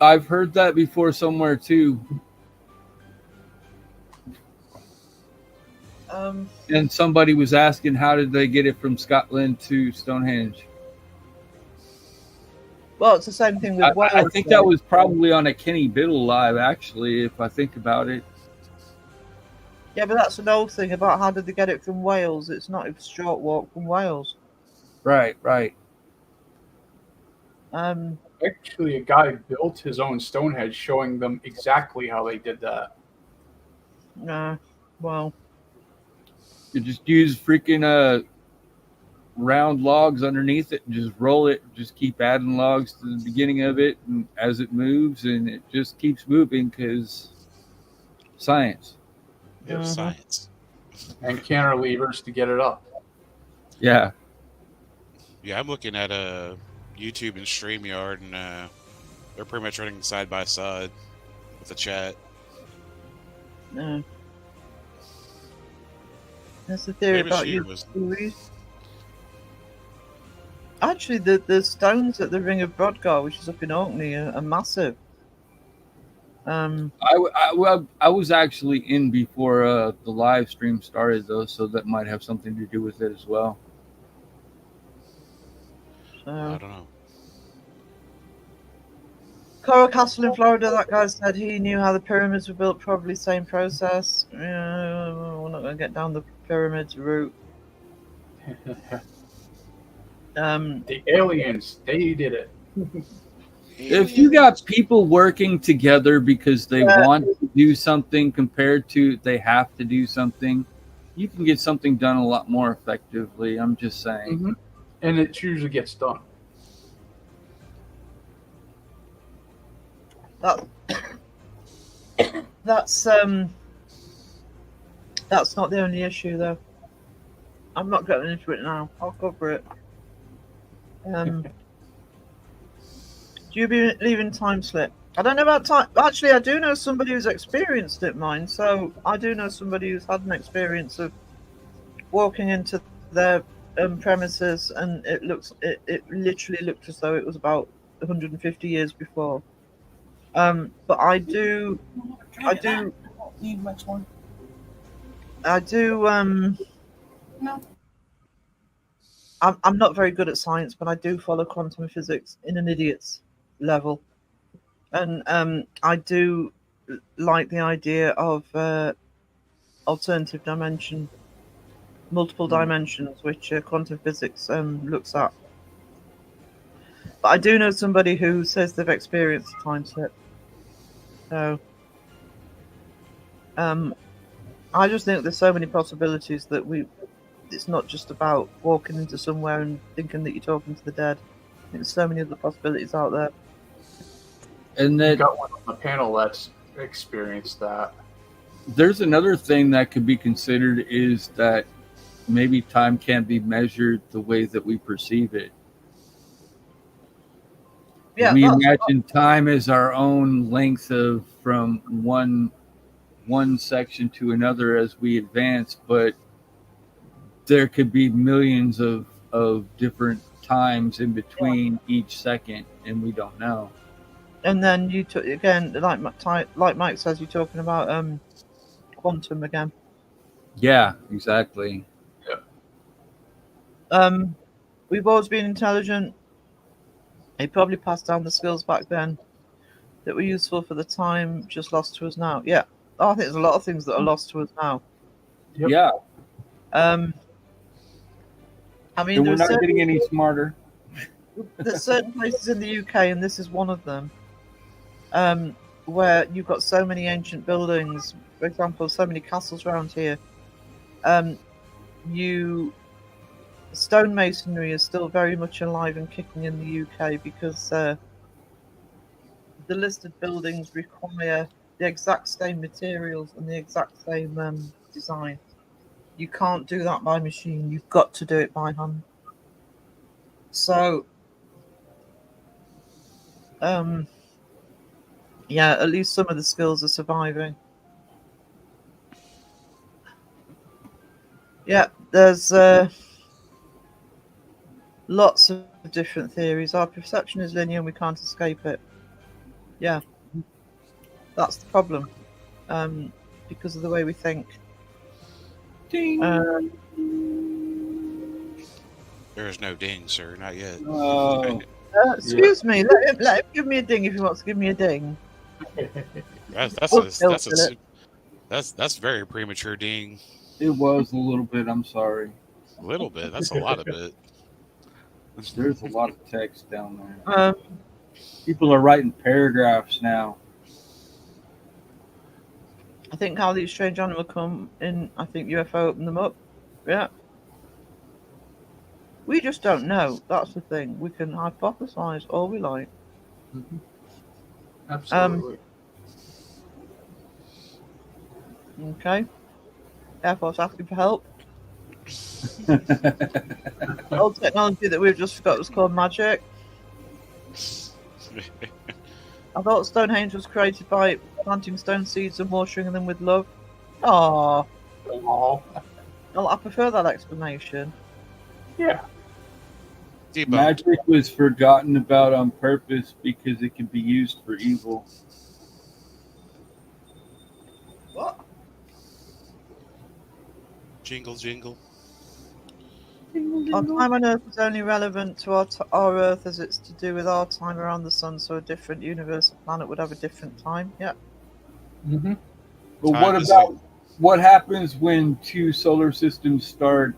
I've heard that before somewhere too. And somebody was asking how did they get it from Scotland to Stonehenge. Well, it's the same thing with Wales. I think that was probably on a Kenny Biddle live, actually, if I think about it. Yeah, but that's an old thing about how did they get it from Wales. It's not a short walk from Wales. Right. Actually, a guy built his own Stonehenge, showing them exactly how they did that. Well, You just use freaking round logs underneath it and just roll it. Just keep adding logs to the beginning of it, and as it moves, and it just keeps moving because science. Mhm. Science. And cantilevers to get it up. Yeah. Yeah, I'm looking at YouTube and StreamYard, and they're pretty much running side by side with the chat. no. That's the theory Maybe about she you. was. Actually, the stones at the Ring of Brodgar, which is up in Orkney, are massive. I was actually in before the live stream started, though, so that might have something to do with it as well. I So don't know. Coral Castle in Florida, that guy said he knew how the pyramids were built, probably same process. We're not going to get down the pyramids route. The aliens, they did it. If you got people working together because they want to do something compared to they have to do something, you can get something done a lot more effectively. I'm just saying. Mm-hmm. And it usually gets done. That's not the only issue, though. I'm not getting into it now. I'll cover it. Do you believe in time slip? I don't know about time. Actually, I do know somebody who's experienced it, mine. So I do know somebody who's had an experience of walking into their premises, and it literally looked as though it was about 150 years before. But I do Need much more. No. I'm not very good at science, but I do follow quantum physics in an idiot's level, and I do like the idea of alternative dimension, multiple dimensions, which quantum physics looks at. But I do know somebody who says they've experienced a time slip. So I just think there's so many possibilities that it's not just about walking into somewhere and thinking that you're talking to the dead. There's so many other possibilities out there. And We that got one on the panel that's experienced that. there's another thing that could be considered is that maybe time can't be measured the way that we perceive it. Yeah, we that's- imagine time as our own length of from one section to another as we advance, but there could be millions of different times in between each second, and we don't know. And then you took again, like Mike says, you're talking about quantum again. Yeah, exactly. We've always been intelligent. He probably passed down the skills back then that were useful for the time, just lost to us now. Yeah, I think there's a lot of things that are lost to us now. Yep. Yeah, I mean, and we're there's not getting any smarter. there's certain places in the UK, and this is one of them, where you've got so many ancient buildings. For example, so many castles around here. Stonemasonry is still very much alive and kicking in the UK because the listed buildings require the exact same materials and the exact same design. You can't do that by machine. You've got to do it by hand. So, yeah, at least some of the skills are surviving. Yeah, there's lots of different theories. Our perception is linear and we can't escape it. Yeah, that's the problem. Because of the way we think. Ding. There is no ding, sir. Not yet. Oh. Excuse me, let him give me a ding if he wants to give me a ding. That's Oh, a That's very premature, Dean. It was a little bit. I'm sorry. A little bit. That's a lot of it. There's a lot of text down there. Um, People are writing paragraphs now. I think how these strange animals come in. I think UFO opened them up. Yeah. We just don't know. That's the thing. We can hypothesize all we like. Mhm. Absolutely. Okay. Air Force asking for help. Old technology that we've just forgot was called magic. I thought Stonehenge was created by planting stone seeds and watering them with love. Oh, Oh, well, I prefer that explanation. yeah. Debunked. Magic was forgotten about on purpose because it can be used for evil. What? Jingle, jingle. Our time on Earth is only relevant to our Earth as it's to do with our time around the sun, so a different universe or planet would have a different time. Yeah. Mm-hmm. But Time what is about what happens when two solar systems start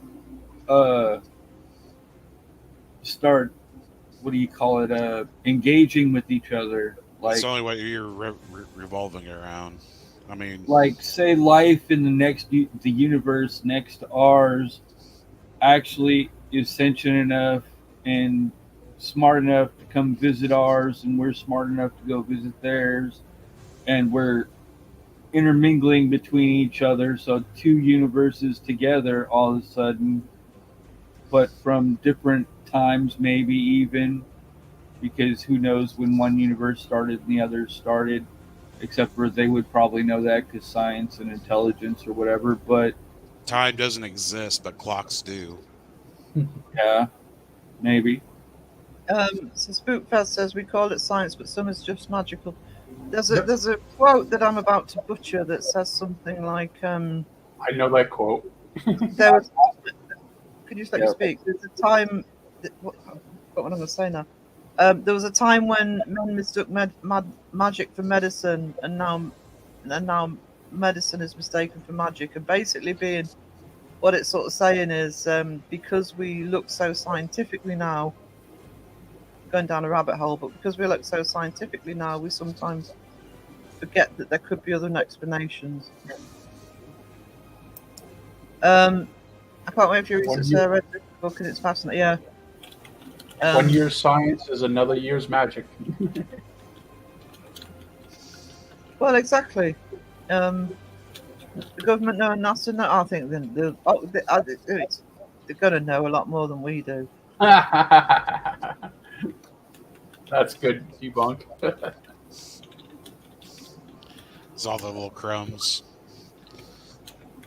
what do you call it, engaging with each other? It's Like the only way you're revolving around. I mean, say life in the universe next to ours actually is sentient enough and smart enough to come visit ours, and we're smart enough to go visit theirs, and we're intermingling between each other, so two universes together all of a sudden, but from different times, maybe even, because who knows when one universe started and the other started, except for they would probably know that because science and intelligence or whatever. But time doesn't exist, but clocks do. yeah, maybe. So Spookfest says we call it science, but some is just magical. There's a quote that I'm about to butcher that says something like, I know that quote. there was. Could you just let me Yeah. speak? There's a time. What I'm going to say now. There was a time when men mistook magic for medicine, and now medicine is mistaken for magic. And basically, being what it's sort of saying is because we look so scientifically now, going down a rabbit hole, but because we look so scientifically now, we sometimes forget that there could be other explanations. I can't wait for your research. I read this book and it's fascinating. Yeah. 1 year's science is another year's magic. Well, exactly. The government know and NASA know. I think they're going to know a lot more than we do. That's good debunk. It's all the little crumbs.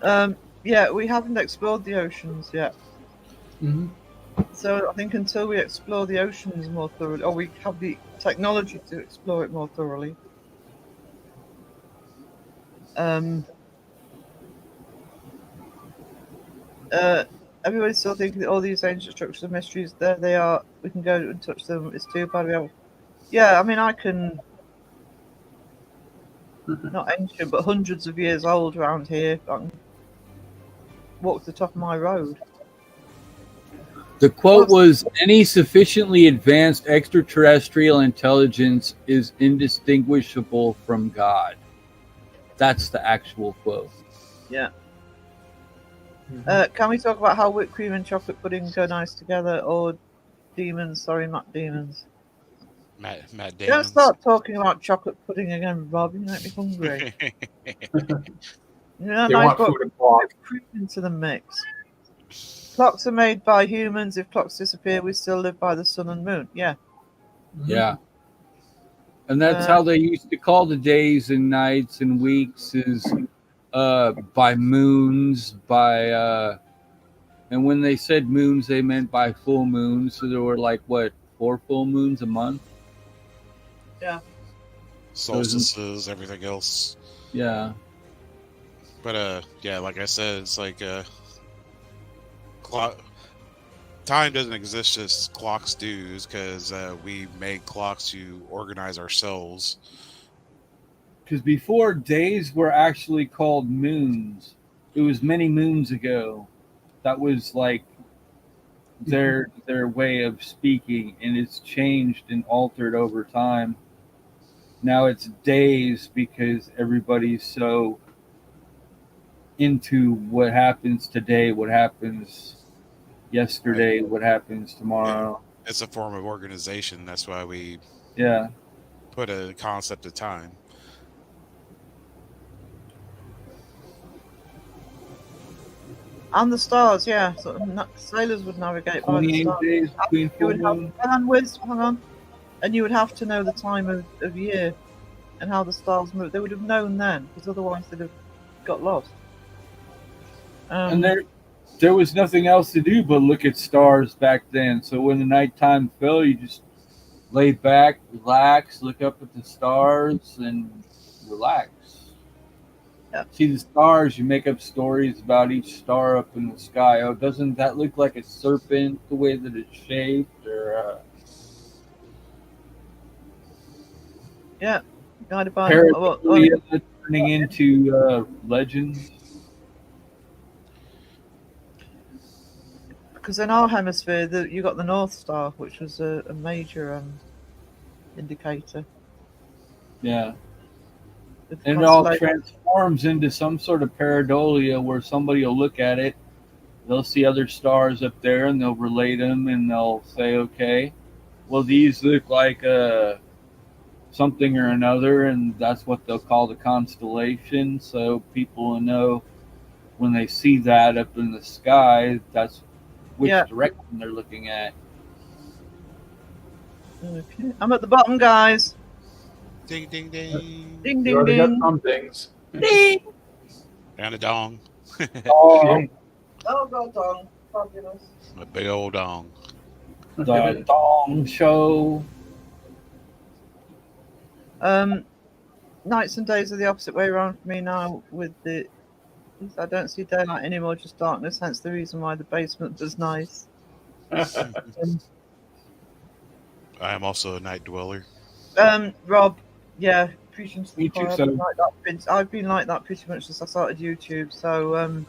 Yeah, we haven't explored the oceans yet. Mhm. So I think until we explore the oceans more thoroughly, or we have the technology to explore it more thoroughly, everybody's still thinking that all these ancient structures and mysteries, there they are. We can go and touch them. It's too bad we have. Yeah, I mean, I can. Not ancient, but hundreds of years old around here. I can walk to the top of my road. The quote was, any sufficiently advanced extraterrestrial intelligence is indistinguishable from God. That's the actual quote. Yeah. Can we talk about how whipped cream and chocolate pudding go nice together? Or demons? Sorry, not demons. Matt Don't Damon. start talking about chocolate pudding again, Rob. You make me hungry. You know, They nice want got food and clock. whipped cream into the mix. Clocks are made by humans. If clocks disappear, we still live by the sun and moon. Yeah. Yeah. And that's how they used to call the days and nights and weeks, is by moons, and when they said moons, they meant by full moons. So there were 4 full moons a month? Yeah. Solstices, everything else. Yeah. But yeah, like I said, it's like clock. Time doesn't exist as clocks do, because we make clocks to organize ourselves. because before days were actually called moons. It was many moons ago. That was like their way of speaking, and it's changed and altered over time. Now it's days because everybody's so into what happens today, what happens yesterday, what happens tomorrow. It's a form of organization. That's why we Yeah. put a concept of time. And the stars, yeah. So sailors would navigate by the 28 stars. days between You full would have, moon. hang on. And you would have to know the time of year and how the stars move. They would have known then, because otherwise they'd have got lost. And there was nothing else to do but look at stars back then. So when the nighttime fell, you just lay back, relax, look up at the stars, and relax. Yeah. See the stars, you make up stories about each star up in the sky. Oh, doesn't that look like a serpent, the way that it's shaped? Or yeah, guided by pareidolia turning into legends. because in our hemisphere, you got the North Star, which was a major indicator. Yeah. With And it all constellation- transforms into some sort of pareidolia where somebody will look at it, they'll see other stars up there, and they'll relate them, and they'll say, okay, well, these look like something or another, and that's what they'll call the constellation. So people will know when they see that up in the sky, that's which direction they're looking at. Okay. I'm at the bottom, guys. Ding, ding, ding. Ding, You ding, already ding. got some things. Ding. And a dong. Oh, Oh, God, dong. Fabulous. A big old dong. the Dong Show. Nights and days are the opposite way around for me now. I don't see daylight anymore, just darkness. Hence the reason why the basement was nice. I am also a night dweller. Rob, yeah, preaching to the Me too, choir. I've been like that pretty much since I started YouTube. So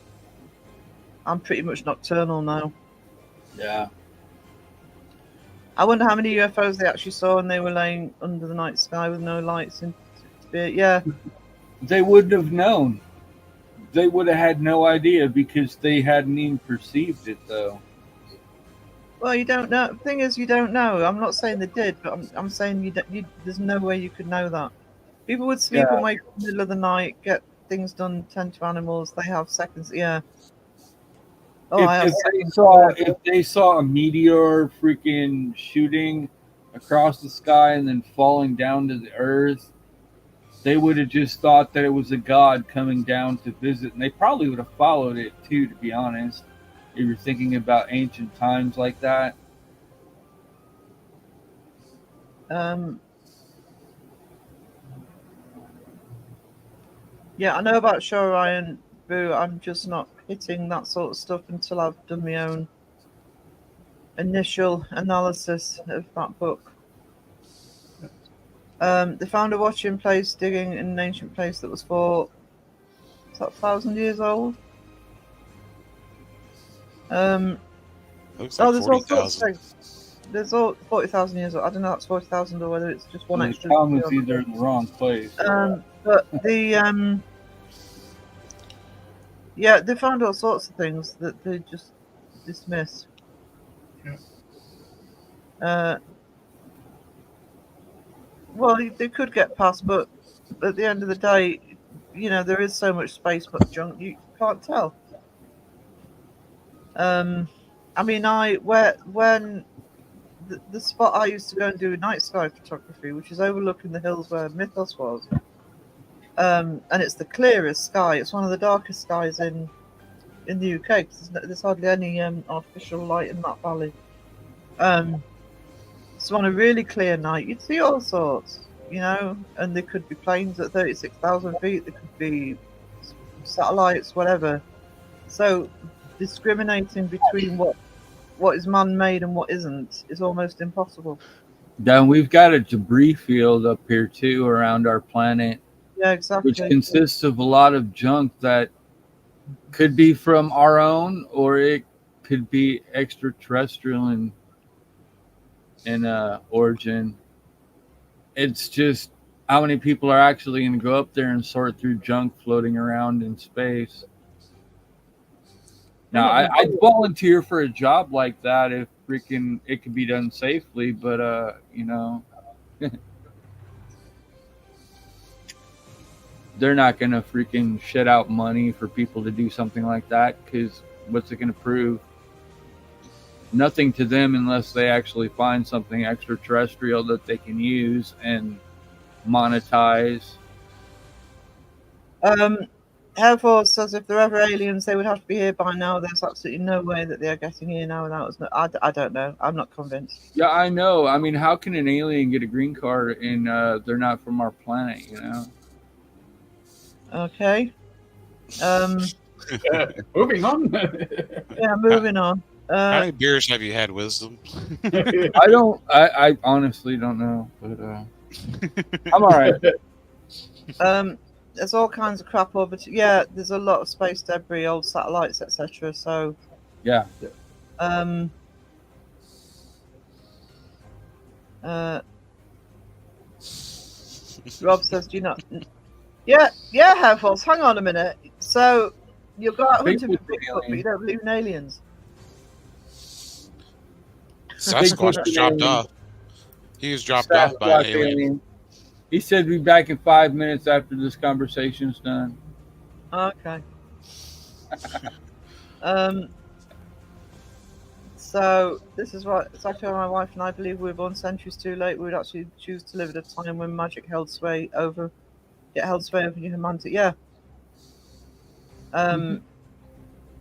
I'm pretty much nocturnal now. Yeah. I wonder how many UFOs they actually saw when they were laying under the night sky with no lights in. Yeah. They wouldn't have known. They would have had no idea because they hadn't even perceived it, though. Well, you don't know. The thing is, you don't know. I'm not saying they did, but I'm saying there's no way you could know that. People would sleep and wake up in the middle of the night, get things done, tend to animals. They have seconds. Yeah. Oh, if they saw a meteor freaking shooting across the sky and then falling down to the earth, they would have just thought that it was a god coming down to visit, and they probably would have followed it too, to be honest. If you're thinking about ancient times like that. Yeah, I know about Show Orion, Boo. I'm just not hitting that sort of stuff until I've done my own initial analysis of that book. They found a watching place digging in an ancient place that was 1,000 years old. Looks like 40,000. There's all 40,000 years old. I don't know if that's 40,000 or whether it's just one extra. The comment's either in the wrong place. But the yeah, they found all sorts of things that they just dismiss. Well, they could get past, but at the end of the day, there is so much space but junk you can't tell. I mean, when the spot I used to go and do night sky photography, which is overlooking the hills where Mythos was, and it's the clearest sky. It's one of the darkest skies in the UK because there's hardly any artificial light in that valley. So on a really clear night, you'd see all sorts, and there could be planes at 36,000 feet. There could be satellites, whatever. So discriminating between what is man-made and what isn't is almost impossible. Then we've got a debris field up here too around our planet. Yeah, exactly. which consists of a lot of junk that could be from our own, or it could be extraterrestrial in origin. It's just how many people are actually going to go up there and sort through junk floating around in space. Now, I'd volunteer for a job like that if freaking it could be done safely, but you know, they're not going to freaking shit out money for people to do something like that, because what's it going to prove? Nothing to them unless they actually find something extraterrestrial that they can use and monetize. Air Force says if they're ever aliens, they would have to be here by now. There's absolutely no way that they are getting here now without us. I don't know. I'm not convinced. Yeah, I know. I mean, how can an alien get a green card and they're not from our planet, you know? Okay. Moving on. Yeah, moving on. How many beers have you had, Wisdom? I honestly don't know, but I'm all right. There's all kinds of crap over. Yeah, there's a lot of space debris, old satellites, etc. So, Yeah. Rob says, "Do you not?" Yeah, Air Force. Hang on a minute. So you've got hunting for Bigfoot, but you don't believe in aliens. Sasquatch was dropped off. He was dropped off by an alien. He said be back in 5 minutes after this conversation's done. Okay. So this is what exactly my wife and I believe we were born centuries too late. We would actually choose to live at a time when magic held sway over humanity. Yeah. And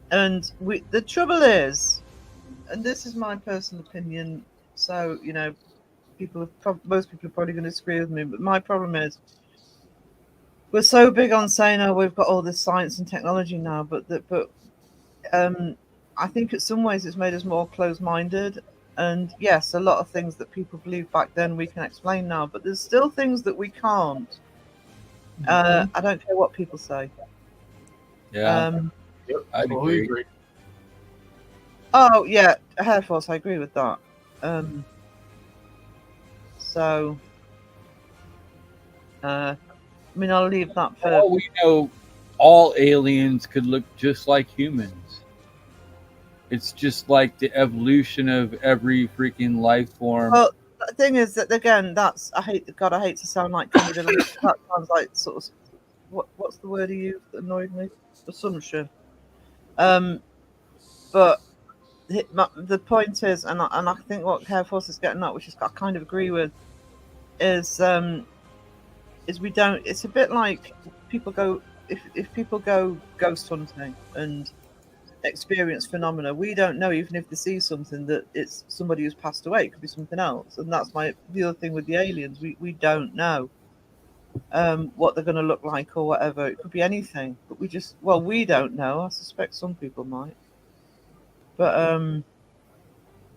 the trouble is, and this is my personal opinion, so you know, most people are probably going to disagree with me, but my problem is we're so big on saying, "Oh, we've got all this science and technology now," but I think in some ways it's made us more closed-minded. And yes, a lot of things that people believed back then we can explain now, but there's still things that we can't. I don't care what people say. Yeah, I agree. Oh yeah, Air Force, I agree with that. So, I mean, I'll leave that for. Well, we know all aliens could look just like humans. It's just like the evolution of every freaking life form. Well, the thing is that again, I hate to sound like Tommy Dillon. That sounds like sort of what's the word he used that annoyed me? Assumption. But the point is, and I think what Air Force is getting at, which I kind of agree with, is we don't. It's a bit like people go if people go ghost hunting and experience phenomena. We don't know, even if they see something, that it's somebody who's passed away. It could be something else, and that's the other thing with the aliens. We don't know what they're going to look like or whatever. It could be anything, but we don't know. I suspect some people might, but oh,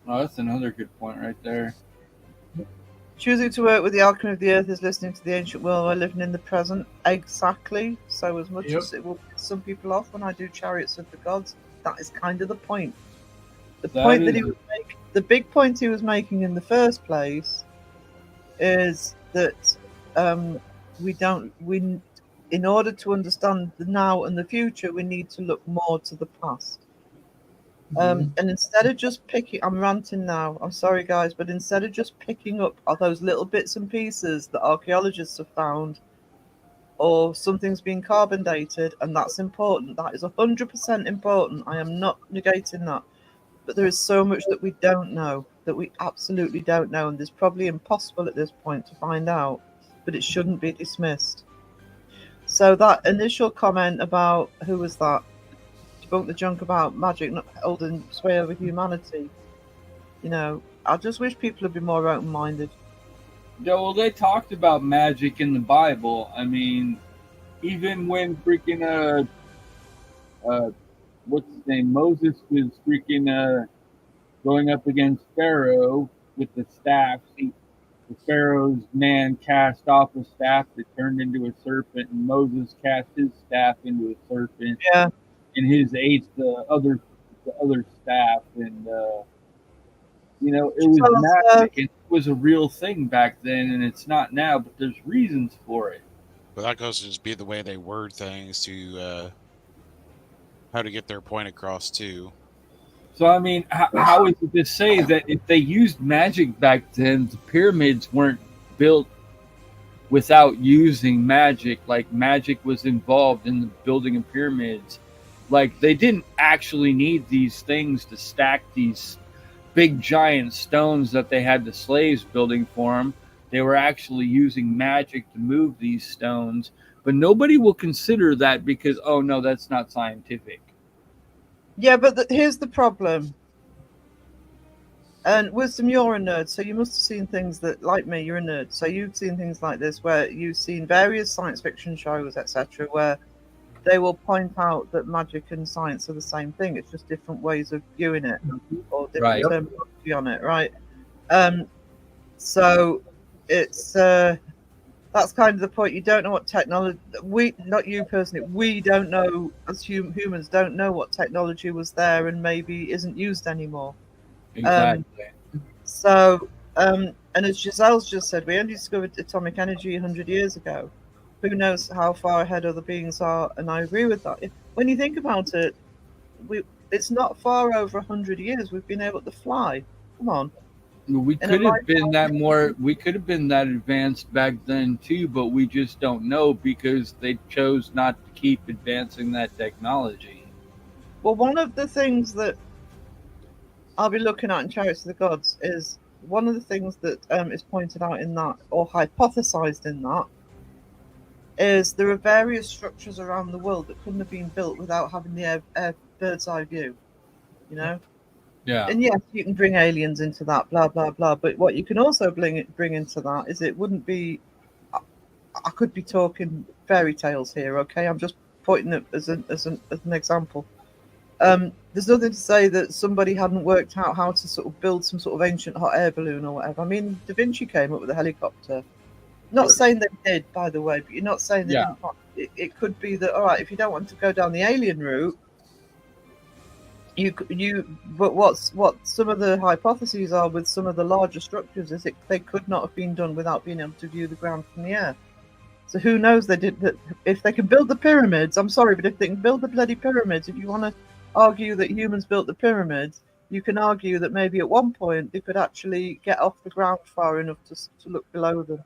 that's another good point right there. Choosing to work with the alchemy of the earth is listening to the ancient world while living in the present. Exactly. So as much as it will piss some people off when I do Chariots of the Gods, that is kind of the point. The big point he was making in the first place is that in order to understand the now and the future, we need to look more to the past. And instead of just I'm ranting now, I'm sorry guys, but instead of just picking up all those little bits and pieces that archaeologists have found, or something's been carbon dated, and that's important, that is 100% important, I am not negating that, but there is so much that we don't know, that we absolutely don't know, and there's probably impossible at this point to find out, but it shouldn't be dismissed. So that initial comment about, who was that? Debunk the junk about magic not holding sway over humanity. You know, I just wish people would be more open-minded. Yeah, well, they talked about magic in the Bible. I mean, even when freaking what's his name, Moses was freaking going up against Pharaoh with the staff. The Pharaoh's man cast off a staff that turned into a serpent, and Moses cast his staff into a serpent, Yeah. and his ate the other staff, and it was Tell us, magic, and it was a real thing back then, and it's not now, but there's reasons for it. But that goes to just be the way they word things to how to get their point across too. So I mean, how is it to say that if they used magic back then, the pyramids weren't built without using magic? Like magic was involved in the building of pyramids. Like they didn't actually need these things to stack these big giant stones that they had the slaves building for them. They were actually using magic to move these stones, but nobody will consider that because, oh no, that's not scientific. Yeah, but here's the problem. And Wisdom, you're a nerd, so you must have seen things that, like me, you're a nerd. So you've seen things like this where you've seen various science fiction shows, etc., where they will point out that magic and science are the same thing. It's just different ways of viewing it or different terminology on it, right? So it's that's kind of the point. You don't know what technology. We, not you personally, we don't know as humans don't know what technology was there and maybe isn't used anymore. Exactly. And as Giselle's just said, we only discovered atomic energy 100 years ago. Who knows how far ahead other beings are? And I agree with that. When you think about it, it's not far over 100 years we've been able to fly. Come on. We could have been that more. We could have been that advanced back then too, but we just don't know because they chose not to keep advancing that technology. Well, one of the things that I'll be looking at in Chariots of the Gods is one of the things that is pointed out in that, or hypothesized in that, is there are various structures around the world that couldn't have been built without having the air bird's eye view. You know. Yeah. And yes, you can bring aliens into that, blah blah blah. But what you can also bring into that is it wouldn't be. I could be talking fairy tales here, okay? I'm just pointing it as an example. There's nothing to say that somebody hadn't worked out how to sort of build some sort of ancient hot air balloon or whatever. I mean, Da Vinci came up with a helicopter. Not saying they did, by the way, but you're not saying they didn't. It could be that, all right, if you don't want to go down the alien route. But what some of the hypotheses are with some of the larger structures is they could not have been done without being able to view the ground from the air. So who knows? They did that. If they can build the pyramids, I'm sorry, but if they can build the bloody pyramids, if you want to argue that humans built the pyramids, you can argue that maybe at one point they could actually get off the ground far enough to look below them.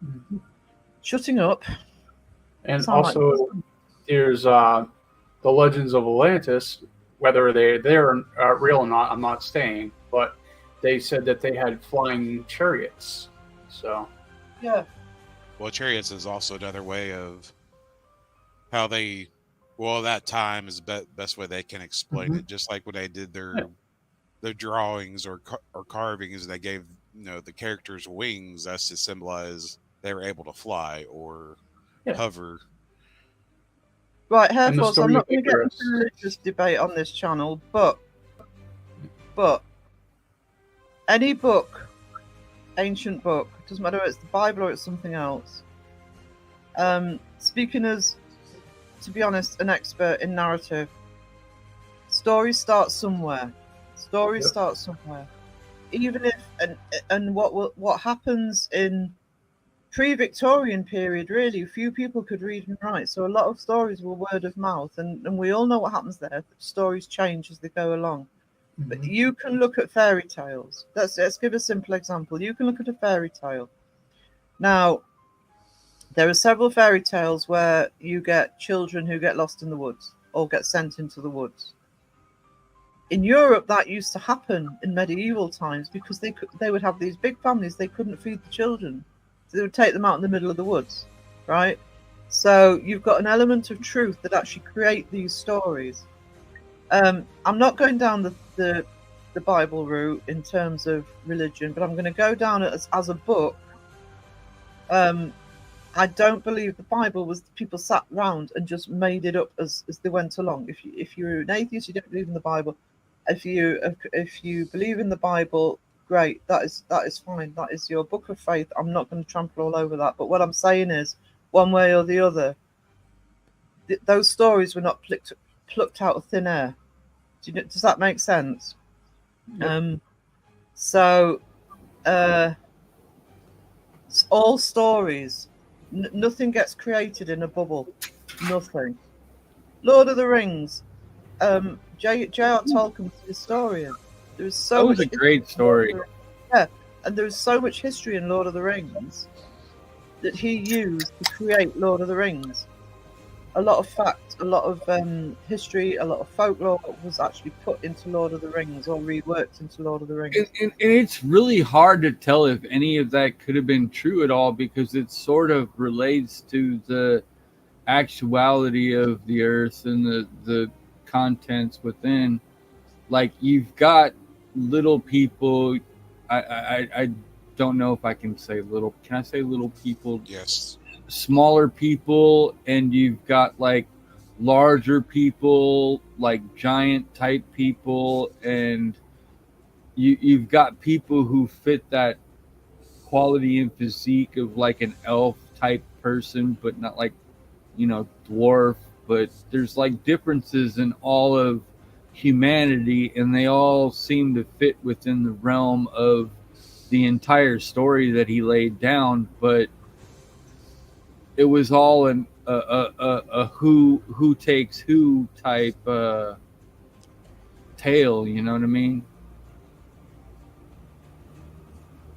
Mm-hmm. Shutting up. And also, there's the Legends of Atlantis. Whether they're real or not, I'm not saying, but they said that they had flying chariots. So, yeah. Well, chariots is also another way of how they, that time is the best way they can explain it. Just like when they did their drawings or carvings, they gave the characters wings. That's to symbolize they were able to fly or hover. Right, Hairforce, I'm not going to get into a religious debate on this channel, but any book, ancient book, doesn't matter if it's the Bible or it's something else, speaking as, to be honest, an expert in narrative, stories start somewhere. Even if, and what happens in pre-Victorian period, really, few people could read and write, so a lot of stories were word of mouth, and we all know what happens there. Stories change as they go along. But you can look at fairy tales. Let's give a simple example. You can look at a fairy tale. Now, there are several fairy tales where you get children who get lost in the woods or get sent into the woods. In Europe, that used to happen in medieval times because they would have these big families. They couldn't feed the children. They would take them out in the middle of the woods, right? So you've got an element of truth that actually create these stories. I'm not going down the Bible route in terms of religion, but I'm going to go down it as a book. I don't believe the Bible was people sat round and just made it up as they went along. If you're an atheist, you don't believe in the Bible. If you believe in the Bible, great. That is fine. That is your book of faith. I'm not going to trample all over that. But what I'm saying is, one way or the other, those stories were not plucked out of thin air. Does that make sense? Yep. So all stories, nothing gets created in a bubble. Nothing. Lord of the Rings. J.R. Tolkien was a historian. There was so That was much a great story. Yeah, and there was so much history in Lord of the Rings that he used to create Lord of the Rings. A lot of fact, a lot of history, a lot of folklore was actually put into Lord of the Rings or reworked into Lord of the Rings. And it's really hard to tell if any of that could have been true at all, because it sort of relates to the actuality of the earth and the contents within. Like, you've got little people. I don't know if I can say little. Can I say little people? Yes. Smaller people, and you've got like larger people, like giant type people, and you've got people who fit that quality and physique of like an elf type person, but not like, dwarf. But there's like differences in all of humanity, and they all seem to fit within the realm of the entire story that he laid down. But it was all a who takes who type tale. You know what I mean?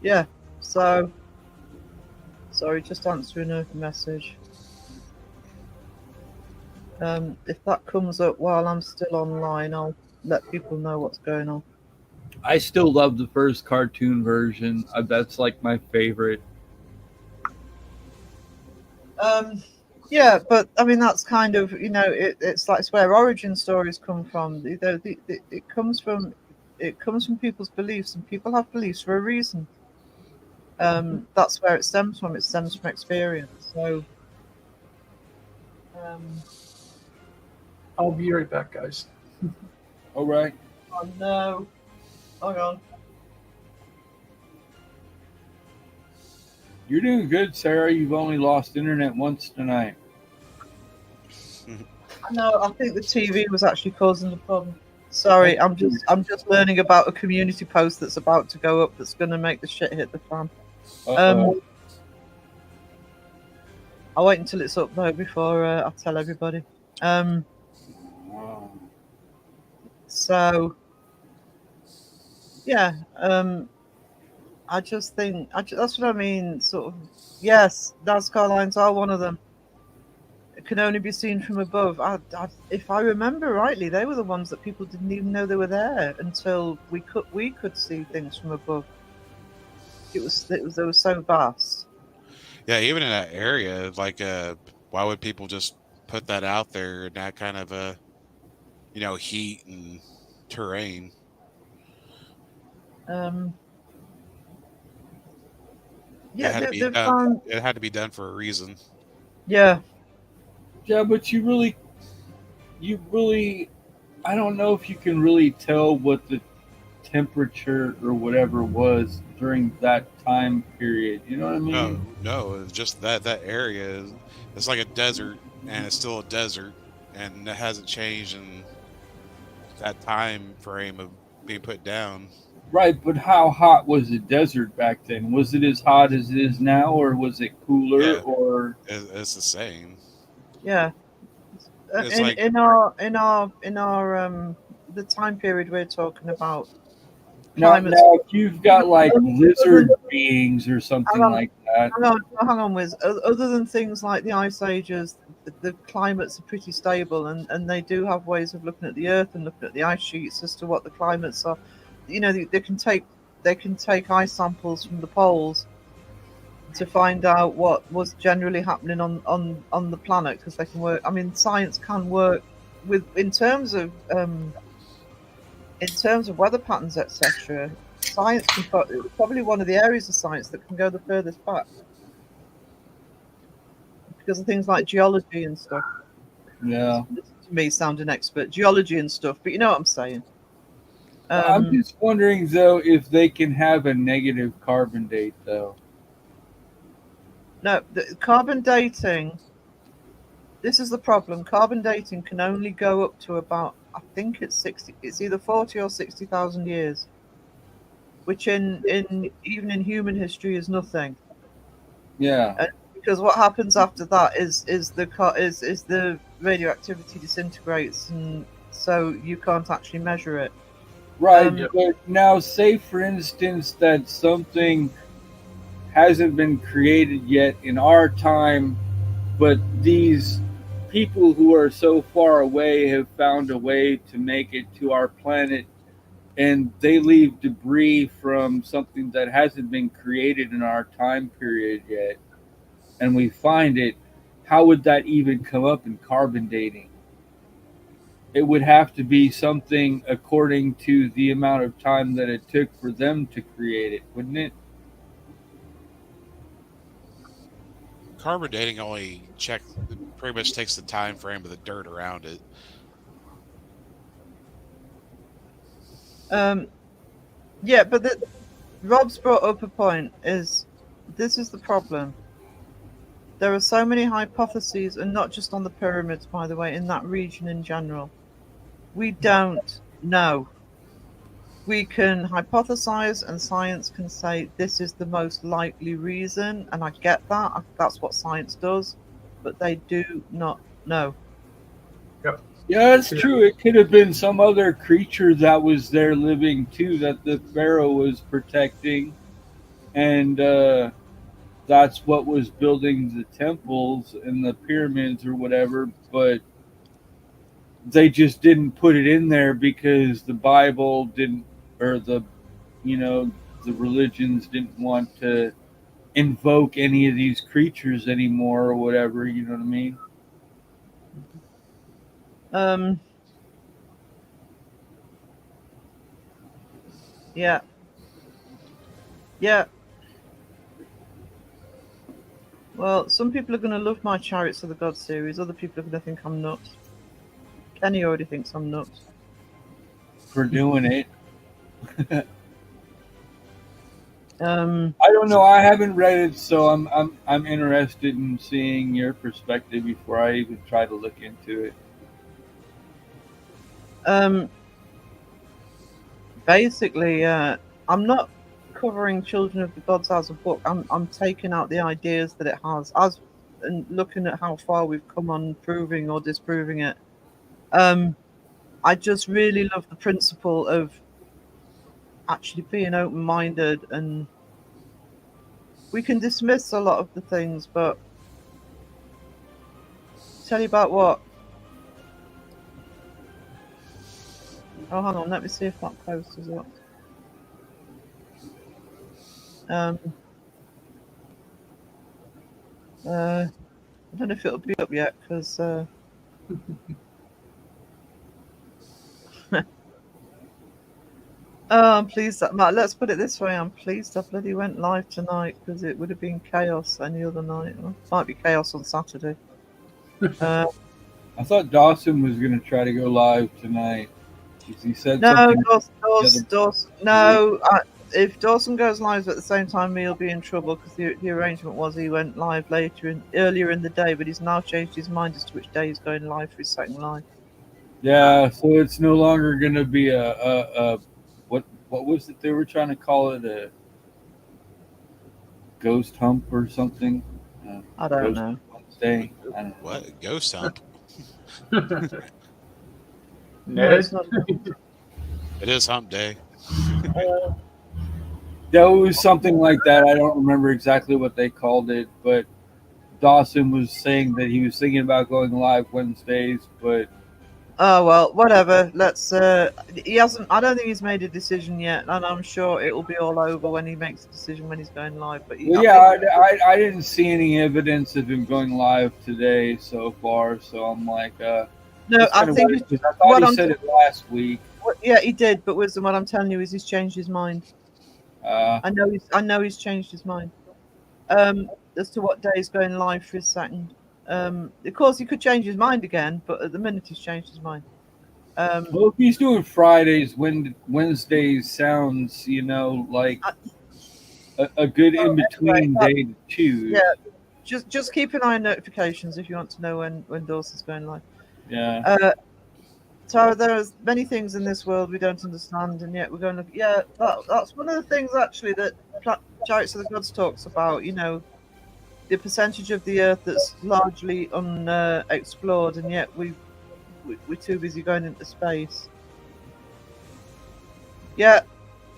Yeah. So, sorry, just answering a message. If that comes up while I'm still online, I'll let people know what's going on. I still love the first cartoon version. That's like my favorite. Yeah, but I mean that's kind of it's where origin stories come from. It comes from people's beliefs, and people have beliefs for a reason. That's where it stems from. It stems from experience. So, I'll be right back, guys. All right. oh no, hang on. You're doing good, Sarah. You've only lost internet once tonight. No, I think the TV was actually causing the problem. Sorry, I'm just learning about a community post that's about to go up that's going to make the shit hit the fan. I'll wait until it's up though before I tell everybody. So yeah, I just think that's what I mean. Sort of, yes, Nazca lines are one of them. It can only be seen from above. If I remember rightly, they were the ones that people didn't even know they were there until we could see things from above. They were so vast. Yeah, even in that area, like, why would people just put that out there in that kind of heat and terrain? Yeah, it had to be done for a reason. Yeah. Yeah, but you really, I don't know if you can really tell what the temperature or whatever was during that time period. You know what I mean? No, it's just that area it's like a desert, and it's still a desert, and it hasn't changed in that time frame of being put down. Right, but how hot was the desert back then? Was it as hot as it is now, or was it cooler? Yeah, or it's the same. Yeah. It's in our the time period we're talking about. Now, if you've got like lizard beings or something like that. Hang on, Wiz. Other than things like the ice ages, the climates are pretty stable, and they do have ways of looking at the Earth and looking at the ice sheets as to what the climates are. They can take ice samples from the poles to find out what was generally happening on the planet, because they can work. I mean, science can work in terms of weather patterns, etc. Science can probably one of the areas of science that can go the furthest back because of things like geology and stuff. Yeah. To me, sound an expert, geology and stuff, but you know what I'm saying. I'm just wondering though if they can have a negative carbon date though. No, the carbon dating. This is the problem. Carbon dating can only go up to about, I think it's 60. It's either 40 or 60,000 years, which in even in human history is nothing. Yeah. Because what happens after that is the radioactivity disintegrates, and so you can't actually measure it. Right. But now, say for instance that something hasn't been created yet in our time, but these people who are so far away have found a way to make it to our planet, and they leave debris from something that hasn't been created in our time period yet, and we find it. How would that even come up in carbon dating? It would have to be something according to the amount of time that it took for them to create it, wouldn't it? Carbon dating only pretty much takes the time frame of the dirt around it. Yeah, but Rob's brought up a point. This is the problem. There are so many hypotheses, and not just on the pyramids, by the way, in that region in general. We don't know. We can hypothesize, and science can say this is the most likely reason, and I get that. That's what science does, but they do not know. Yep. Yeah, that's true. It could have been some other creature that was there living too, that the pharaoh was protecting, and that's what was building the temples and the pyramids or whatever. But they just didn't put it in there because the Bible didn't, or the religions didn't want to invoke any of these creatures anymore or whatever. You know what I mean? Yeah. Yeah. Well, some people are going to love my Chariots of the Gods series. Other people are going to think I'm nuts. Kenny already thinks I'm nuts for doing it. I don't know. I haven't read it, so I'm interested in seeing your perspective before I even try to look into it. Basically, I'm not covering Children of the Gods as a book. I'm taking out the ideas that it has, and looking at how far we've come on proving or disproving it. I just really love the principle of actually being open-minded, and we can dismiss a lot of the things, but tell you about what? Oh, hang on, let me see if that post is up. I don't know if it'll be up yet, because oh, I'm pleased that let's put it this way, I'm pleased I bloody went live tonight, because it would have been chaos any other night. Well, might be chaos on Saturday. I thought Dawson was going to try to go live tonight. He said no, something. Dawson, no. If Dawson goes live at the same time, he'll be in trouble, because the arrangement was he went live earlier in the day, but he's now changed his mind as to which day he's going live for his second live. Yeah, so it's no longer going to be a what was it they were trying to call it, a ghost hump or something? I don't know. Wednesday. I don't know. What? Ghost hump? No, it's not. It is hump day. That was something like that. I don't remember exactly what they called it, but Dawson was saying that he was thinking about going live Wednesdays, but oh well, whatever. Let's. He hasn't. I don't think he's made a decision yet, and I'm sure it will be all over when he makes a decision when he's going live. But I didn't see any evidence of him going live today so far, so I'm like, no, I think I thought he said it last week. Yeah, he did, but Wisdom, what I'm telling you is he's changed his mind. I know he's changed his mind. As to what day he's going live for his second. Of course, he could change his mind again, but at the minute he's changed his mind. Well, if he's doing Fridays, Wednesdays sounds, like a good in between day to choose. Yeah, just keep an eye on notifications if you want to know when Dawson's going live. Yeah. So there's many things in this world we don't understand, and yet we're going to. Yeah, that's one of the things actually that Chariots of the Gods talks about. The percentage of the Earth that's largely unexplored, and yet we're too busy going into space. Yeah.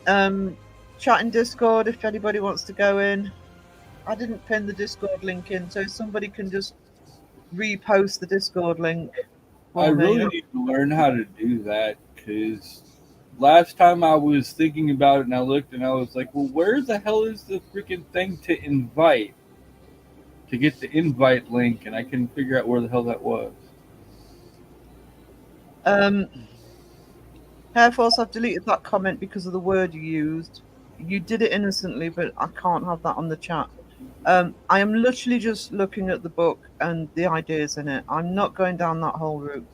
Chat in Discord if anybody wants to go in. I didn't pin the Discord link in, so somebody can just repost the Discord link. I really need to learn how to do that, because last time I was thinking about it and I looked and I was like, well, where the hell is the freaking thing to invite? To get the invite link, and I couldn't figure out where the hell that was. Air Force, I've deleted that comment because of the word you used. You did it innocently, but I can't have that on the chat. I am literally just looking at the book and the ideas in it. I'm not going down that whole route.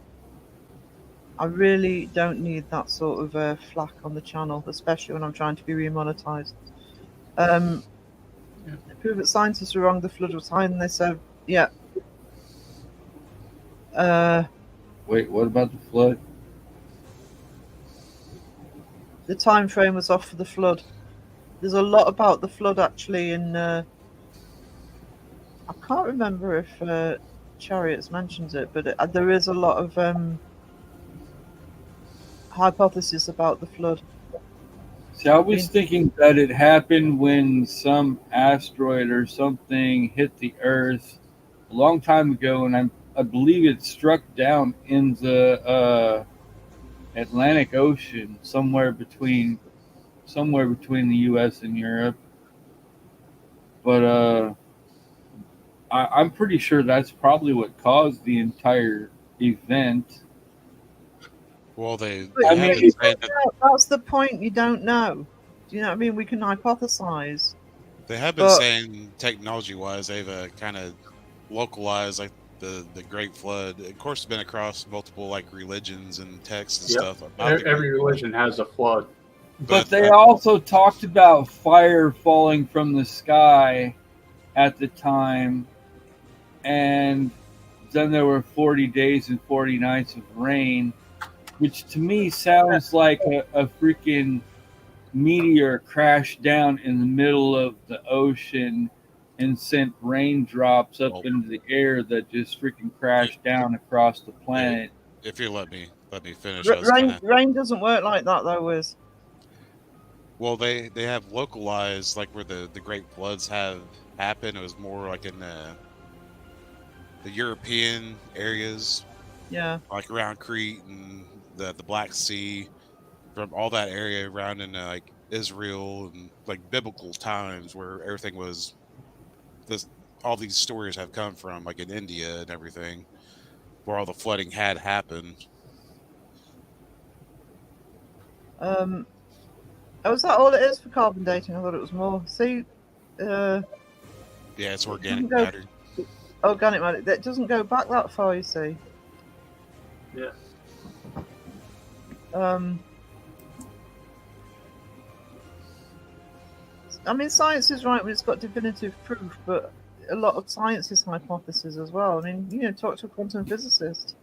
I really don't need that sort of flack on the channel, especially when I'm trying to be remonetized. Prove that scientists were wrong, the flood was high, and they said, yeah. Wait, what about the flood? The time frame was off for the flood. There's a lot about the flood actually in. I can't remember if Chariots mentions it, but there is a lot of hypotheses about the flood. See, I was thinking that it happened when some asteroid or something hit the Earth a long time ago, and I believe it struck down in the Atlantic Ocean, somewhere between the U.S. and Europe. But I'm pretty sure that's probably what caused the entire event. Well, that's the point. You don't know. Do you know what I mean? We can hypothesize. They have been saying technology-wise, they've kind of localized like the Great Flood. Of course, it's been across multiple like religions and texts and stuff. Every religion has a flood. But they also talked about fire falling from the sky at the time, and then there were 40 days and 40 nights of rain, which to me sounds like a freaking meteor crashed down in the middle of the ocean and sent raindrops up into the air that just freaking crashed down across the planet. If you let me finish. Rain doesn't work like that though, Wiz. Well, they have localized like where the Great Floods have happened. It was more like in the European areas. Yeah. Like around Crete and the Black Sea, from all that area around in like Israel and like biblical times where everything was all these stories have come from, like in India and everything, where all the flooding had happened. Is that all it is for carbon dating? I thought it was more. See, yeah, it's organic matter. Organic matter. That doesn't go back that far, you see. Yeah. I mean, science is right when it's got definitive proof, but a lot of science is hypothesis as well. I mean, talk to a quantum physicist.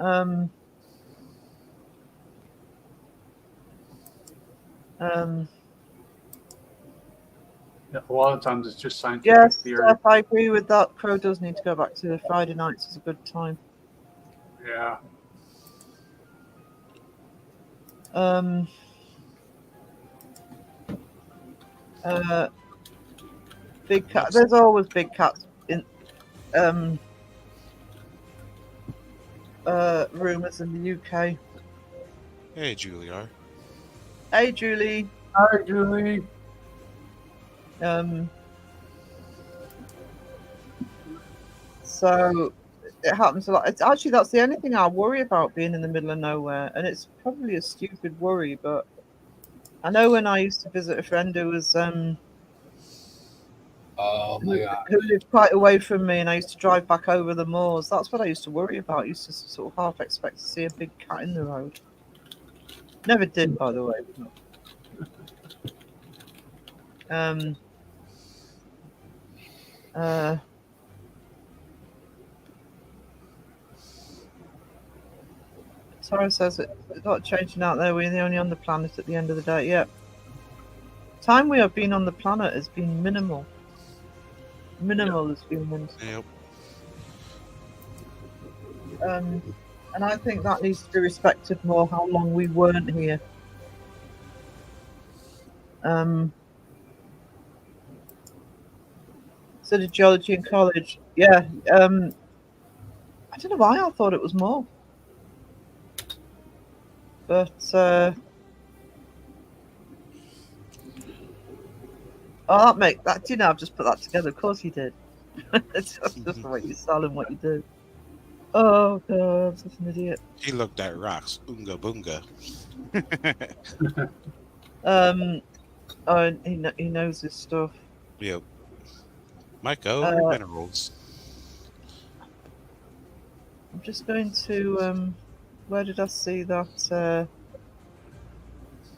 Yeah, a lot of times it's just scientific theory. Yes, I agree with that. Crow does need to go back to Friday nights is a good time. Yeah. Big cat. There's always big cats in rumors in the UK. Hey, Julie. Hey, Julie. Hi, Julie. So it happens a lot. It's actually that's the only thing I worry about, being in the middle of nowhere, and it's probably a stupid worry, but I know when I used to visit a friend who was Oh my god. who lived quite away from me, and I used to drive back over the moors. That's what I used to worry about. I used to sort of half expect to see a big cat in the road. Never did, by the way. Tara says it's not changing out there. We're the only on the planet at the end of the day. Yeah. Time we have been on the planet has been minimal. Minimal as humans. Yep. And I think that needs to be respected more, how long we weren't here. Studied geology in college. Yeah. I don't know why I thought it was more. But that you know, I've just put that together. Of course you did. It's just the way you sell and what you do. Oh god, I'm such an idiot. He looked at rocks. Oonga boonga. Oh, he knows his stuff. Yep. Myco, minerals. I'm just going to where did I see that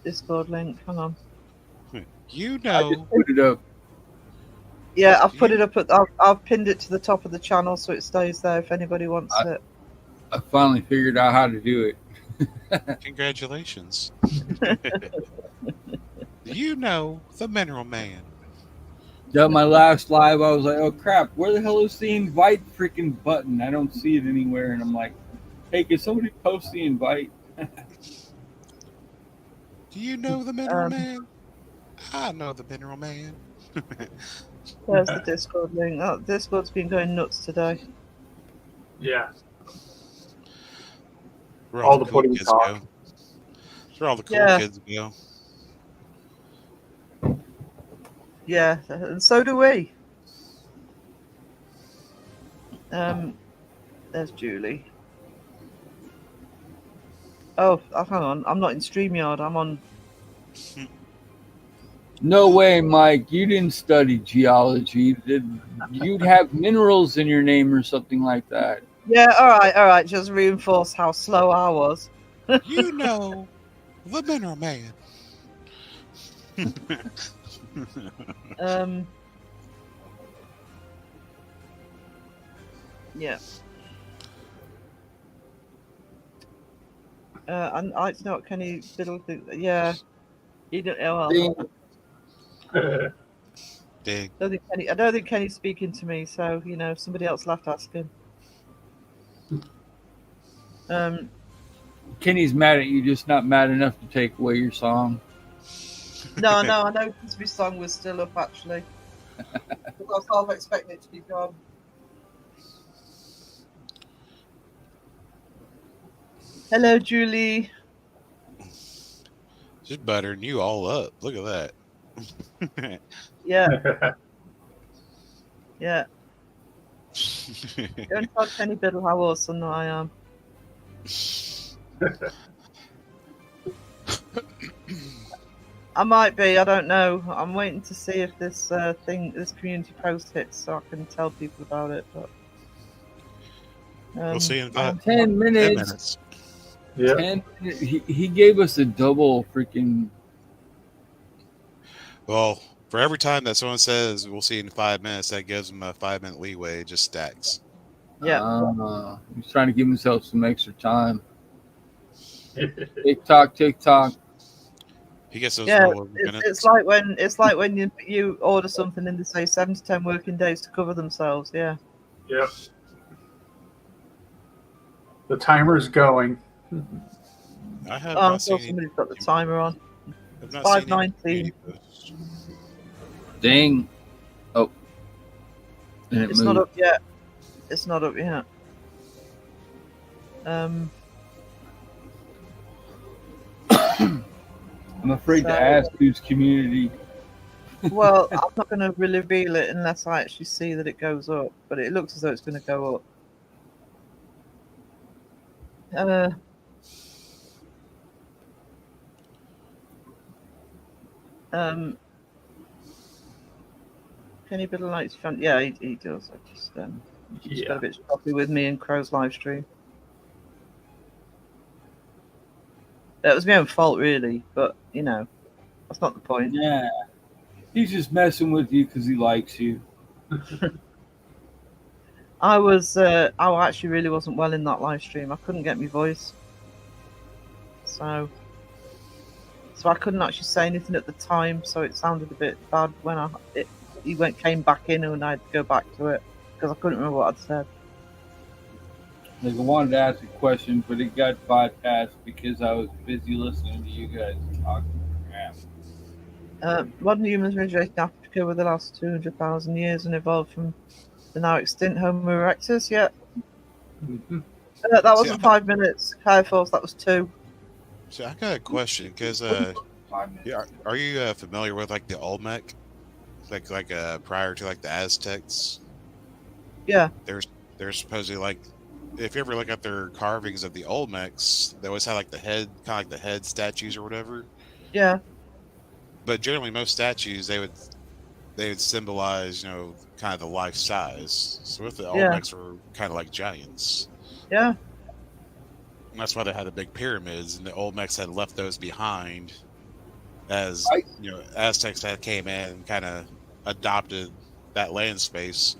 Discord link? Hang on. You I know. just put it up. Yeah, I've put it up I've pinned it to the top of the channel so it stays there if anybody wants it. I finally figured out how to do it. Congratulations. You know the Mineral Man. Yeah, my last live, I was like, oh crap, where the hell is the invite freaking button? I don't see it anywhere. And I'm like, hey, can somebody post the invite? Do you know the Mineral Man? I know the Mineral Man. There's the Discord link. Oh, Discord's been going nuts today. Yeah. Where All the cool pudding kids talk. go. Where all the cool Yeah. kids go. Yeah, and so do we. There's Julie. Oh, hang on. I'm not in StreamYard. I'm on. No way, Mike. You didn't study geology. You'd have minerals in your name or something like that. Yeah, all right. Just reinforce how slow I was. You know the Mineral Man. Yeah. And I know what Kenny Biddle think. Yeah. You don't. Well, Big. I don't think Kenny's speaking to me. So you know, if somebody else left, ask him. Kenny's mad at you, just not mad enough to take away your song. No, I know my song was still up actually. I was half expecting it to be gone. Hello, Julie. Just buttering you all up. Look at that. Yeah. Yeah. Go and tell Kenny Biddle how awesome I am. I might be. I don't know. I'm waiting to see if this this community post hits, so I can tell people about it. But we'll see in about 10 minutes. Yeah. 10 minutes. He gave us a double freaking. Well, for every time that someone says we'll see in 5 minutes, that gives them a 5-minute leeway. It just stacks. Yeah. He's trying to give himself some extra time. TikTok. He gets those Yeah, minutes. it's like when you order something and they say 7 to 10 working days to cover themselves. Yeah. Yep. The timer's going. I have Oh, I'm not sure seen somebody's got the timer on. I've not seen any 5:19. community posts. Dang. Oh. And It's not up yet. It's not up yet. I'm afraid to ask whose community. Well, I'm not going to really reveal it unless I actually see that it goes up. But it looks as though it's going to go up. Kenny Biddle likes fun. Yeah, he does. I just got Yeah. a bit sloppy with me and Crow's live stream. That was my own fault, really. But you know, that's not the point. Yeah. He's just messing with you because he likes you. I actually really wasn't well in that live stream. I couldn't get my voice, so I couldn't actually say anything at the time. So it sounded a bit bad when he came back in and I had to go back to it because I couldn't remember what I'd said. Like I wanted to ask a question, but it got bypassed because I was busy listening to you guys talk. Modern humans originated in Africa over the last 200,000 years and evolved from the now extinct Homo erectus. Yeah. Mhm. That wasn't 5 minutes. High Force, that was 2. So I got a question because yeah, are you familiar with like the Olmec, like prior to like the Aztecs? Yeah. There's supposedly like, if you ever look at their carvings of the Olmecs, they always have like the head, kind of like the head statues or whatever. Yeah. But generally, most statues they would symbolize, you know, kind of the life size. So with the Olmecs were kind of like giants. Yeah. And that's why they had the big pyramids, and the Olmecs had left those behind as, you know, Aztecs that came in and kind of adopted that land space.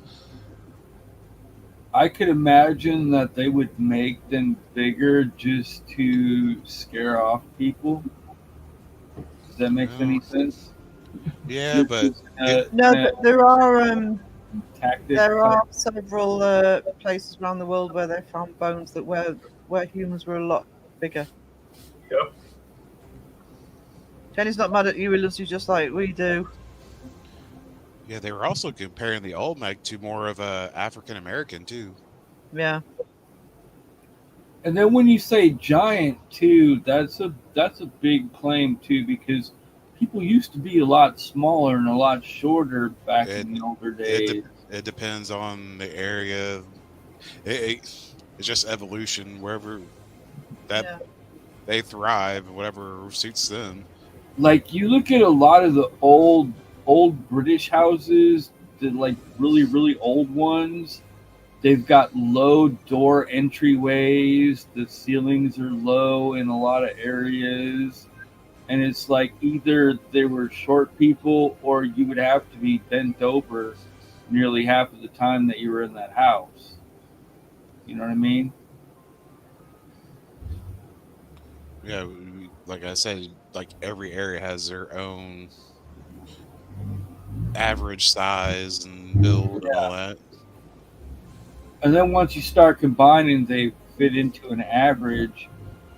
I could imagine that they would make them bigger just to scare off people. Does that make any sense? Yeah, but no, but there are tactic. There are several places around the world where they found bones that where humans were a lot bigger. Yep. Jenny's not mad at you; he loves you just like we do. Yeah, they were also comparing the Olmec to more of a African American too. Yeah. And then when you say giant too, that's a big claim too, because people used to be a lot smaller and a lot shorter back in the older days. It depends on the area. It's just evolution. Wherever that they thrive, whatever suits them. Like you look at a lot of the old British houses, the like really, really old ones, they've got low door entryways, the ceilings are low in a lot of areas, and it's like either they were short people or you would have to be bent over nearly half of the time that you were in that house. You know what I mean? Yeah, like I said, like every area has their own average size and build and all that. And then once you start combining, they fit into an average,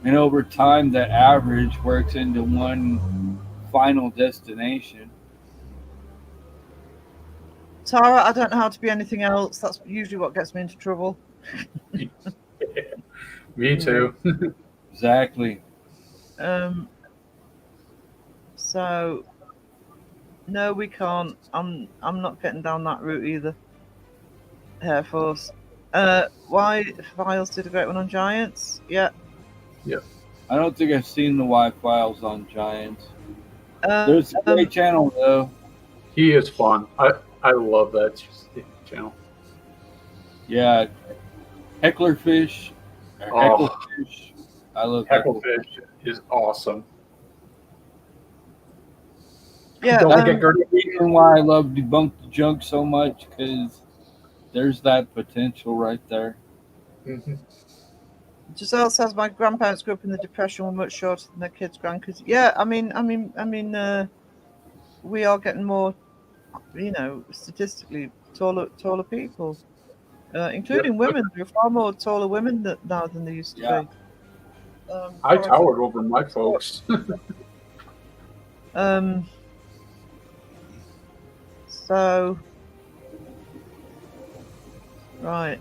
and over time that average works into one final destination. Tara, I don't know how to be anything else. That's usually what gets me into trouble. Me too. Exactly. So no, we can't. I'm not getting down that route either. Air Force. Why Files did a great one on Giants? Yeah. Yep. I don't think I've seen the Y Files on Giants. There's a great channel though. He is fun. I love that channel. Yeah, Hecklerfish. Hecklefish. I love Hecklefish is awesome. Yeah, the reason why I love Debunk the Junk so much, because there's that potential right there. Mm-hmm. Giselle says my grandparents grew up in the Depression, were much shorter than their kids' grandkids. Yeah, I mean, we are getting more, you know, statistically taller people, including women. There are far more taller women now than there used to be. I towered over my folks. So, right,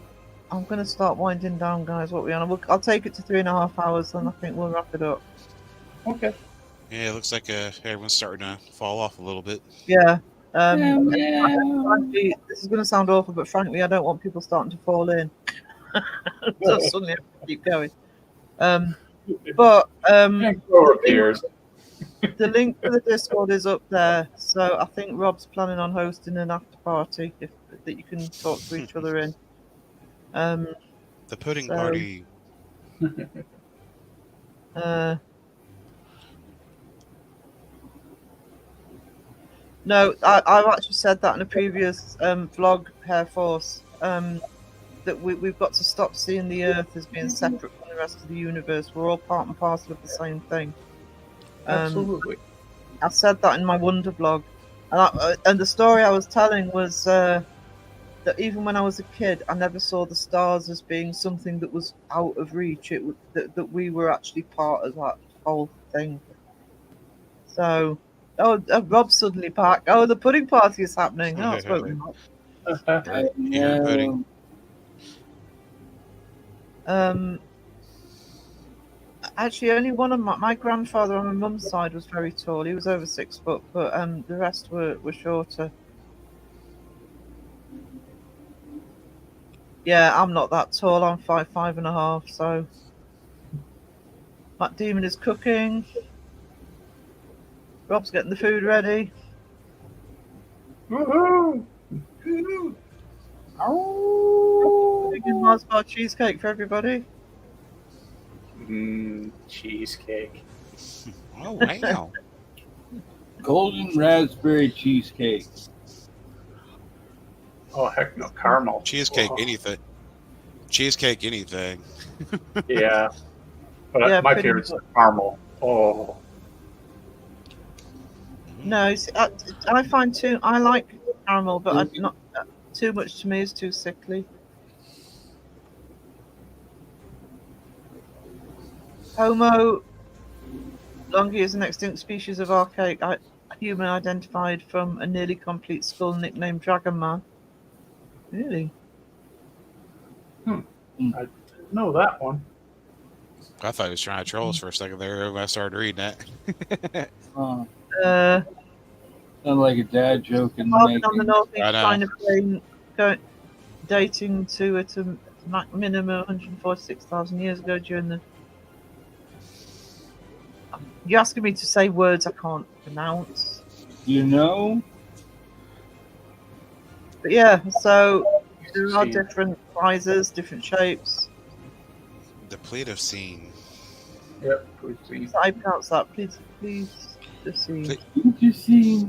I'm going to start winding down, guys. What we on? I'll take it to 3.5 hours, and I think we'll wrap it up. Okay. Yeah, it looks like everyone's starting to fall off a little bit. Yeah. Frankly, this is going to sound awful, but frankly, I don't want people starting to fall in. So suddenly I have to keep going. The link to the Discord is up there, so I think Rob's planning on hosting an after party that you can talk to each other in. The pudding So- party. No, I've actually said that in a previous vlog, Hair Force, that we've got to stop seeing the Earth as being separate from the rest of the universe. We're all part and parcel of the same thing. Absolutely. I said that in my Wonder vlog, and the story I was telling was that even when I was a kid, I never saw the stars as being something that was out of reach. That we were actually part of that whole thing. So, Rob's suddenly back. Oh, the pudding party is happening. Oh, it's voting up. Eating pudding. Actually, only one of my grandfather on my mum's side was very tall. He was over 6 foot, but the rest were shorter. Yeah, I'm not that tall. I'm 5'5.5". So, Matt Demon is cooking. Rob's getting the food ready. Woohoo! Making Mars bar cheesecake for everybody. Cheesecake. Oh wow! Golden raspberry cheesecake. Oh heck no, caramel. Cheesecake, Oh, anything. Cheesecake, anything. Yeah, but Yeah, my pretty favorite's much. caramel. Oh, No, see, I find too. I like caramel, but I not too much to me is too sickly. Homo longi is an extinct species of archaic human identified from a nearly complete skull nicknamed Dragon Man. Really? I didn't know that one. I thought he was trying to troll us for a second there when I started reading that. Sound like a dad joke in the Carbon on the making. northeast I know. China plain, dating to it a minimum 146,000 years ago during the. You're asking me to say words I can't pronounce. You know? But yeah, so there are See. different sizes, different shapes. The Pleistocene. Yep, we've seen. So I pronounce that, please just see. Ple- You see?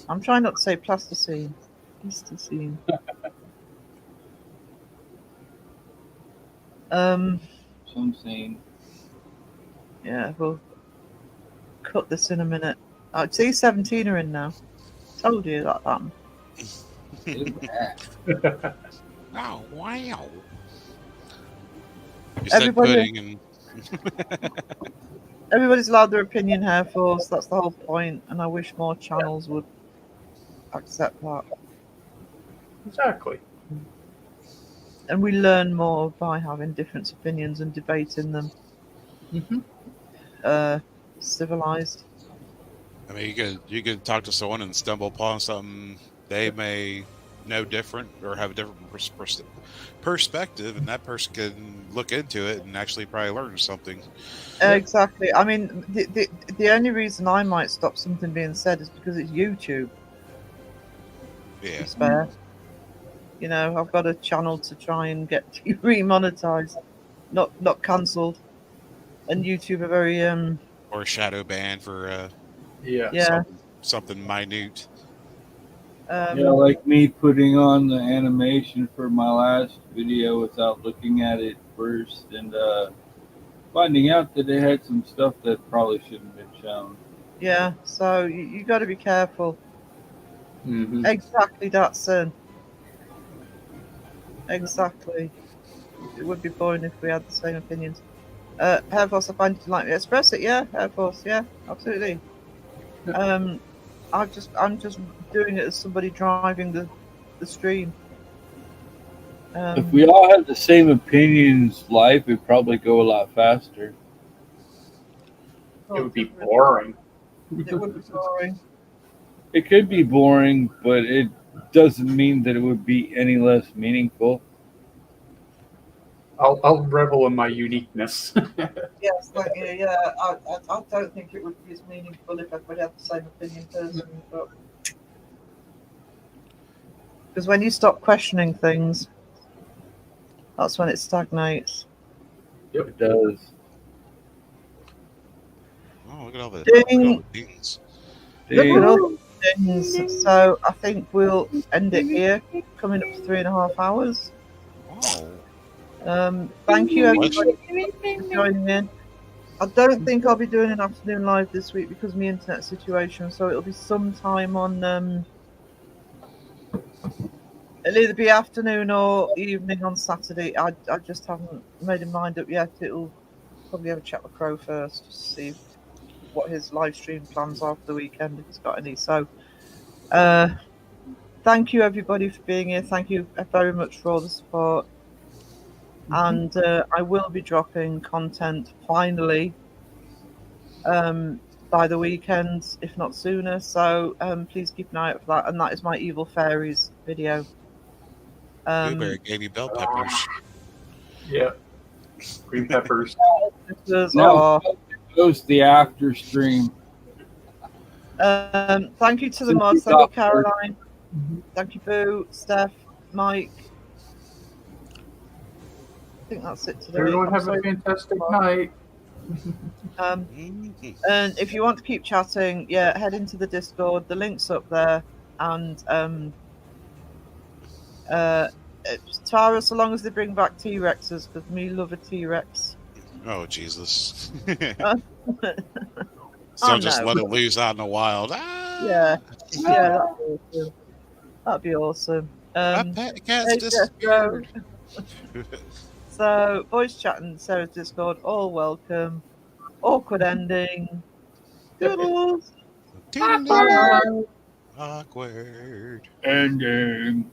I'm trying not to say plasticine. Plasticine. Some saying. Yeah, we'll cut this in a minute. Oh, see, 17 are in now. Told you that. Oh wow! You said Everybody- pudding and Everybody's allowed their opinion, Hair Force. That's the whole point, and I wish more channels would accept that. Exactly. And we learn more by having different opinions and debating them. Civilized. I mean, you could talk to someone and stumble upon something they may know different or have a different perspective, and that person can look into it and actually probably learn something. Exactly. I mean, the only reason I might stop something being said is because it's YouTube. Yeah. To spare. You know, I've got a channel to try and get remonetized, not cancelled. And YouTube are very Or shadow ban for yeah. something minute. Yeah, like me putting on the animation for my last video without looking at it first and finding out that it had some stuff that probably shouldn't have been shown. Yeah, so you got to be careful. Mm-hmm. Exactly, Datsun. Exactly. It would be boring if we had the same opinions. Hair Force, I find you like to express it. Yeah, Hair Force. Yeah, absolutely. I'm just doing it as somebody driving the stream. If we all had the same opinions, life would probably go a lot faster. It would be boring. It would be boring. It could be boring, but it doesn't mean that it would be any less meaningful. I'll revel in my uniqueness. Yes, thank you. Yeah, I don't think it would be as meaningful if everybody had the same opinion personally, but because when you stop questioning things, that's when it stagnates. It does. Oh, look at all the Ding. things. Look at Ding. all the things. So I think we'll end it here. Coming up to 3.5 hours. Oh, Thank you everybody for joining in. I don't think I'll be doing an afternoon live this week because of my internet situation. So it'll be sometime on. It'll either be afternoon or evening on Saturday. I just haven't made a mind up yet. It'll probably have a chat with Crow first to see what his live stream plans are for the weekend if he's got any. So, thank you everybody for being here. Thank you very much for all the support. And I will be dropping content finally by the weekend, if not sooner. So please keep an eye out for that. And that is my Evil Fairies video. Blueberry gave you bell peppers. Yeah. Green peppers. No, it goes the after stream. Thank you to the mods. Thank you, Caroline. Thank you, Boo, Steph, Mike. I think that's it today. Everyone have a fantastic night. Mm-hmm. And if you want to keep chatting, yeah, head into the Discord. The link's up there. And Tara, so long as they bring back T-Rexes, because me love a T-Rex. Oh, Jesus. Oh, So just no. let it loose out in the wild. Ah! Yeah, that'd be awesome. My pet cat's hey, disappeared. So, voice chat and Sarah's Discord, all welcome. Awkward ending. Doodles. Awkward. Ending.